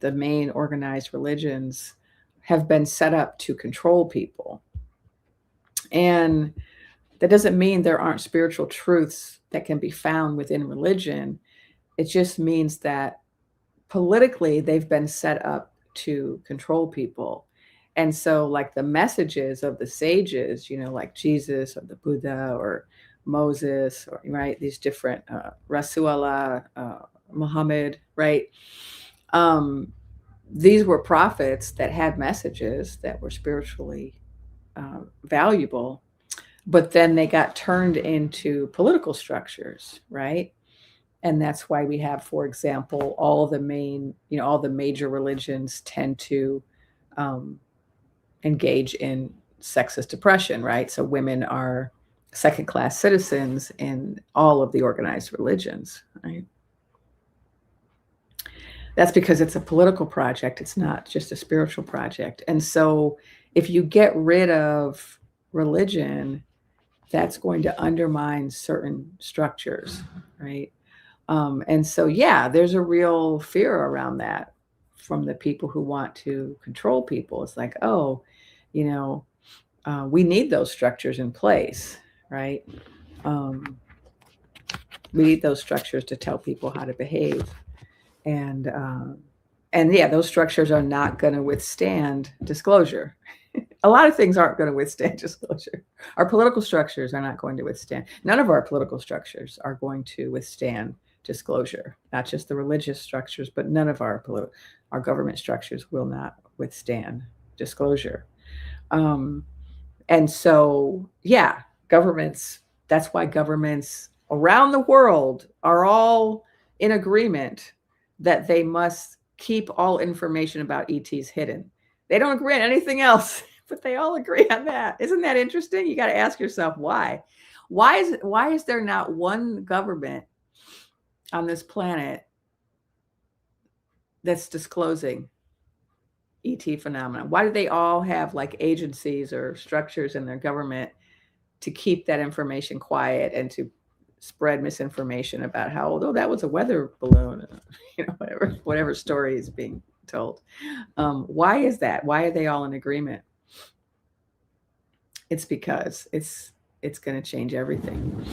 the main organized religions have been set up to control people. And that doesn't mean there aren't spiritual truths that can be found within religion. It just means that politically they've been set up to control people. And so, like the messages of the sages, like Jesus or the Buddha or Moses, or right, these different Rasulullah, Muhammad, right? These were prophets that had messages that were spiritually valuable, but then they got turned into political structures, right? And that's why we have, for example, all the major religions tend to engage in sexist oppression, right? So women are second-class citizens in all of the organized religions, right? That's because it's a political project. It's not just a spiritual project. And so if you get rid of religion, that's going to undermine certain structures, right? And so, yeah, there's a real fear around that from the people who want to control people. It's like, oh, we need those structures in place, right? We need those structures to tell people how to behave. And yeah, those structures are not going to withstand disclosure. A lot of things aren't going to withstand disclosure. Our political structures are not going to withstand. None of our political structures are going to withstand disclosure, not just the religious structures, but none of our government structures will not withstand disclosure. And so, yeah, governments, that's why governments around the world are all in agreement that they must keep all information about ETs hidden. They don't agree on anything else, but they all agree on that. Isn't that interesting? You got to ask yourself why. Why is there not one government on this planet that's disclosing ET phenomena? Why do they all have like agencies or structures in their government to keep that information quiet and to spread misinformation about how, although that was a weather balloon, whatever story is being told? Why is that? Why are they all in agreement? It's because it's going to change everything.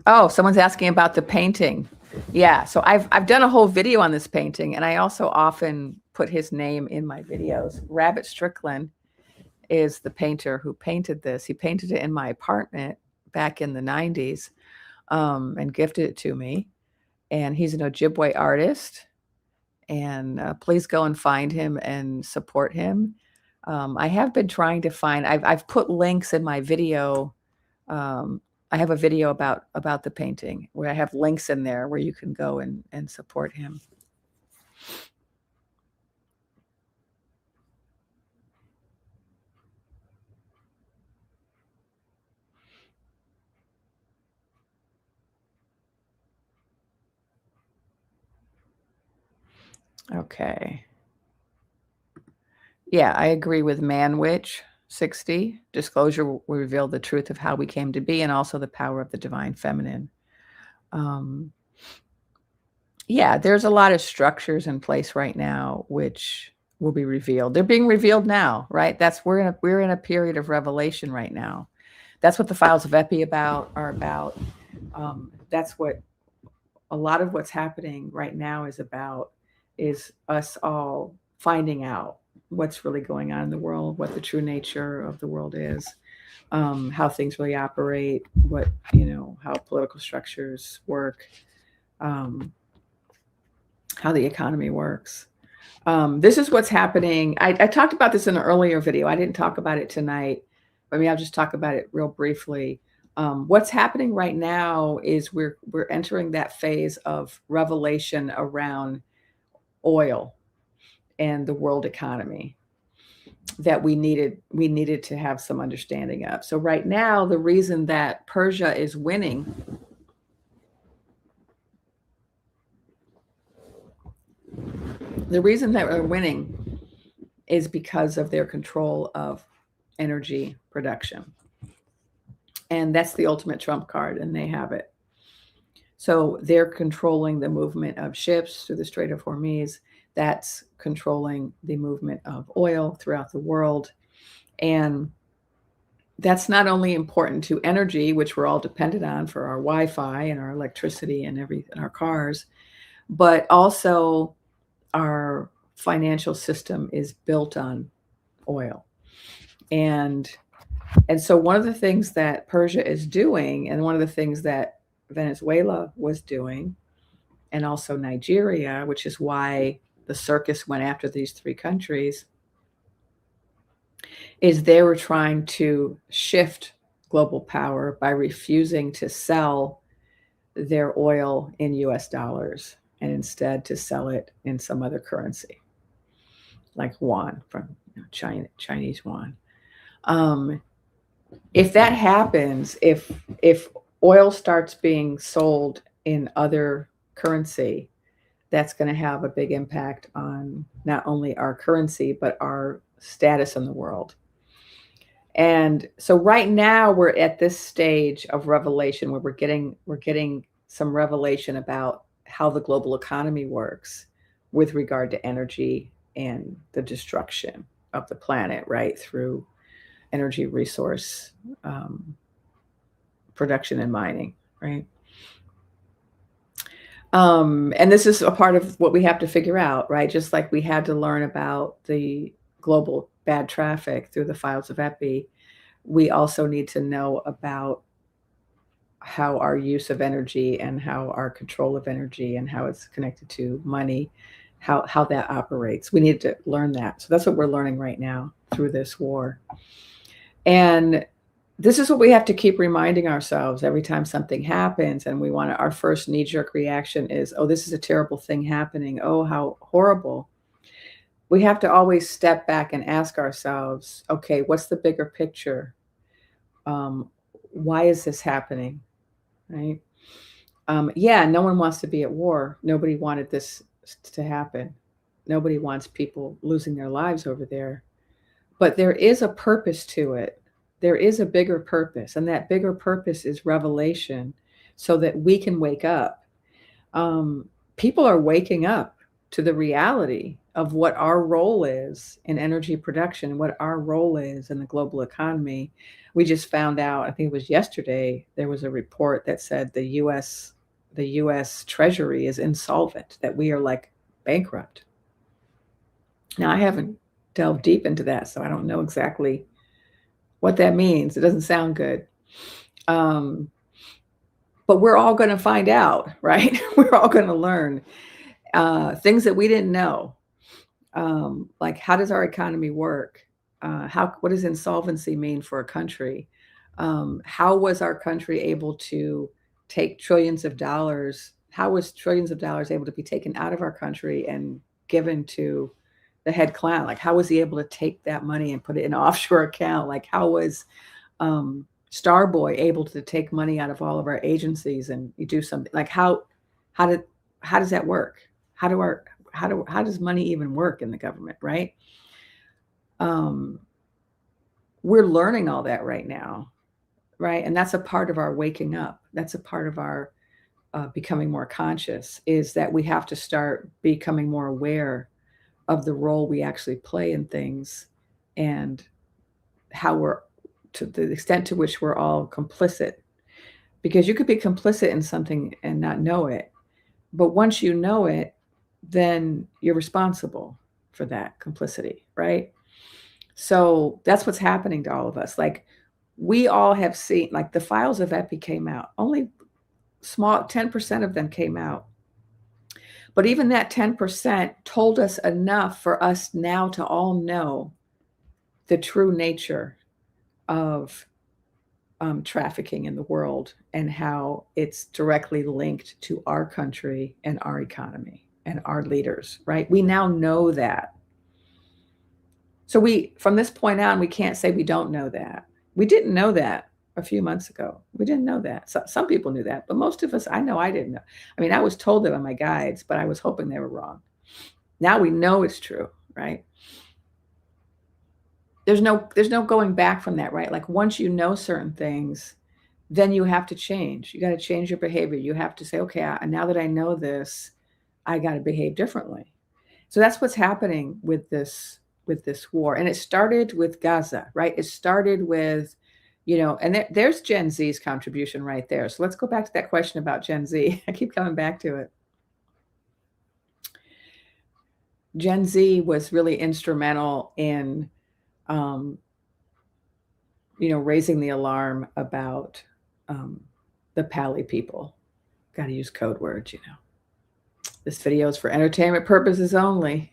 Oh, someone's asking about the painting. Yeah, so I've done a whole video on this painting, and I also often put his name in my videos. Rabbit Strickland is the painter who painted this. He painted it in my apartment back in the 90s and gifted it to me. And he's an Ojibwe artist. And please go and find him and support him. I have been trying to find, I've put links in my video. I have a video about the painting where I have links in there where you can go and support him. Okay. Yeah, I agree with Manwich 60. Disclosure will reveal the truth of how we came to be and also the power of the divine feminine. Yeah, there's a lot of structures in place right now which will be revealed. They're being revealed now, right? We're in a period of revelation right now. That's what the files of Epi are about. That's what a lot of what's happening right now is about, is us all finding out what's really going on in the world, what the true nature of the world is, how things really operate, how political structures work, how the economy works. This is what's happening. I talked about this in an earlier video. I didn't talk about it tonight. I'll just talk about it real briefly. What's happening right now is we're entering that phase of revelation around oil and the world economy that we needed to have some understanding of. So right now, the reason that Persia is winning is because of their control of energy production. And that's the ultimate trump card, and they have it. So they're controlling the movement of ships through the Strait of Hormuz. That's controlling the movement of oil throughout the world. And that's not only important to energy, which we're all dependent on for our Wi-Fi and our electricity and our cars, but also our financial system is built on oil. And so one of the things that Persia is doing, and one of the things that Venezuela was doing, and also Nigeria, which is why the circus went after these three countries, is they were trying to shift global power by refusing to sell their oil in US dollars and instead to sell it in some other currency, like yuan, from Chinese yuan. If that happens, if oil starts being sold in other currency, that's going to have a big impact on not only our currency, but our status in the world. And so right now we're at this stage of revelation where we're getting some revelation about how the global economy works with regard to energy and the destruction of the planet, right, through energy resource production and mining, right? And this is a part of what we have to figure out, right? Just like we had to learn about the global bad traffic through the files of Epi, we also need to know about how our use of energy and how our control of energy and how it's connected to money, how that operates. We need to learn that. So that's what we're learning right now through this war. And this is what we have to keep reminding ourselves every time something happens and we want to, our first knee-jerk reaction is, oh, this is a terrible thing happening. Oh, how horrible. We have to always step back and ask ourselves, okay, what's the bigger picture? Why is this happening? Right? Yeah, no one wants to be at war. Nobody wanted this to happen. Nobody wants people losing their lives over there. But there is a purpose to it. There is a bigger purpose, and that bigger purpose is revelation so that we can wake up. People are waking up to the reality of what our role is in energy production, what our role is in the global economy. We just found out, I think it was yesterday, there was a report that said the US Treasury is insolvent, that we are like bankrupt. Now, I haven't delved deep into that, so I don't know exactly what that means. It doesn't sound good. But we're all going to find out, right? We're all going to learn things that we didn't know. Like, how does our economy work? What does insolvency mean for a country? How was our country able to take trillions of dollars? How was trillions of dollars able to be taken out of our country and given to the head clown? Like, how was he able to take that money and put it in an offshore account? Like, how was Starboy able to take money out of all of our agencies and you do something like how does that work? How does money even work in the government, right? We're learning all that right now, right? And that's a part of our waking up. That's a part of our becoming more conscious, is that we have to start becoming more aware of the role we actually play in things and how we're, to the extent to which we're all complicit. Because you could be complicit in something and not know it. But once you know it, then you're responsible for that complicity, right? So that's what's happening to all of us. Like, we all have seen, like, the files of Epi came out. Only small 10% of them came out. But even that 10% told us enough for us now to all know the true nature of trafficking in the world and how it's directly linked to our country and our economy and our leaders, right? We now know that. So from this point on, we can't say we don't know that. We didn't know that a few months ago. We didn't know that. Some people knew that, but most of us, I know I didn't know. I mean, I was told that by my guides, but I was hoping they were wrong. Now we know it's true, right? There's no going back from that, right? Like, once you know certain things, then you have to change. You got to change your behavior. You have to say, okay, now that I know this, I got to behave differently. So that's what's happening with this war. And it started with Gaza, right? It started with, and there's Gen Z's contribution right there. So let's go back to that question about Gen Z. I keep coming back to it. Gen Z was really instrumental in, raising the alarm about the Pali people. Got to use code words, This video is for entertainment purposes only.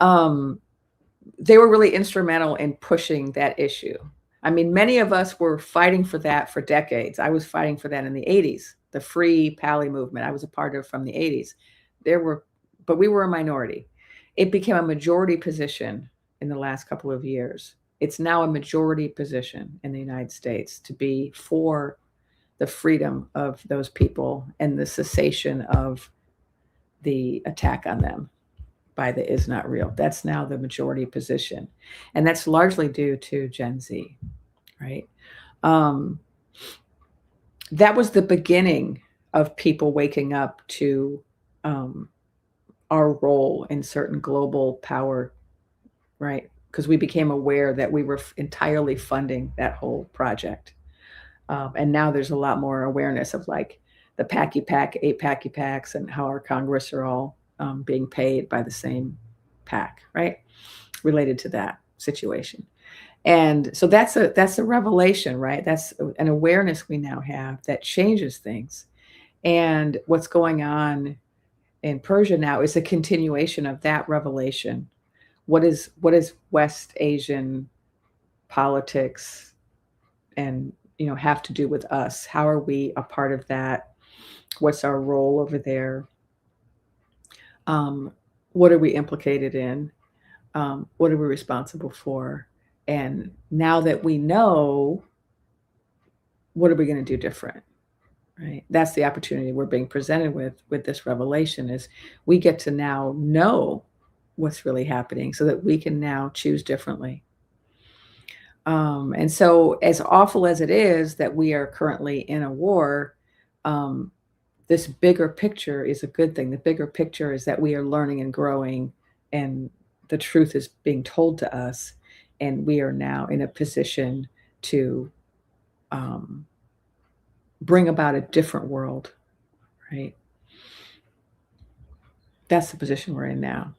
They were really instrumental in pushing that issue. I mean, many of us were fighting for that for decades. I was fighting for that in the 80s, the free Pali movement I was a part of from the 80s. But we were a minority. It became a majority position in the last couple of years. It's now a majority position in the United States to be for the freedom of those people and the cessation of the attack on them by the is not real. That's now the majority position. And that's largely due to Gen Z, right? That was the beginning of people waking up to our role in certain global power, right? Because we became aware that we were entirely funding that whole project. And now there's a lot more awareness of, like, the Packy Pack, 8 Packy Packs, and how our Congress are all being paid by the same pack, right? Related to that situation. And so that's a revelation, right? That's an awareness we now have that changes things. And what's going on in Persia now is a continuation of that revelation. What is West Asian politics and have to do with us? How are we a part of that? What's our role over there? What are we implicated in? What are we responsible for? And now that we know, what are we going to do different? Right? That's the opportunity we're being presented with this revelation is we get to now know what's really happening so that we can now choose differently. And so as awful as it is that we are currently in a war, this bigger picture is a good thing. The bigger picture is that we are learning and growing, and the truth is being told to us, and we are now in a position to bring about a different world, right? That's the position we're in now.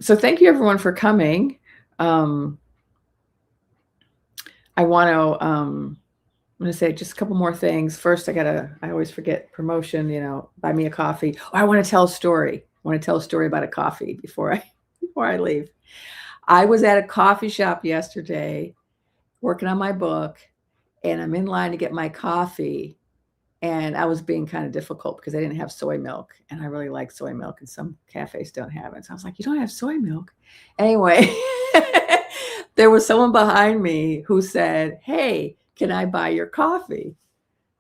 So thank you everyone for coming. I want to, I'm going to say just a couple more things. First, I always forget promotion, buy me a coffee. Oh, I want to tell a story. I want to tell a story about a coffee before I leave. I was at a coffee shop yesterday working on my book, and I'm in line to get my coffee. And I was being kind of difficult because I didn't have soy milk, and I really like soy milk, and some cafes don't have it. So I was like, you don't have soy milk? Anyway, there was someone behind me who said, hey, can I buy your coffee?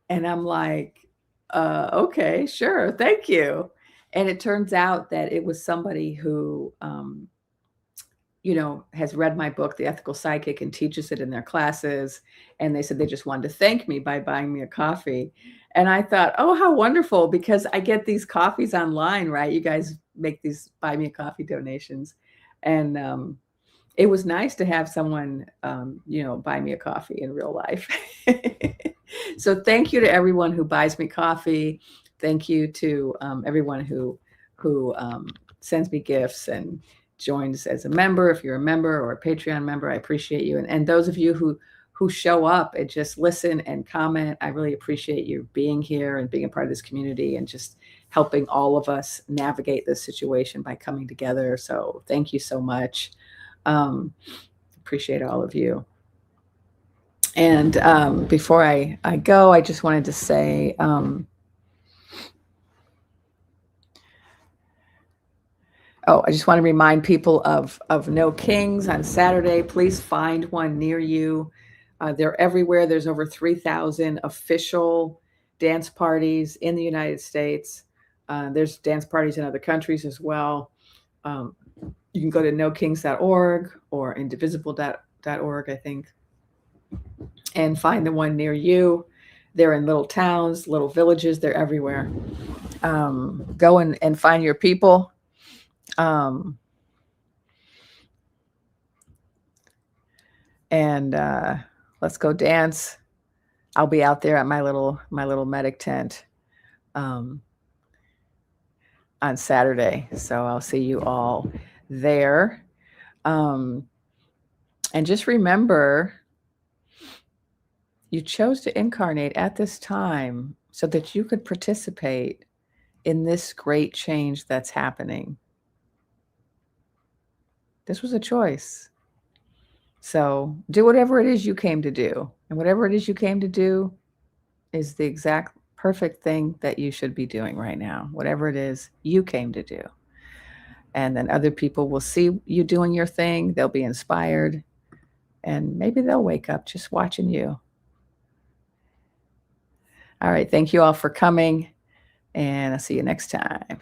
And I'm like, okay, sure. Thank you. And it turns out that it was somebody who, has read my book, The Ethical Psychic, and teaches it in their classes. And they said they just wanted to thank me by buying me a coffee. And I thought, oh, how wonderful, because I get these coffees online, right? You guys make these buy me a coffee donations. And it was nice to have someone, buy me a coffee in real life. So thank you to everyone who buys me coffee. Thank you to everyone who sends me gifts and joins as a member. If you're a member or a Patreon member, I appreciate you. And those of you who show up and just listen and comment, I really appreciate you being here and being a part of this community and just helping all of us navigate this situation by coming together. So thank you so much. Appreciate all of you. And before I go, I just wanted to say, I just want to remind people of No Kings on Saturday. Please find one near you. They're everywhere. There's over 3,000 official dance parties in the United States. There's dance parties in other countries as well. You can go to nokings.org or indivisible.org, I think, and find the one near you. They're in little towns, little villages. They're everywhere. Go and find your people. And let's go dance. I'll be out there at my little medic tent on Saturday. So I'll see you all there. And just remember, you chose to incarnate at this time so that you could participate in this great change that's happening. This was a choice. So do whatever it is you came to do. And whatever it is you came to do is the exact perfect thing that you should be doing right now. Whatever it is you came to do. And then other people will see you doing your thing. They'll be inspired. And maybe they'll wake up just watching you. All right. Thank you all for coming. And I'll see you next time.